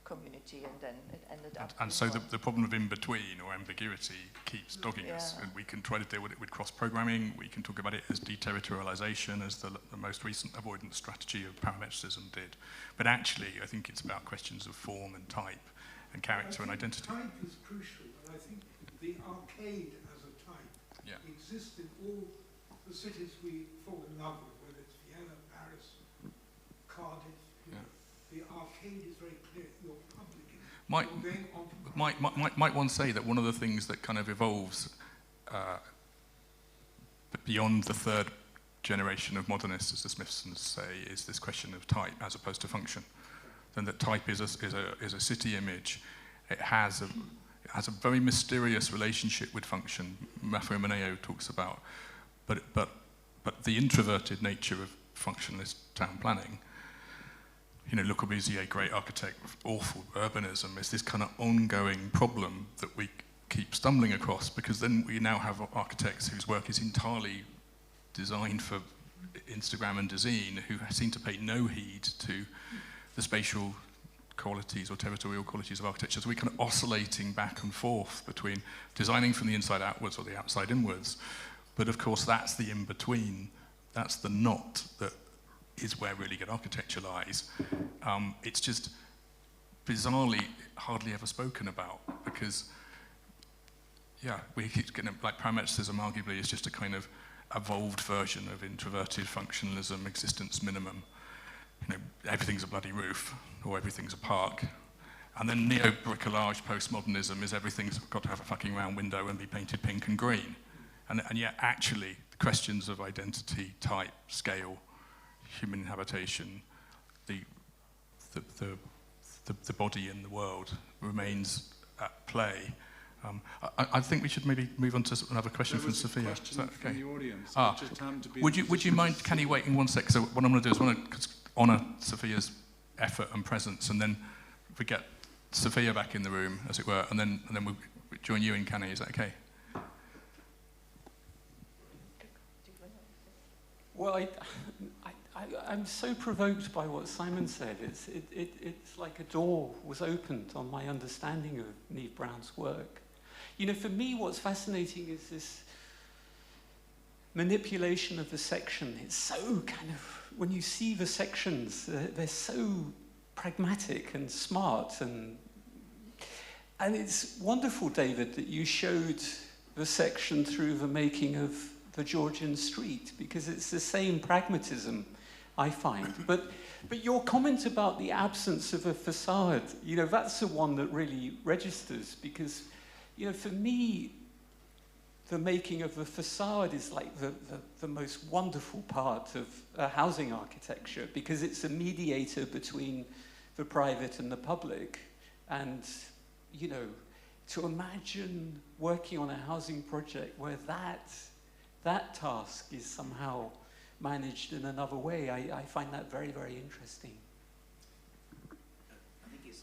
community, and then it ended up. And so the problem of in-between or ambiguity keeps dogging us, and we can try to deal with it with cross-programming. We can talk about it as deterritorialization, as the most recent avoidance strategy of parametricism did. But actually, I think it's about questions of form and type and character and identity. Type is crucial, and I think the arcade as a type exists in all the cities we fall in love with, whether it's Vienna, Paris, Cardiff. The arcade is very clear. You're public. Might one say that one of the things that kind of evolves beyond the third generation of modernists, as the Smithsons say, is this question of type as opposed to function. Then that type is a city image. It has a very mysterious relationship with function. Maffeo Maneo talks about, but the introverted nature of functionalist town planning. Le Corbusier, great architect, awful urbanism, is this kind of ongoing problem that we keep stumbling across, because then we now have architects whose work is entirely designed for Instagram and Dezeen, who seem to pay no heed to the spatial qualities or territorial qualities of architecture. So we're kind of oscillating back and forth between designing from the inside outwards or the outside inwards. But of course, that's the in-between. That's the knot that is where really good architecture lies. It's just bizarrely hardly ever spoken about because, we keep getting, like parametricism arguably is just a kind of evolved version of introverted functionalism, existence minimum. Everything's a bloody roof or everything's a park. And then neo-bricolage postmodernism is everything's got to have a fucking round window and be painted pink and green. And yet actually the questions of identity, type, scale, human habitation, the body in the world remains at play. I think we should maybe move on to another question from Sophia. Is that okay? From the audience. Would you mind, Kenny, waiting 1 sec? So what I'm going to do is I want to honour Sophia's effort and presence, and then we get Sophia back in the room, as it were, and then we'll join you and Kenny. Is that okay? Well, I'm so provoked by what Simon said. It's like a door was opened on my understanding of Neave Brown's work. For me, what's fascinating is this manipulation of the section. It's so kind of, when you see the sections, they're so pragmatic and smart. And it's wonderful, David, that you showed the section through the making of the Georgian street, because it's the same pragmatism, I find. But your comment about the absence of a facade, that's the one that really registers, because, for me, the making of the facade is like the most wonderful part of housing architecture, because it's a mediator between the private and the public. And, to imagine working on a housing project where that task is somehow managed in another way, I find that very, very interesting. I think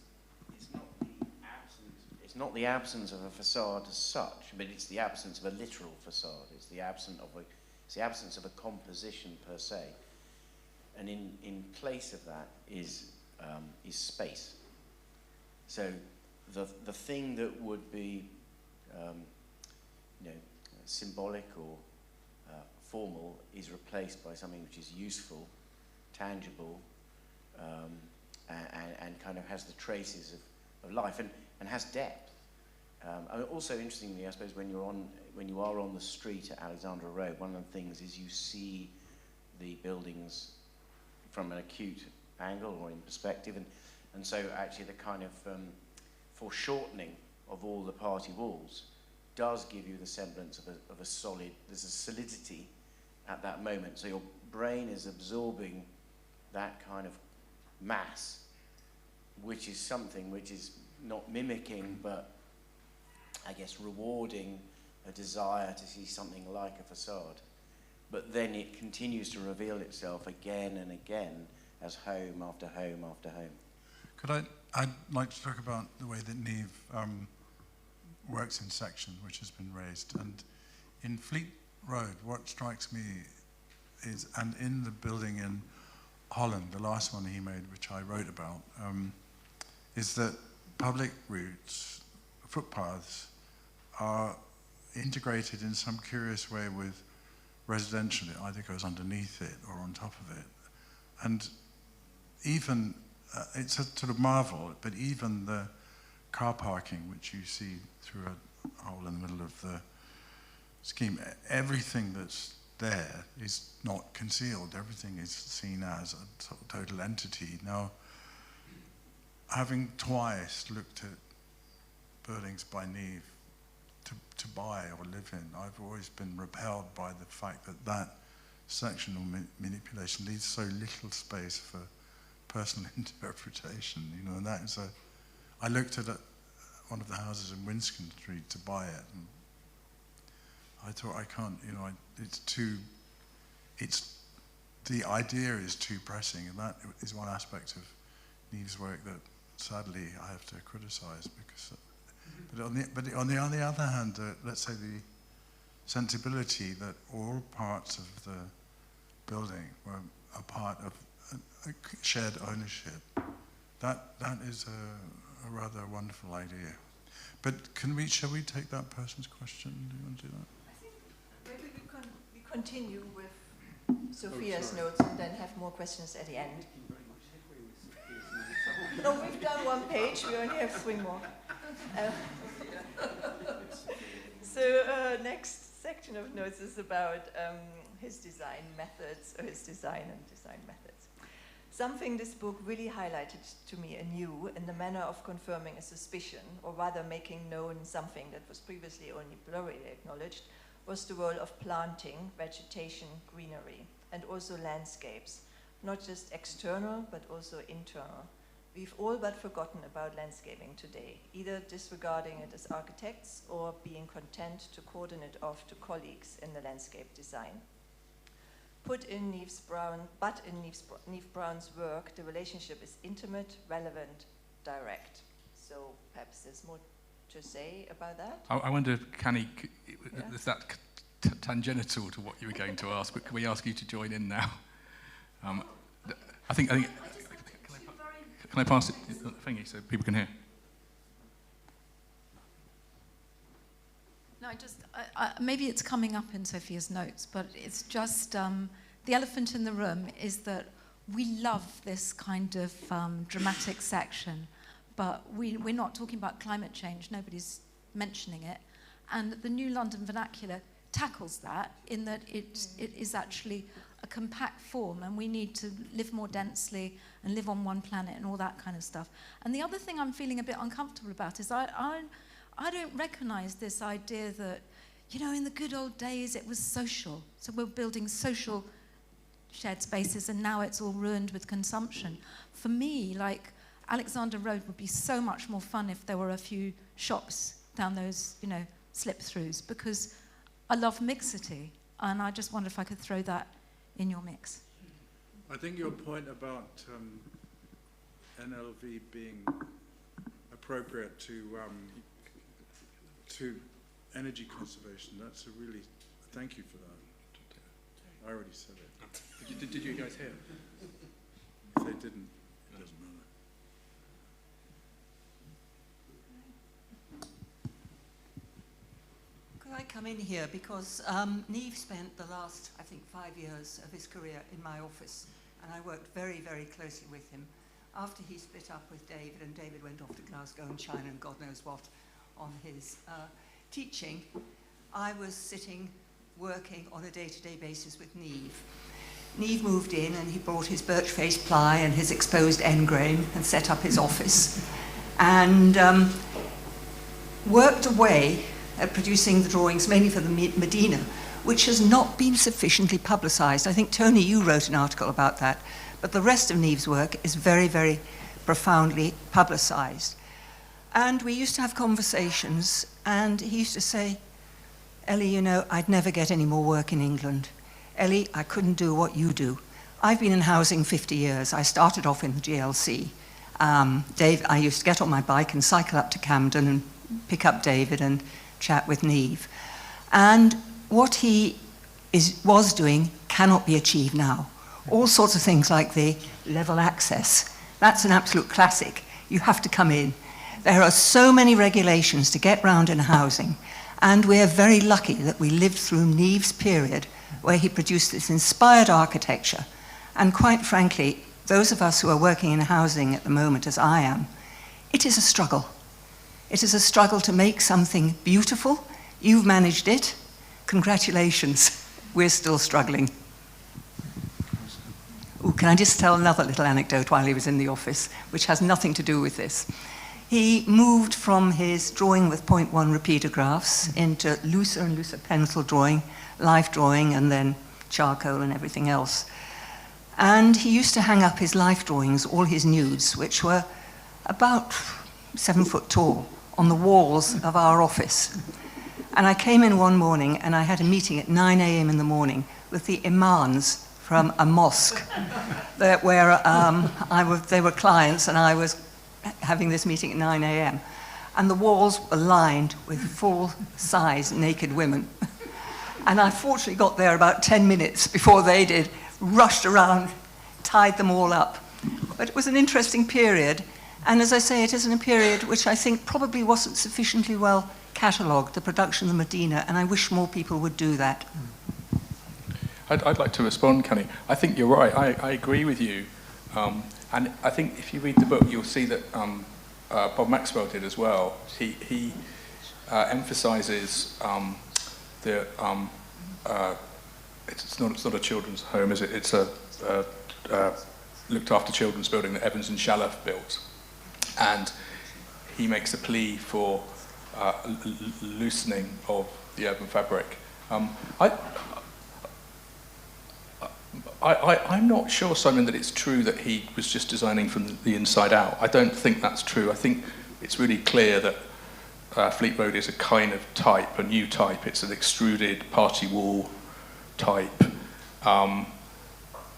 it's not the absence of a facade as such, but it's the absence of a literal facade. It's the absence of a composition per se, and in place of that is space. So the thing that would be symbolic or formal is replaced by something which is useful, tangible, and kind of has the traces of life and has depth. Also, interestingly, I suppose when you are on the street at Alexandra Road, one of the things is you see the buildings from an acute angle or in perspective, and so actually the kind of foreshortening of all the party walls does give you the semblance of a solid, there's a solidity at that moment. So your brain is absorbing that kind of mass, which is something which is not mimicking, but I guess rewarding a desire to see something like a facade. But then it continues to reveal itself again and again as home after home after home. I'd like to talk about the way that Neave works in section, which has been raised. And in Fleet Road, what strikes me is, and in the building in Holland, the last one he made, which I wrote about, is that public routes, footpaths, are integrated in some curious way with residential. It either goes underneath it or on top of it. And even, it's a sort of marvel, but even the car parking, which you see through a hole in the middle of the scheme, everything that's there is not concealed. Everything is seen as a sort of total entity. Now, having twice looked at buildings by Neave to buy or live in, I've always been repelled by the fact that that sectional manipulation leaves so little space for personal interpretation, you know, and that is I looked at one of the houses in Winston Street to buy it, and I thought, I can't, you know, the idea is too pressing, and that is one aspect of Neave's work that sadly I have to criticize, because, but on the other hand, let's say the sensibility that all parts of the building were a part of a shared ownership, that is a rather wonderful idea. But shall we take that person's question? Do you want to do that? I think maybe we continue with Sophia's notes and then have more questions at the end. No, we've done one page, we only have 3 more. So next section of notes is about his design methods, or his design and design methods. Something this book really highlighted to me anew in the manner of confirming a suspicion, or rather making known something that was previously only blurrily acknowledged, was the role of planting, vegetation, greenery, and also landscapes, not just external, but also internal. We've all but forgotten about landscaping today, either disregarding it as architects or being content to cordon it off to colleagues in the landscape design. But in Neave Brown's work, the relationship is intimate, relevant, direct. So perhaps there's more to say about that? I wonder, is that tangential to what you were going to ask, but can we ask you to join in now? I think can I pass it thingy so people can hear? No, maybe it's coming up in Sophia's notes, but it's just the elephant in the room is that we love this kind of dramatic section, but we're not talking about climate change. Nobody's mentioning it. And the New London Vernacular tackles that in that it is actually a compact form, and we need to live more densely and live on one planet and all that kind of stuff. And the other thing I'm feeling a bit uncomfortable about is I don't recognize this idea that, you know, in the good old days it was social. So we're building social shared spaces and now it's all ruined with consumption. For me, like, Alexander Road would be so much more fun if there were a few shops down those, you know, slip-throughs, because I love mixity, and I just wonder if I could throw that in your mix. I think your point about NLV being appropriate to energy conservation, that's a really, thank you for that. I already said it. Did you guys hear? If they didn't, it doesn't matter. Could I come in here? Because Neave spent the last, I think, 5 years of his career in my office, and I worked very, very closely with him. After he split up with David, and David went off to Glasgow and China and God knows what on his teaching, I was sitting, working on a day-to-day basis with Neave. Neave moved in and he brought his birch face ply and his exposed end grain and set up his office and worked away at producing the drawings mainly for the Medina, which has not been sufficiently publicised. I think, Tony, you wrote an article about that, but the rest of Neave's work is very, very profoundly publicised. And we used to have conversations, and he used to say, Ellie, you know, I'd never get any more work in England. Ellie, I couldn't do what you do. I've been in housing 50 years. I started off in the GLC. Dave, I used to get on my bike and cycle up to Camden and pick up David and chat with Neave. And what he was doing cannot be achieved now. All sorts of things like the level access. That's an absolute classic. You have to come in. There are so many regulations to get round in housing, and we're very lucky that we lived through Neave's period where he produced this inspired architecture. And quite frankly, those of us who are working in housing at the moment, as I am, it is a struggle. It is a struggle to make something beautiful. You've managed it. Congratulations. We're still struggling. Ooh, can I just tell another little anecdote while he was in the office, which has nothing to do with this? He moved from his drawing with 0.1 repeater graphs into looser and looser pencil drawing, life drawing, and then charcoal and everything else. And he used to hang up his life drawings, all his nudes, which were about 7 foot tall, on the walls of our office. And I came in one morning and I had a meeting at 9 a.m. in the morning with the imams from a mosque where they were clients and I was having this meeting at 9 a.m. And the walls were lined with full-size naked women. And I fortunately got there about 10 minutes before they did, rushed around, tied them all up. But it was an interesting period. And as I say, it is in a period which I think probably wasn't sufficiently well catalogued, the production of the Medina, and I wish more people would do that. I'd like to respond, Kenny. I think you're right. I agree with you. And I think if you read the book, you'll see that Bob Maxwell did as well. He emphasises it's not a children's home, is it? It's a looked after children's building that Evans and Shallow built. And he makes a plea for loosening of the urban fabric. I'm not sure, Simon, that it's true that he was just designing from the inside out. I don't think that's true. I think it's really clear that Fleet Road is a kind of type, a new type. It's an extruded party wall type.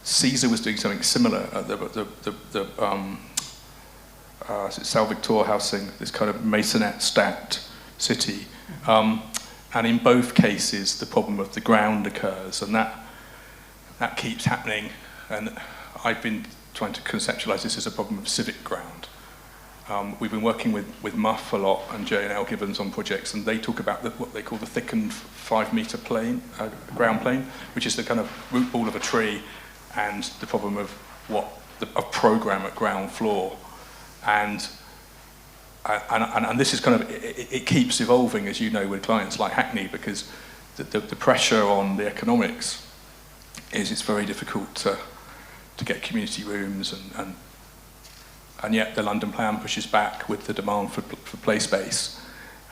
Caesar was doing something similar at the Sal Victor housing, this kind of masonette stacked city. And in both cases, the problem of the ground occurs, and that keeps happening. And I've been trying to conceptualize this as a problem of civic ground. We've been working with Muff a lot and J&L Gibbons on projects, and they talk about what they call the thickened 5-meter plane, ground plane, which is the kind of root ball of a tree, and the problem of a program at ground floor. And this is kind of, it keeps evolving, as you know, with clients like Hackney, because the pressure on the economics is it's very difficult to get community rooms, and yet the London plan pushes back with the demand for play space.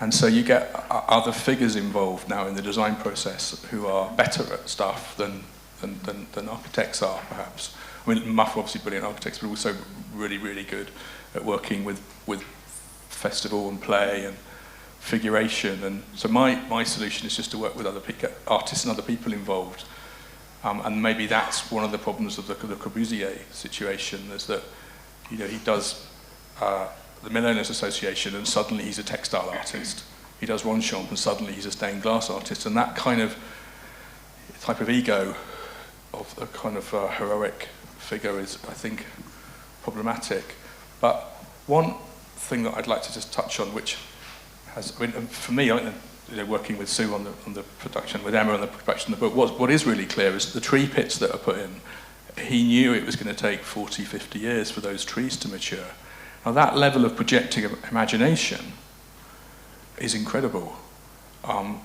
And so you get other figures involved now in the design process who are better at stuff than architects are, perhaps. I mean, Muff are obviously brilliant architects, but also really, really good at working with festival and play and figuration. And so my solution is just to work with other artists and other people involved. And maybe that's one of the problems of the Corbusier situation, is that he does the Milliners Association and suddenly he's a textile artist. He does Ronchamp and suddenly he's a stained glass artist. And that kind of type of ego of a kind of heroic figure is, I think, problematic. But one thing that I'd like to just touch on, which has, I mean, for me, working with Sue on the production, with Emma on the production of the book, what is really clear is the tree pits that are put in. He knew it was going to take 40, 50 years for those trees to mature. Now that level of projecting imagination is incredible. I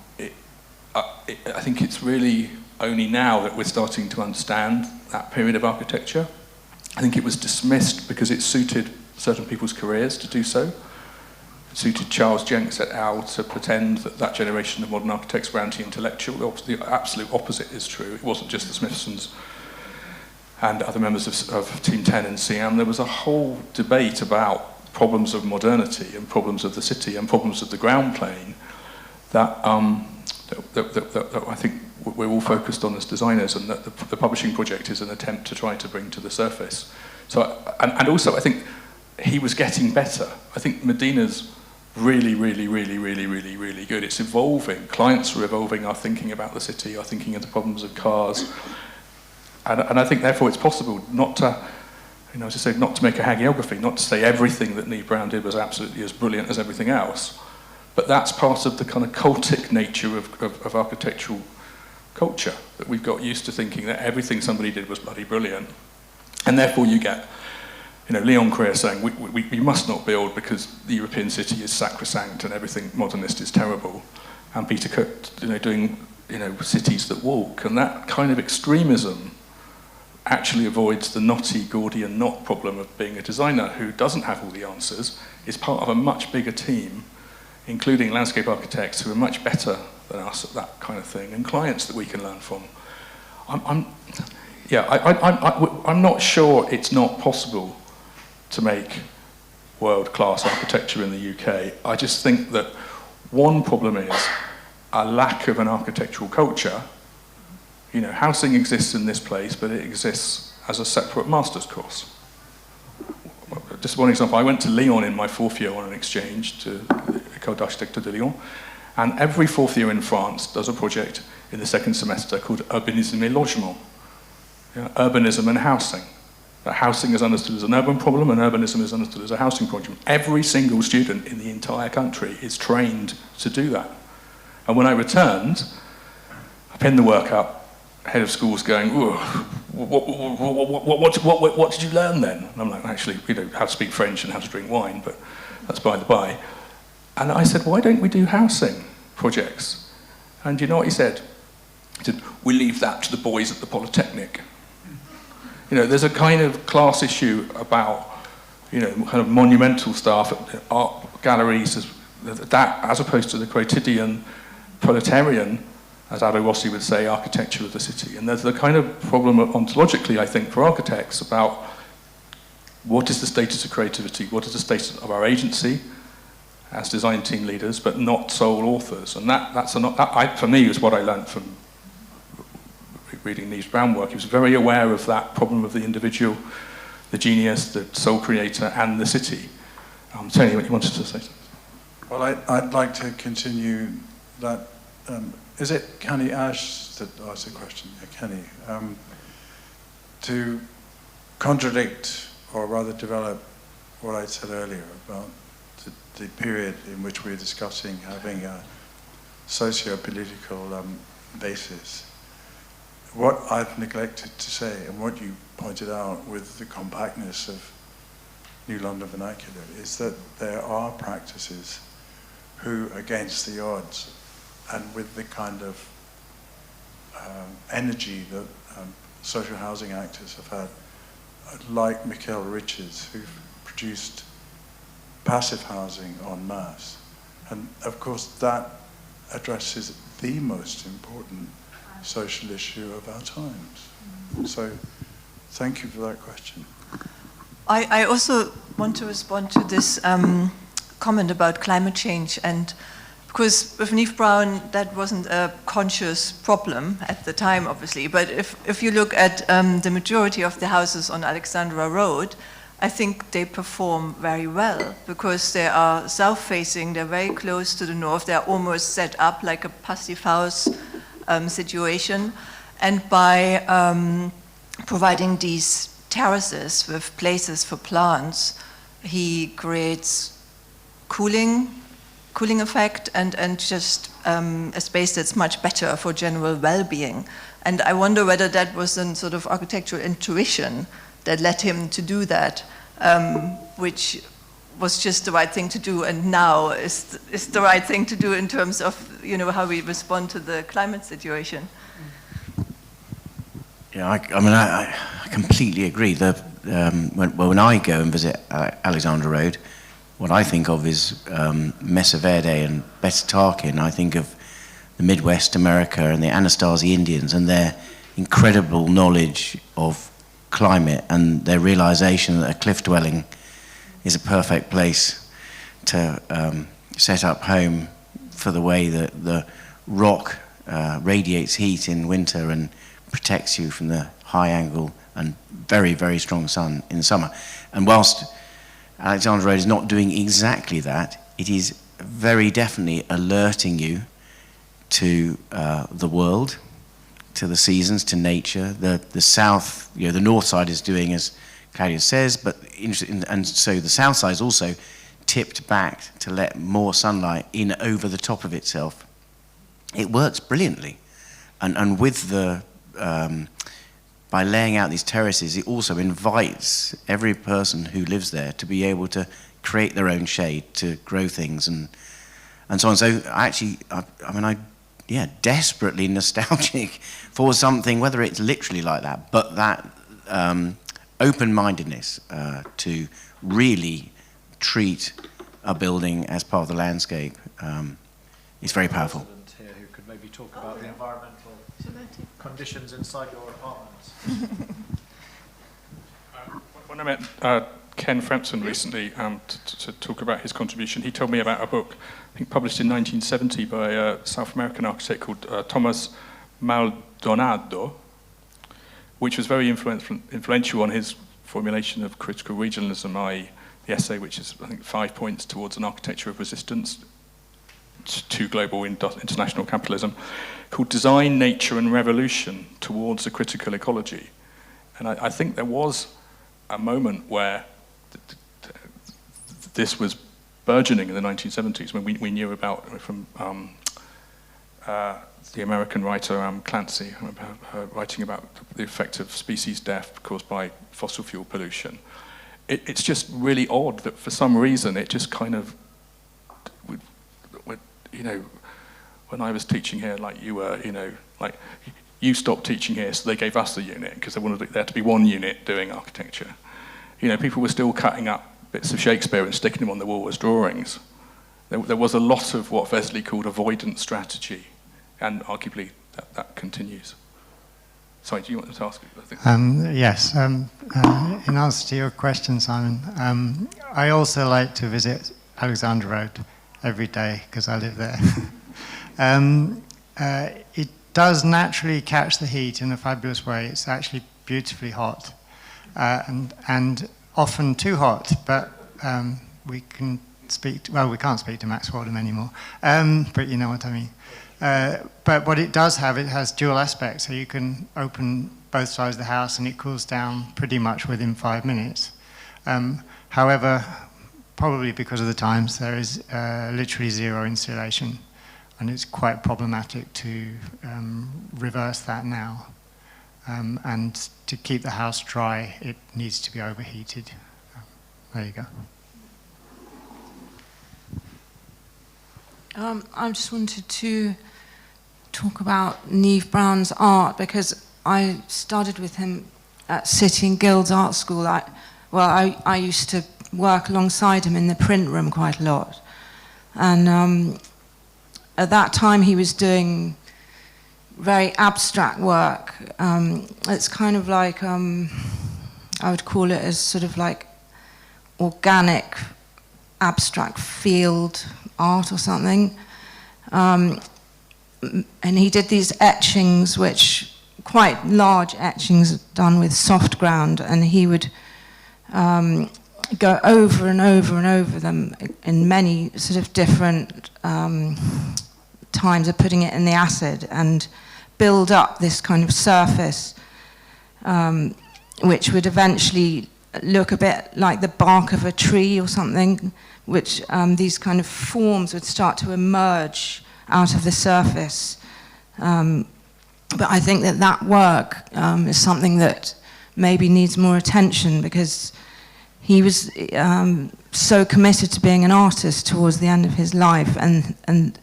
think it's really only now that we're starting to understand that period of architecture. I think it was dismissed because it suited certain people's careers to do so. It suited Charles Jenks et al. To pretend that that generation of modern architects were anti-intellectual. The absolute opposite is true. It wasn't just the Smithsons and other members of Team 10 and CM. There was a whole debate about problems of modernity and problems of the city and problems of the ground plane that I think we're all focused on as designers, and that the publishing project is an attempt to try to bring to the surface. So, and also I think he was getting better. I think Medina's really good. It's evolving. Clients are evolving our thinking about the city, our thinking of the problems of cars. And I think therefore it's possible not to, as I say, not to make a hagiography, not to say everything that Neave Brown did was absolutely as brilliant as everything else. But that's part of the kind of cultic nature of architectural culture, that we've got used to thinking that everything somebody did was bloody brilliant. And therefore you get, Leon Creer saying, we must not build because the European city is sacrosanct and everything modernist is terrible. And Peter Cook, doing, cities that walk. And that kind of extremism actually avoids the knotty Gordian knot problem of being a designer who doesn't have all the answers, is part of a much bigger team, including landscape architects who are much better than us at that kind of thing, and clients that we can learn from. I'm not sure it's not possible to make world-class architecture in the UK. I just think that one problem is a lack of an architectural culture. Housing exists in this place, but it exists as a separate master's course. Just one example, I went to Lyon in my 4th year on an exchange to École d'Architecture de Lyon, and every 4th year in France does a project in the 2nd semester called Urbanisme et Logement, urbanism and housing. That housing is understood as an urban problem and urbanism is understood as a housing problem. Every single student in the entire country is trained to do that. And when I returned, I pinned the work up, head of school's going, what did you learn then? And I'm like, actually, how to speak French and how to drink wine, but that's by the by. And I said, why don't we do housing projects? And do you know what he said? He said, we leave that to the boys at the Polytechnic. There's a kind of class issue about, kind of monumental stuff, art galleries, as opposed to the quotidian proletarian, as Aldo Rossi would say, architecture of the city. And there's the kind of problem ontologically, I think, for architects about what is the status of creativity, what is the status of our agency as design team leaders, but not sole authors. And that for me, is what I learned from reading Neave Brown work. He was very aware of that problem of the individual, the genius, the sole creator, and the city. Tony, what you wanted to say? Well, I'd like to continue that. Is it Kenny Ash that asked the question? Yeah, Kenny. To contradict, or rather develop, what I said earlier about the period in which we're discussing having a socio-political basis. What I've neglected to say, and what you pointed out with the compactness of New London vernacular, is that there are practices who, against the odds, and with the kind of energy that social housing actors have had, like Michael Richards, who've produced passive housing en masse. And of course, that addresses the most important social issue of our times. So thank you for that question. I also want to respond to this comment about climate change, and because with Neave Brown, that wasn't a conscious problem at the time, obviously, but if you look at the majority of the houses on Alexandra Road, I think they perform very well because they are south-facing, they're very close to the north, they're almost set up like a passive house situation. And by providing these terraces with places for plants, he creates cooling effect and just a space that's much better for general well-being. And I wonder whether that was a sort of architectural intuition that led him to do that, which was just the right thing to do, and now is the right thing to do in terms of how we respond to the climate situation. Yeah, I completely agree. When I go and visit Alexandra Road, what I think of is Mesa Verde and Betatakin. I think of the Midwest America and the Anasazi Indians and their incredible knowledge of climate and their realization that a cliff dwelling is a perfect place to set up home for the way that the rock radiates heat in winter and protects you from the high angle and very, very strong sun in summer. And whilst Alexandra Road is not doing exactly that, it is very definitely alerting you to the world, to the seasons, to nature. The south, the north side is doing as Claudia says, but and so the south side is also tipped back to let more sunlight in over the top of itself. It works brilliantly, and with the by laying out these terraces, it also invites every person who lives there to be able to create their own shade, to grow things, and so on. So actually, desperately nostalgic for something, whether it's literally like that, but that open-mindedness to really treat a building as part of the landscape is very powerful. Here who could maybe talk about the environmental conditions inside your apartment. When I met Ken Frempson recently to talk about his contribution, he told me about a book, I think published in 1970 by a South American architect called Thomas Maldonado, which was very influential on his formulation of critical regionalism, i.e. the essay, which is, I think, 5 points towards an architecture of resistance to global international capitalism, called Design, Nature and Revolution Towards a Critical Ecology. And I think there was a moment where this was burgeoning in the 1970s, when we knew about, from the American writer Clancy, about her writing about the effect of species death caused by fossil fuel pollution. It's just really odd that for some reason it just kind of, when I was teaching here, like you were, like you stopped teaching here, so they gave us a unit because they wanted there to be one unit doing architecture. People were still cutting up bits of Shakespeare and sticking them on the wall as drawings. There was a lot of what Vesley called avoidance strategy, and arguably that continues. Sorry, do you want to ask? Yes. In answer to your question, Simon, I also like to visit Alexandra Road every day because I live there. It does naturally catch the heat in a fabulous way. It's actually beautifully hot, and often too hot, but we can speak to, we can't speak to Max Waldham anymore, but you know what I mean. But what it does have, it has dual aspects, so you can open both sides of the house and it cools down pretty much within 5 minutes. However, probably because of the times, there is literally zero insulation, and it's quite problematic to reverse that now. And to keep the house dry, it needs to be overheated. There you go. I just wanted to talk about Neave Brown's art, because I studied with him at City and Guilds Art School. I used to work alongside him in the print room quite a lot. And at that time he was doing very abstract work. It's kind of like, I would call it as sort of like organic abstract field art or something. And he did these etchings, which quite large etchings done with soft ground, and he would go over and over and over them in many sort of different times of putting it in the acid and build up this kind of surface, which would eventually look a bit like the bark of a tree or something, which these kind of forms would start to emerge out of the surface. But I think that work is something that maybe needs more attention, because he was so committed to being an artist towards the end of his life, and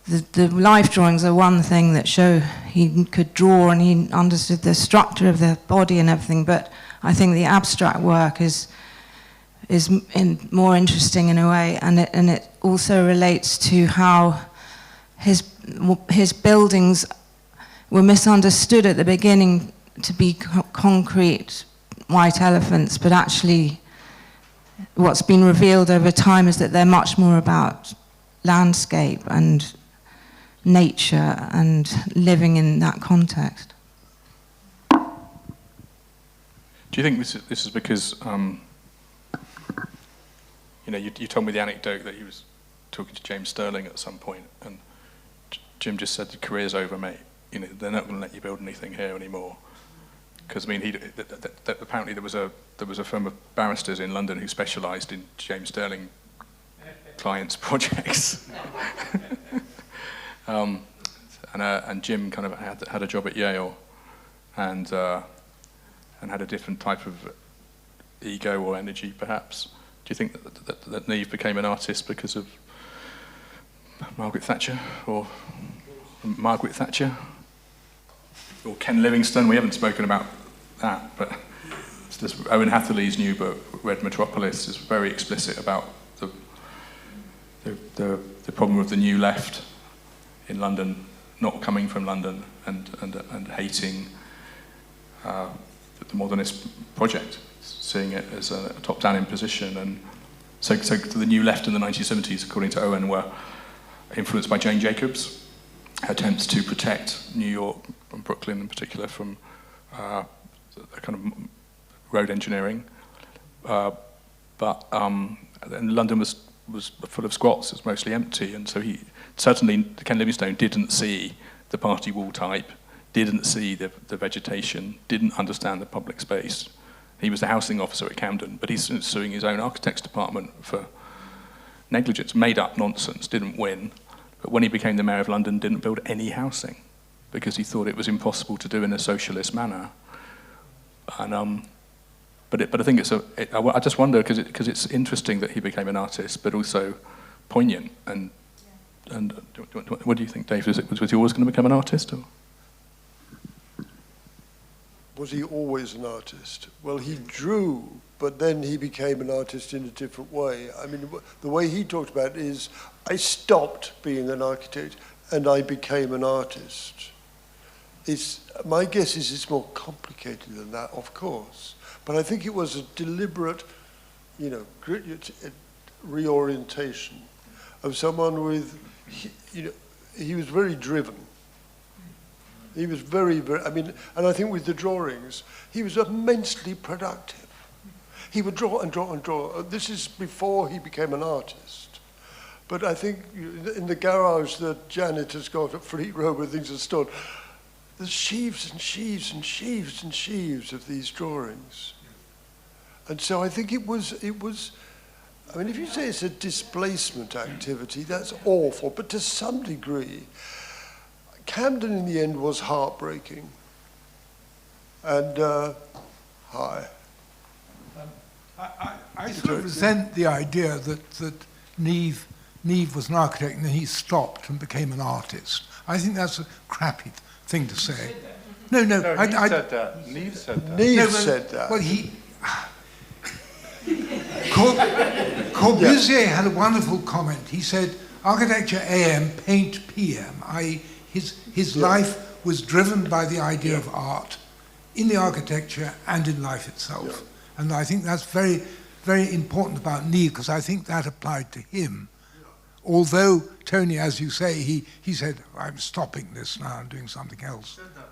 the life drawings are one thing that show he could draw and he understood the structure of the body and everything, but I think the abstract work is more interesting in a way, and it also relates to how his buildings were misunderstood at the beginning to be concrete white elephants, but actually what's been revealed over time is that they're much more about landscape and nature and living in that context. Do you think this is because, you told me the anecdote that he was talking to James Sterling at some point, and Jim just said, the career's over, mate. They're not going to let you build anything here anymore. Because, apparently there was a firm of barristers in London who specialised in James Sterling clients' projects. And Jim kind of had a job at Yale and had a different type of ego or energy, perhaps. Do you think that Neave became an artist because of Margaret Thatcher or or Ken Livingstone? We haven't spoken about that, but Owen Hatherley's new book, Red Metropolis, is very explicit about the problem of the new left in London, not coming from London and hating the modernist project, seeing it as a top-down imposition. And so the new left in the 1970s, according to Owen, were influenced by Jane Jacobs' attempts to protect New York and Brooklyn in particular from a kind of road engineering. But London was full of squats, it was mostly empty, and so Ken Livingstone didn't see the party wall type, didn't see the vegetation, didn't understand the public space. He was the housing officer at Camden, but he's suing his own architects department for negligence, made up nonsense, didn't win. But when he became the mayor of London, didn't build any housing because he thought it was impossible to do in a socialist manner. And but I think I just wonder because it's interesting that he became an artist, but also poignant. And what do you think, Dave? Was he always going to become an artist? Or? Was he always an artist? Well, he drew, but then he became an artist in a different way. I mean, the way he talked about it is, I stopped being an architect and I became an artist. My guess is it's more complicated than that, of course. But I think it was a deliberate, reorientation of someone with, he was very driven. He was very, and I think with the drawings, he was immensely productive. He would draw and draw and draw. This is before he became an artist. But I think in the garage that Janet has got at Fleet Road where things are stored, there's sheaves and sheaves and sheaves and sheaves of these drawings. And so I think it was, if you say it's a displacement activity, that's awful, but to some degree, Camden in the end was heartbreaking. And, hi. I sort of resent the idea that Neave was an architect and then he stopped and became an artist. I think that's a crappy thing to say. No, Neave said that. Neave said that. Neave said that. Well, Corbusier had a wonderful comment. He said, architecture AM, paint PM, i.e. his life was driven by the idea of art in the architecture and in life itself. Yeah. And I think that's very, very important about Neave, because I think that applied to him. Yeah. Although, Tony, as you say, he said, I'm stopping this now and doing something else. He said that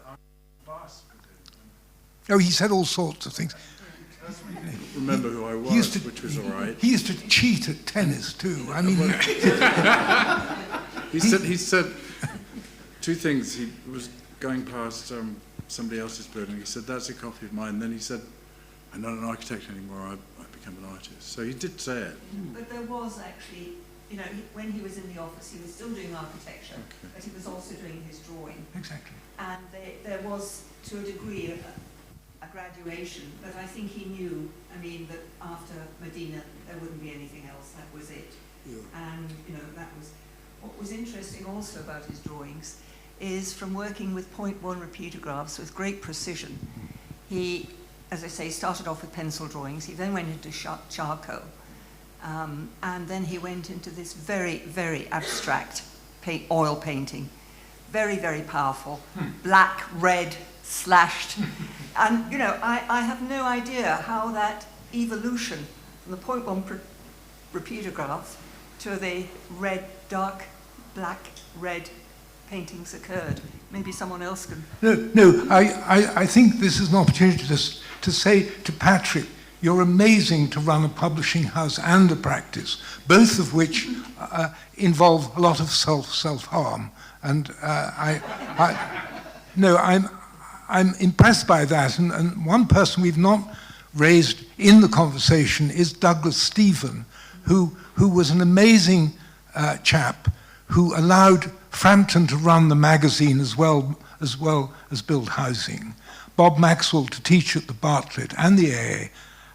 No, he said all sorts of things. Remember who I was, which was all right. He used to cheat at tennis too. I mean, he said two things. He was going past somebody else's building. He said, "That's a copy of mine." Then he said, "I'm not an architect anymore. I've become an artist." So he did say it. But there was actually, when he was in the office, he was still doing architecture, but he was also doing his drawing. Exactly. And there was, to a degree, a graduation, but I think he knew, that after Medina there wouldn't be anything else, that was it. Yeah. And, that was, what was interesting also about his drawings is from working with 0.1 repeatographs with great precision. He, as I say, started off with pencil drawings. He then went into charcoal. And then he went into this very, very abstract oil painting. Very, very powerful. Black, red, slashed. And, you know, I have no idea how that evolution from the 0.1 repeatograph to the red, dark, black, red paintings occurred. Maybe someone else can... No, I think this is an opportunity to say to Patrick, you're amazing to run a publishing house and a practice, both of which involve a lot of self-harm. And I'm impressed by that. And one person we've not raised in the conversation is Douglas Stephen, who was an amazing chap who allowed Frampton to run the magazine as well as build housing, Bob Maxwell to teach at the Bartlett and the AA,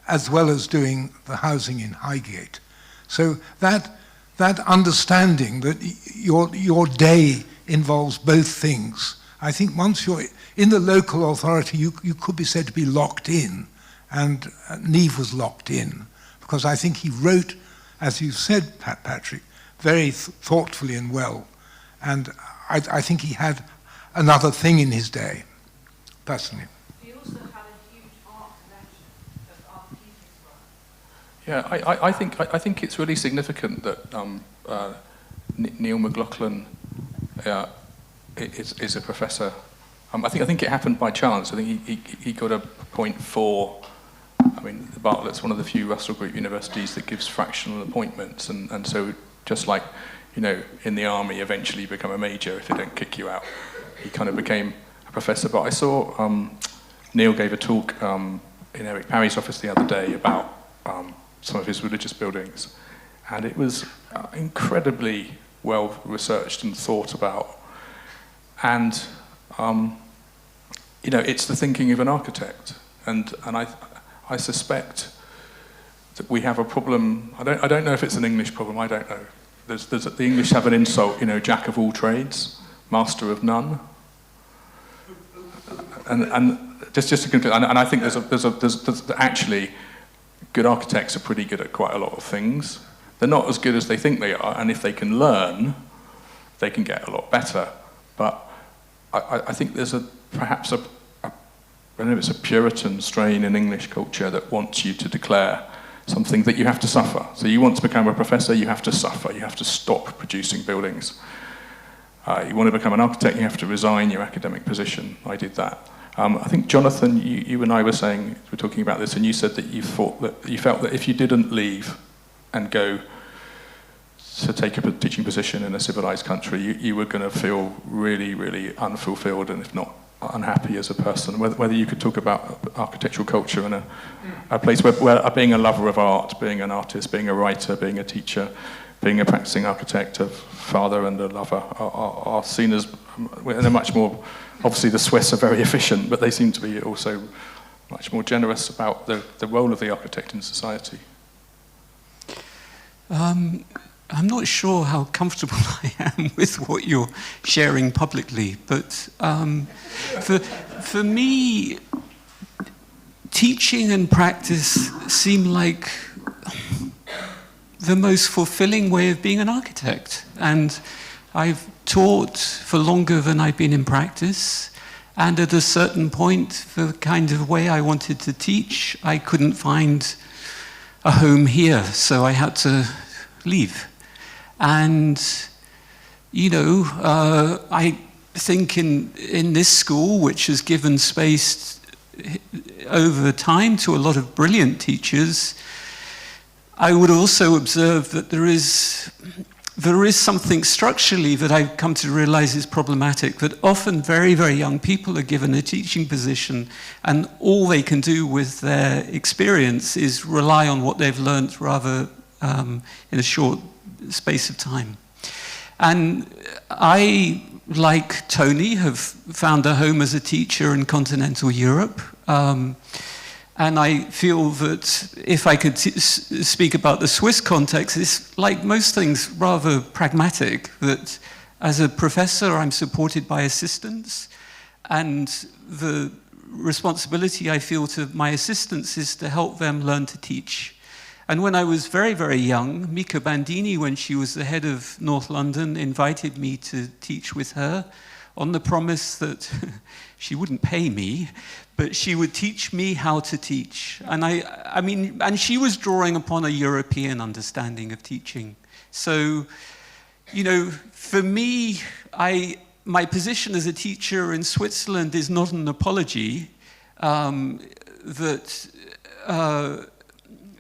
as well as doing the housing in Highgate. So that understanding that your day involves both things, I think once you're in the local authority, you could be said to be locked in, and Neave was locked in, because I think he wrote, as you said, Patrick, very thoughtfully and well, and I think he had another thing in his day, personally. He also had a huge art collection of art pieces. Yeah, I think it's really significant that Neil McLaughlin is a professor. I think it happened by chance. I think he got a 0.4. I mean, the Bartlett's one of the few Russell Group universities that gives fractional appointments, and so just like, you know, in the army, eventually you become a major if they don't kick you out. He kind of became a professor. But I saw Neil gave a talk in Eric Parry's office the other day about some of his religious buildings, and it was incredibly well researched and thought about. And you know, it's the thinking of an architect, and I suspect that we have a problem. I don't know if it's an English problem. I don't know. The English have an insult, you know, jack of all trades, master of none. And just to conclude, and I think there's actually good architects are pretty good at quite a lot of things. They're not as good as they think they are, and if they can learn, they can get a lot better. But I think there's perhaps I don't know if it's a Puritan strain in English culture that wants you to declare something that you have to suffer. So you want to become a professor, you have to suffer. You have to stop producing buildings. You want to become an architect, you have to resign your academic position. I did that. I think, Jonathan, you and I were talking about this, and you said that you felt that if you didn't leave and go to take a teaching position in a civilized country, you were going to feel really, really unfulfilled, and if not unhappy as a person. Whether you could talk about architectural culture in a place where being a lover of art, being an artist, being a writer, being a teacher, being a practicing architect, a father and a lover are seen as, and they're much more, obviously the Swiss are very efficient, but they seem to be also much more generous about the role of the architect in society. I'm not sure how comfortable I am with what you're sharing publicly, but for me, teaching and practice seem like the most fulfilling way of being an architect. And I've taught for longer than I've been in practice, and at a certain point, the kind of way I wanted to teach, I couldn't find a home here, so I had to leave. And, you know, I think in this school, which has given space over time to a lot of brilliant teachers, I would also observe that there is something structurally that I've come to realize is problematic, that often very, very young people are given a teaching position, and all they can do with their experience is rely on what they've learned rather in a short space of time. And I, like Tony, have found a home as a teacher in continental Europe. And I feel that if I could speak about the Swiss context, it's like most things rather pragmatic, that as a professor I'm supported by assistants, and the responsibility I feel to my assistants is to help them learn to teach. And when I was very, very young, Mika Bandini, when she was the head of North London, invited me to teach with her on the promise that she wouldn't pay me, but she would teach me how to teach. And I mean, and she was drawing upon a European understanding of teaching. So, you know, for me, my position as a teacher in Switzerland is not an apology that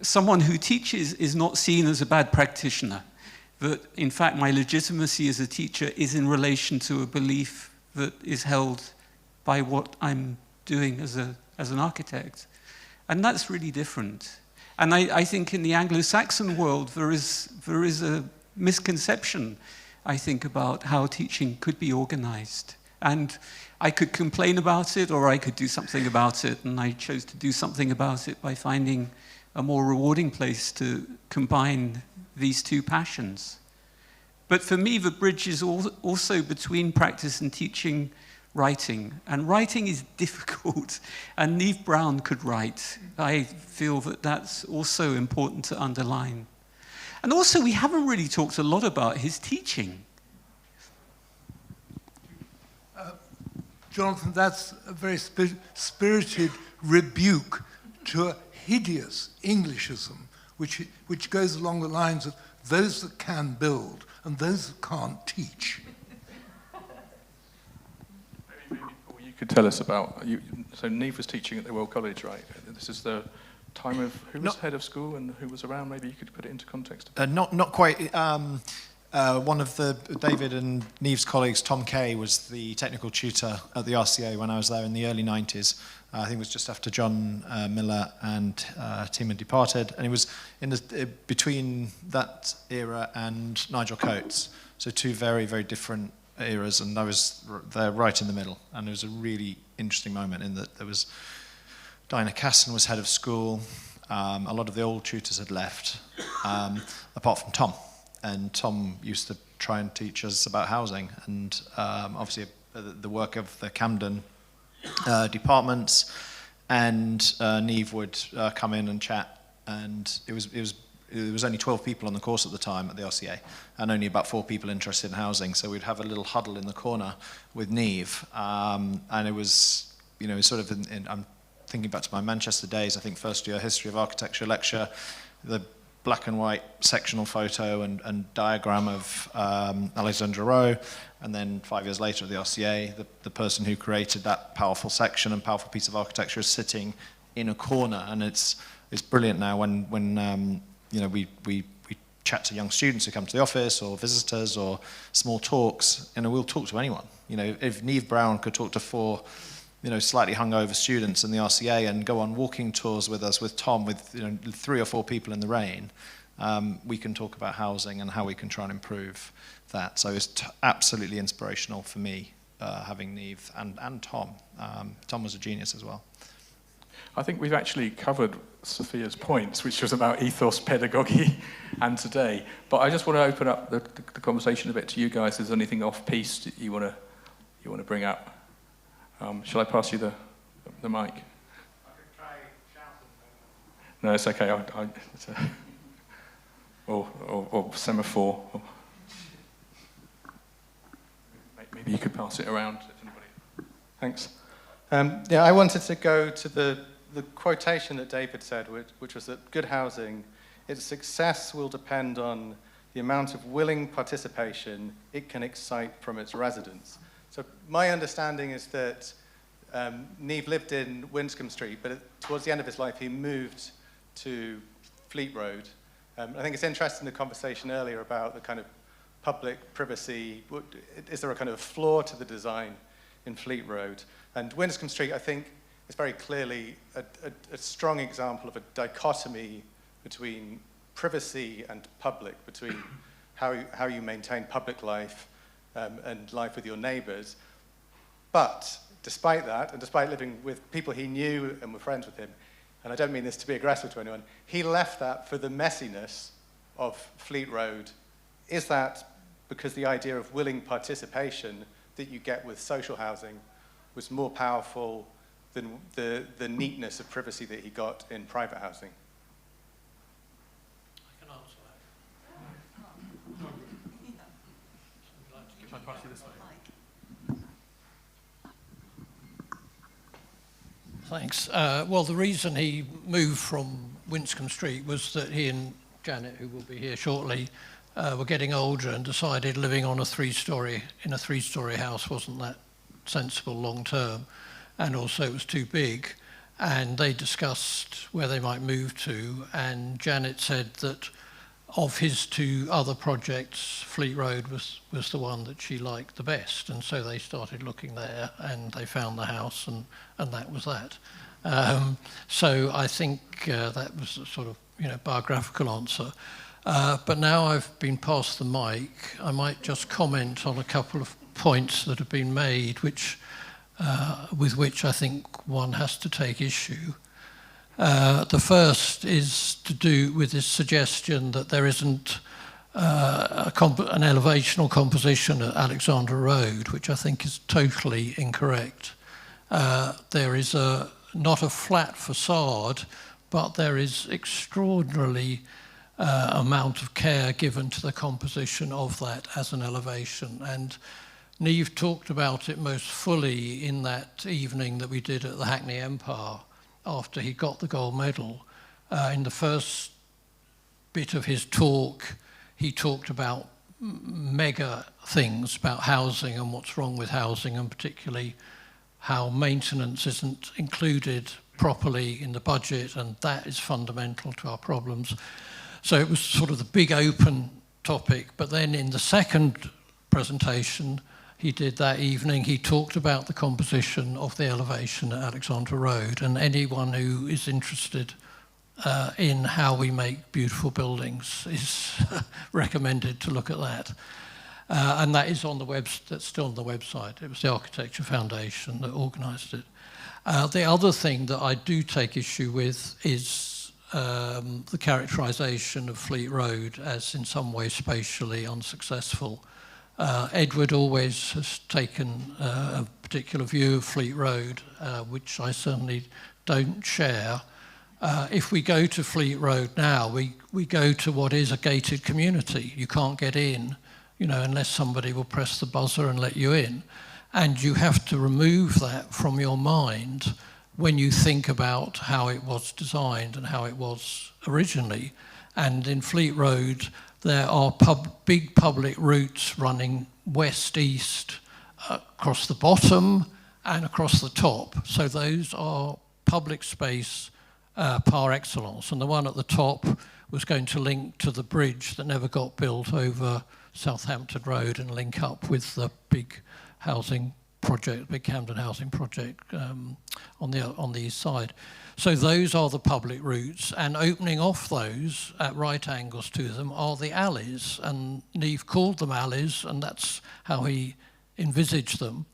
someone who teaches is not seen as a bad practitioner. That, in fact, my legitimacy as a teacher is in relation to a belief that is held by what I'm doing as an architect. And that's really different. And I think in the Anglo-Saxon world, there is a misconception, I think, about how teaching could be organized. And I could complain about it, or I could do something about it, and I chose to do something about it by finding a more rewarding place to combine these two passions. But for me, the bridge is also between practice and teaching writing. And writing is difficult, and Neave Brown could write. I feel that that's also important to underline. And also, we haven't really talked a lot about his teaching. Jonathan, that's a very spirited rebuke to a hideous Englishism, which goes along the lines of those that can build and those that can't teach. Maybe Paul, you could tell us about, so Neave was teaching at the Royal College, right? This is the time of, who was head of school and who was around? Maybe you could put it into context. Not quite. One of David and Neave's colleagues, Tom Kay, was the technical tutor at the RCA when I was there in the early 90s. I think it was just after John Miller and Tim had departed, and it was in between that era and Nigel Coates. So two very, very different eras, and I was there right in the middle. And it was a really interesting moment in that there was Dinah Casson was head of school. A lot of the old tutors had left, apart from Tom. And Tom used to try and teach us about housing, and obviously the work of the Camden departments, and Neave would come in and chat, and it was only 12 people on the course at the time at the RCA, and only about 4 people interested in housing, so we'd have a little huddle in the corner with Neave, and it was, you know, sort of, I'm thinking back to my Manchester days, I think first year history of architecture lecture, the black and white sectional photo and diagram of Alexandra Rowe, and then 5 years later at the RCA, the person who created that powerful section and powerful piece of architecture is sitting in a corner, and it's brilliant now when you know, we chat to young students who come to the office, or visitors, or small talks, you know, we'll talk to anyone. You know, if Neave Brown could talk to 4, you know, slightly hungover students in the RCA and go on walking tours with us, with Tom, with, you know, 3 or 4 people in the rain, we can talk about housing and how we can try and improve that. So it's absolutely inspirational for me, having Neave and Tom. Tom was a genius as well. I think we've actually covered Sophia's points, which was about ethos, pedagogy, and today. But I just want to open up the conversation a bit to you guys. Is there anything off-piece that you want to bring up? Shall I pass you the mic? I could try shouting. No, it's okay. Or semaphore. Maybe you could pass it around if anybody. Thanks. Yeah, I wanted to go to the quotation that David said, which was that good housing, its success will depend on the amount of willing participation it can excite from its residents. So my understanding is that Neave lived in Winscombe Street, but towards the end of his life, he moved to Fleet Road. I think it's interesting, the conversation earlier about the kind of public privacy. Is there a kind of flaw to the design in Fleet Road? And Winscombe Street, I think, is very clearly a strong example of a dichotomy between privacy and public, between how you maintain public life and life with your neighbours. But despite that, and despite living with people he knew and were friends with him, and I don't mean this to be aggressive to anyone, he left that for the messiness of Fleet Road. Is that because the idea of willing participation that you get with social housing was more powerful than the neatness of privacy that he got in private housing? I can answer that. If I pass you this way. Thanks. Well, the reason he moved from Winscombe Street was that he and Janet, who will be here shortly, were getting older and decided living on a three-storey house wasn't that sensible long term, and also it was too big. And they discussed where they might move to, and Janet said that of his two other projects, Fleet Road was the one that she liked the best, and so they started looking there, and they found the house, and that was that. So I think that was a sort of biographical answer. But now I've been passed the mic, I might just comment on a couple of points that have been made, with which I think one has to take issue. The first is to do with this suggestion that there isn't an elevational composition at Alexandra Road, which I think is totally incorrect. There is not a flat facade, but there is extraordinarily amount of care given to the composition of that as an elevation. And Neave talked about it most fully in that evening that we did at the Hackney Empire after he got the gold medal. In the first bit of his talk, he talked about mega things, about housing and what's wrong with housing, and particularly how maintenance isn't included properly in the budget, and that is fundamental to our problems. So it was sort of the big open topic. But then in the second presentation he did that evening, he talked about the composition of the elevation at Alexandra Road, and anyone who is interested in how we make beautiful buildings is recommended to look at that. And that is on the that's still on the website. It was the Architecture Foundation that organised it. The other thing that I do take issue with is the characterisation of Fleet Road as in some way spatially unsuccessful. Edward always has taken a particular view of Fleet Road, which I certainly don't share. If we go to Fleet Road now, we go to what is a gated community. You can't get in, unless somebody will press the buzzer and let you in. And you have to remove that from your mind when you think about how it was designed and how it was originally. And in Fleet Road, there are big public routes running west-east across the bottom and across the top. So those are public space par excellence. And the one at the top was going to link to the bridge that never got built over Southampton Road and link up with the big housing project, big Camden housing project on the east side. So those are the public routes, and opening off those at right angles to them are the alleys, and Neave called them alleys, and that's how he envisaged them.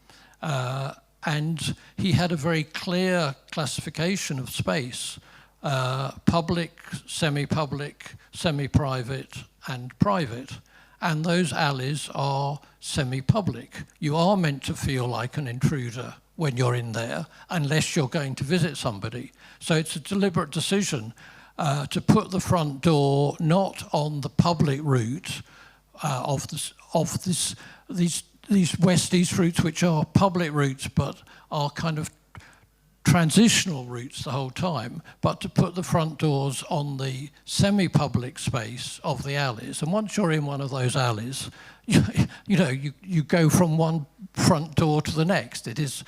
And he had a very clear classification of space, public, semi-public, semi-private, and private. And those alleys are semi-public. You are meant to feel like an intruder when you're in there, unless you're going to visit somebody. So it's a deliberate decision to put the front door not on the public route of these west-east routes, which are public routes but are kind of transitional routes the whole time, but to put the front doors on the semi-public space of the alleys. And once you're in one of those alleys, you go from one front door to the next. It is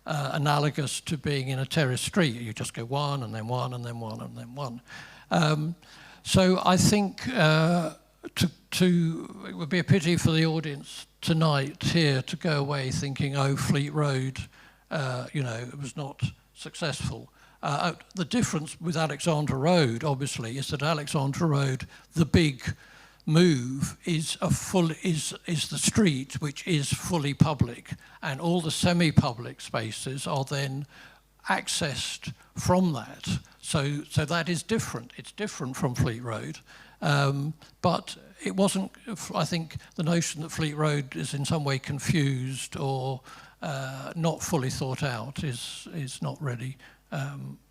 analogous to being in a terrace street. You just go one and then one and then one and then one. So I think it would be a pity for the audience tonight here to go away thinking, oh, Fleet Road, it was not successful. The difference with Alexandra Road, obviously, is that Alexandra Road, the big move is the street, which is fully public, and all the semi-public spaces are then accessed from that. So that is different. It's different from Fleet Road. But it wasn't, I think the notion that Fleet Road is in some way confused or not fully thought out is not really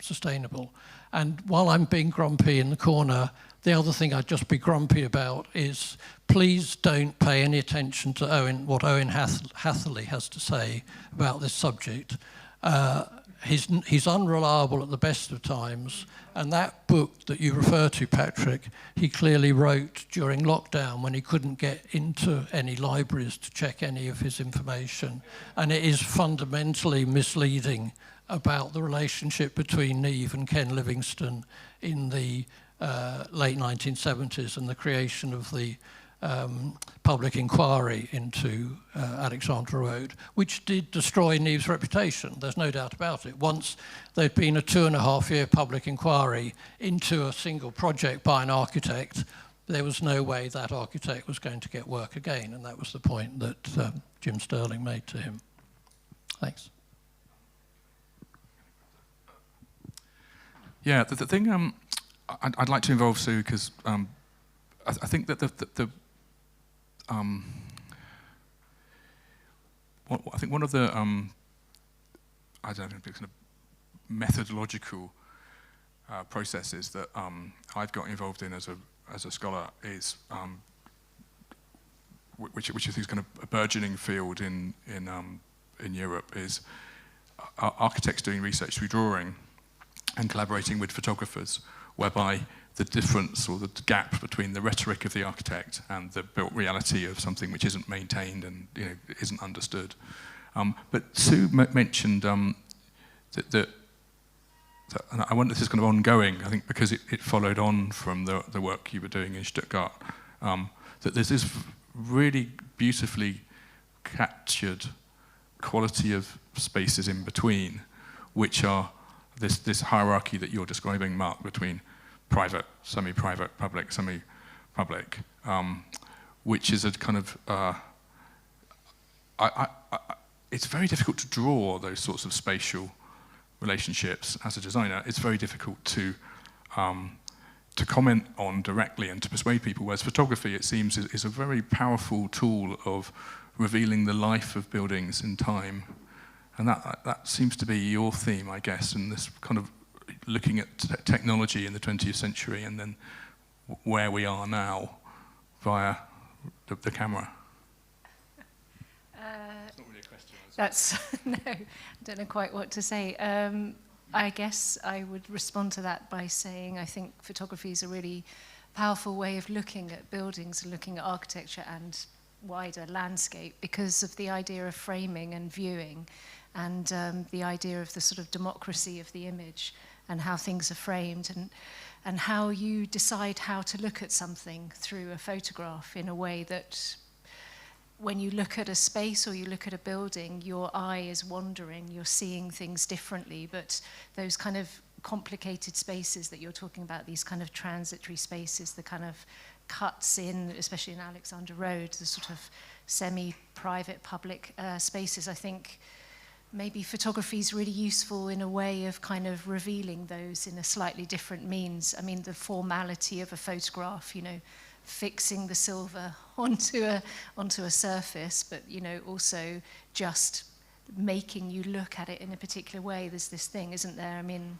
sustainable. And while I'm being grumpy in the corner, the other thing I'd just be grumpy about is please don't pay any attention to what Owen Hatherley has to say about this subject. He's unreliable at the best of times, and that book that you refer to, Patrick, he clearly wrote during lockdown when he couldn't get into any libraries to check any of his information, and it is fundamentally misleading about the relationship between Neave and Ken Livingstone in the late 1970s and the creation of the public inquiry into Alexandra Road, which did destroy Neave's reputation. There's no doubt about it. Once there'd been a 2.5-year public inquiry into a single project by an architect, there was no way that architect was going to get work again, and that was the point that Jim Sterling made to him. Thanks. Yeah, the thing I'd like to involve Sue, because I think that I think one of the I don't know, kind of methodological processes that I've got involved in as a scholar is which is kind of a burgeoning field in Europe, is architects doing research through drawing and collaborating with photographers, whereby the difference or the gap between the rhetoric of the architect and the built reality of something which isn't maintained and isn't understood. But Sue mentioned that and I wonder if this is kind of ongoing, I think because it followed on from the work you were doing in Stuttgart, that there's this really beautifully captured quality of spaces in between, which are this hierarchy that you're describing, Mark, between private, semi-private, public, semi-public, which is a kind of, it's very difficult to draw those sorts of spatial relationships as a designer. It's very difficult to comment on directly and to persuade people, whereas photography, it seems, is a very powerful tool of revealing the life of buildings in time. And that seems to be your theme, I guess, in this kind of looking at technology in the 20th century and then where we are now via the camera. It's not really a question. That's, no, I don't know quite what to say. I guess I would respond to that by saying I think photography is a really powerful way of looking at buildings and looking at architecture and wider landscape because of the idea of framing and viewing and the idea of the sort of democracy of the image and how things are framed and how you decide how to look at something through a photograph in a way that when you look at a space or you look at a building, your eye is wandering, you're seeing things differently, but those kind of complicated spaces that you're talking about, these kind of transitory spaces, the kind of cuts in, especially in Alexandra Road, the sort of semi-private public spaces, I think maybe photography is really useful in a way of kind of revealing those in a slightly different means. I mean, the formality of a photograph, fixing the silver onto a surface, but, also just making you look at it in a particular way. There's this thing, isn't there? I mean,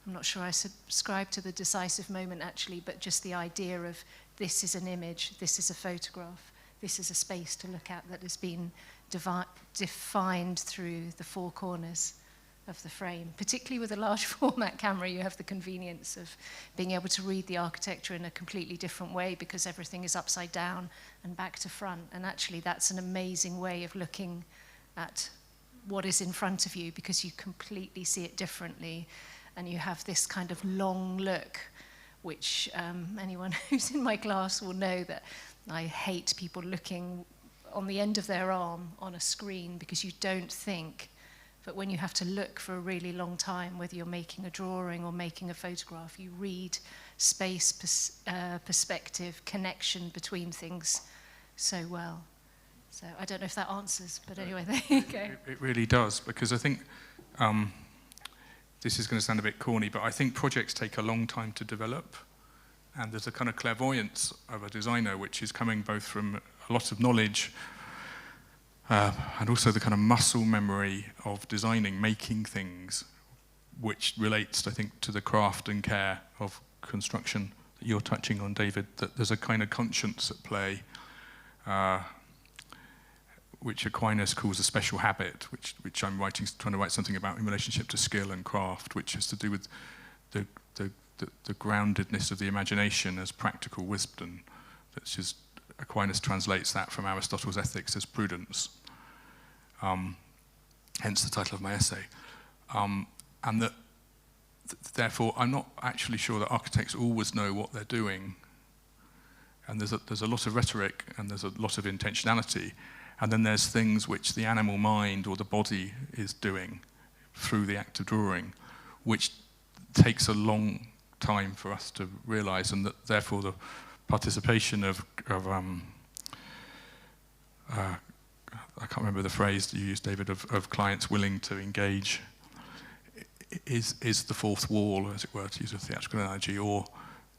I'm not sure I subscribe to the decisive moment, actually, but just the idea of this is an image, this is a photograph, this is a space to look at that has been defined through the four corners of the frame. Particularly with a large format camera, you have the convenience of being able to read the architecture in a completely different way because everything is upside down and back to front. And actually that's an amazing way of looking at what is in front of you because you completely see it differently and you have this kind of long look, which anyone who's in my class will know that I hate people looking on the end of their arm on a screen because you don't think. But when you have to look for a really long time, whether you're making a drawing or making a photograph, you read space, perspective, connection between things so well. So I don't know if that answers, but anyway, there you go. It really does, because I think this is going to sound a bit corny, but I think projects take a long time to develop. And there's a kind of clairvoyance of a designer, which is coming both from a lot of knowledge and also the kind of muscle memory of designing, making things, which relates, I think, to the craft and care of construction that you're touching on, David, that there's a kind of conscience at play, which Aquinas calls a special habit, which I'm trying to write something about in relationship to skill and craft, which has to do with the groundedness of the imagination as practical wisdom. That's just, Aquinas translates that from Aristotle's Ethics as prudence. Hence the title of my essay. And that, therefore, I'm not actually sure that architects always know what they're doing. And there's a lot of rhetoric and there's a lot of intentionality. And then there's things which the animal mind or the body is doing through the act of drawing, which takes a long time for us to realize, and that therefore the participation of I can't remember the phrase that you used, David, of clients willing to engage is the fourth wall, as it were, to use a theatrical analogy, or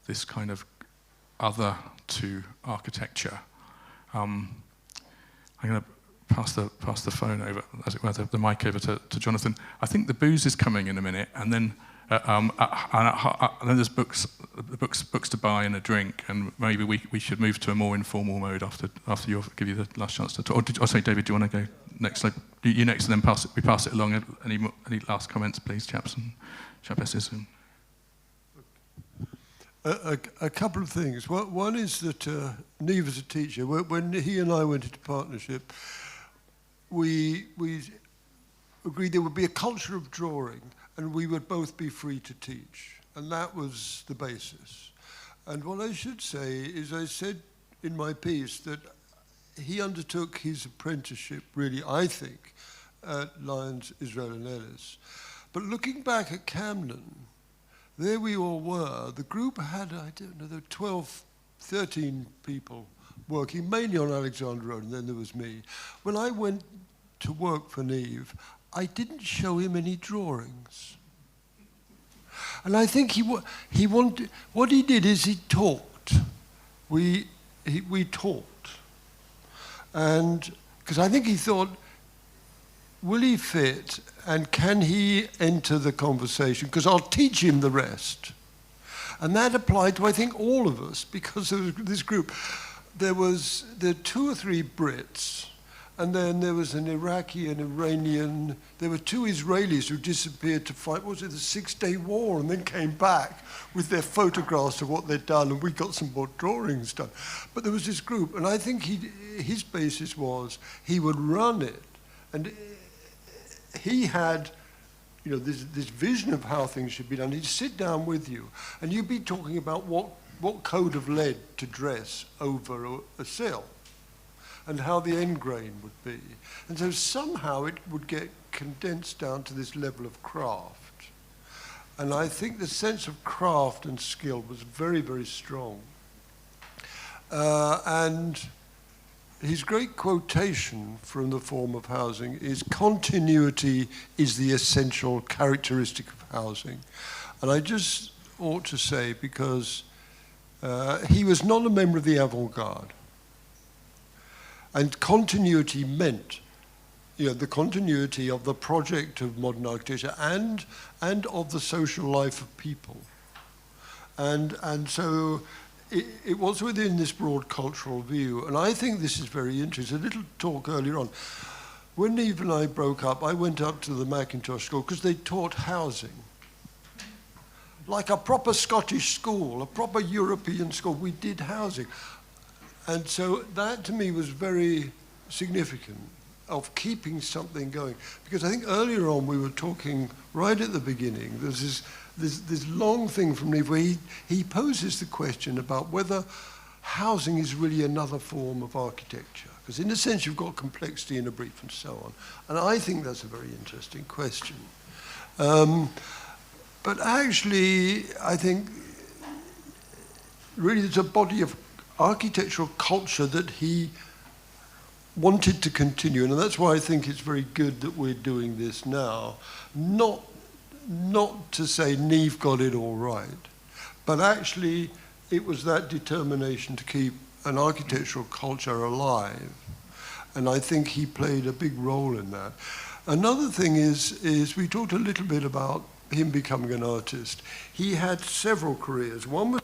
this kind of other to architecture. I'm going to pass the phone over, as it were, the mic over to Jonathan. I think the booze is coming in a minute, and then there's books to buy and a drink, and maybe we should move to a more informal mode after you give you the last chance to talk. Or sorry, David, do you want to go next? Like, you next, and then we pass it along. Any last comments, please, chaps and chapesses? A couple of things. One is that Neave as a teacher, when he and I went into partnership, we agreed there would be a culture of drawing, and we would both be free to teach. And that was the basis. And what I should say is, I said in my piece that he undertook his apprenticeship, really, I think, at Lyons, Israel and Ellis. But looking back at Camden, there we all were. The group had, I don't know, there were 12, 13 people working, mainly on Alexander Road, and then there was me. When I went to work for Neave, I didn't show him any drawings. And I think he wanted, what he did is he talked. We talked. And, because I think he thought, will he fit and can he enter the conversation? Because I'll teach him the rest. And that applied to, I think, all of us, because there was this group. There were 2 or 3 Brits, and then there was an Iraqi, an Iranian. There were 2 Israelis who disappeared to fight, what was it, the 6-Day War, and then came back with their photographs of what they'd done, and we got some more drawings done. But there was this group, and I think his basis was he would run it, and he had, you know, this vision of how things should be done. He'd sit down with you, and you'd be talking about what code of lead to dress over a sill, and how the end grain would be. And so somehow it would get condensed down to this level of craft. And I think the sense of craft and skill was very, very strong. And his great quotation from The Form of Housing is, continuity is the essential characteristic of housing. And I just ought to say, because he was not a member of the avant-garde. And continuity meant, you know, the continuity of the project of modern architecture and of the social life of people. And so it was within this broad cultural view. And I think this is very interesting. A little talk earlier on. When Neave and I broke up, I went up to the Macintosh School because they taught housing. Like a proper Scottish school, a proper European school, we did housing. And so that to me was very significant, of keeping something going. Because I think earlier on we were talking, right at the beginning, there's this long thing from Neave where he poses the question about whether housing is really another form of architecture. Because in a sense you've got complexity in a brief and so on. And I think that's a very interesting question. But actually, I think really there's a body of architectural culture that he wanted to continue, and that's why I think it's very good that we're doing this now. Not not to say Neave got it all right, but actually it was that determination to keep an architectural culture alive. And I think he played a big role in that. Another thing is we talked a little bit about him becoming an artist. He had several careers. One was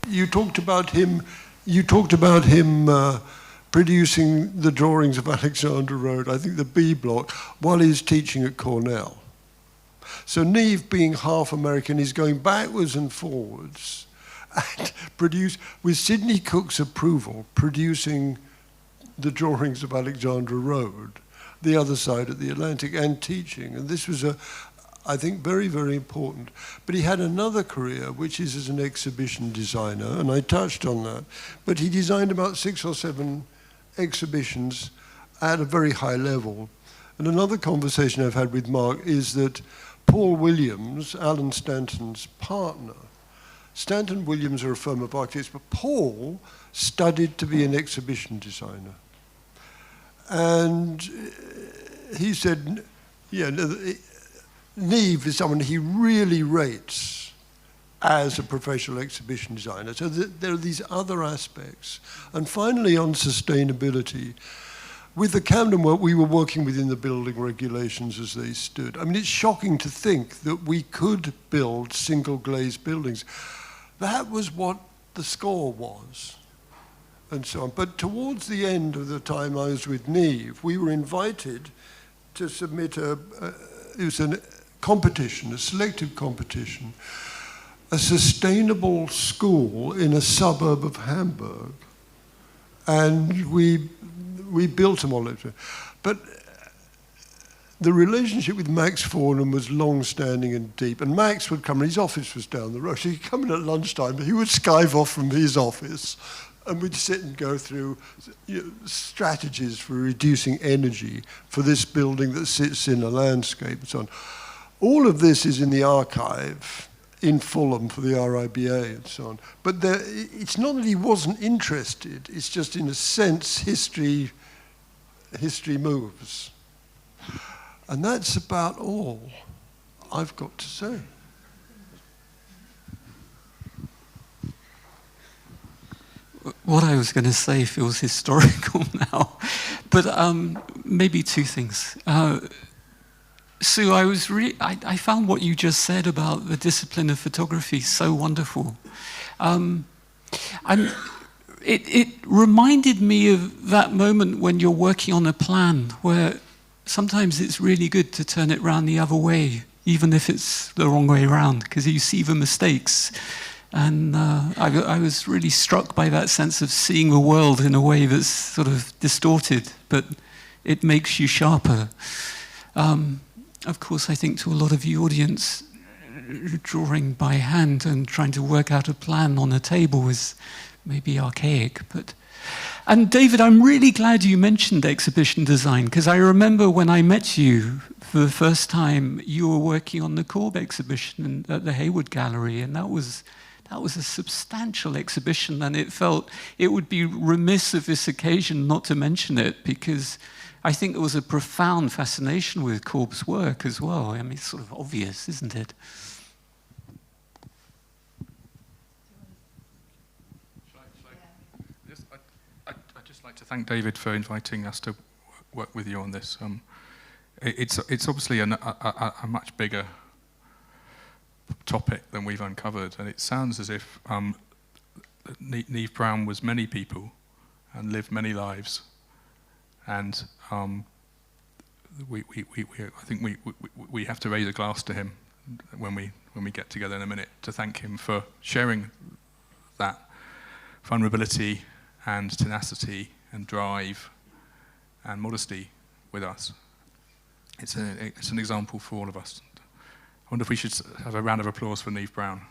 you talked about him producing the drawings of Alexandra Road, I think the B block, while he's teaching at Cornell. So Neave, being half American, is going backwards and forwards and with Sidney Cook's approval, producing the drawings of Alexandra Road, the other side of the Atlantic, and teaching. And this was, I think, very, very important. But he had another career, which is as an exhibition designer, and I touched on that. But he designed about 6 or 7 exhibitions at a very high level. And another conversation I've had with Mark is that Paul Williams, Alan Stanton's partner, Stanton Williams are a firm of architects, but Paul studied to be an exhibition designer. And he said, yeah, Neave is someone he really rates as a professional exhibition designer. So there are these other aspects. And finally, on sustainability, with the Camden work, we were working within the building regulations as they stood. I mean, it's shocking to think that we could build single glazed buildings. That was what the score was, and so on. But towards the end of the time I was with Neave, we were invited to submit it was a competition, a selective competition, a sustainable school in a suburb of Hamburg. And we built them all over. But the relationship with Max Fornham was long-standing and deep. And Max would come, and his office was down the road. So he'd come in at lunchtime, but he would skive off from his office, and we'd sit and go through strategies for reducing energy for this building that sits in a landscape and so on. All of this is in the archive in Fulham for the RIBA and so on. But it's not that he wasn't interested, it's just in a sense history moves. And that's about all I've got to say. What I was going to say feels historical now, but maybe 2 things. Sue, I found what you just said about the discipline of photography so wonderful. It reminded me of that moment when you're working on a plan where sometimes it's really good to turn it round the other way, even if it's the wrong way around, because you see the mistakes. And I was really struck by that sense of seeing the world in a way that's sort of distorted, but it makes you sharper. Of course, I think to a lot of the audience, drawing by hand and trying to work out a plan on a table is maybe archaic. And David, I'm really glad you mentioned exhibition design, because I remember when I met you for the first time, you were working on the Korb exhibition at the Hayward Gallery, and that was a substantial exhibition, and it felt it would be remiss of this occasion not to mention it, because I think there was a profound fascination with Korb's work as well. I mean, it's sort of obvious, isn't it? I'd just like to thank David for inviting us to work with you on this. It's obviously a much bigger topic than we've uncovered, and it sounds as if Neave Brown was many people and lived many lives, and I think we have to raise a glass to him when we get together in a minute to thank him for sharing that vulnerability and tenacity and drive and modesty with us. It's an example for all of us. I wonder if we should have a round of applause for Neave Brown.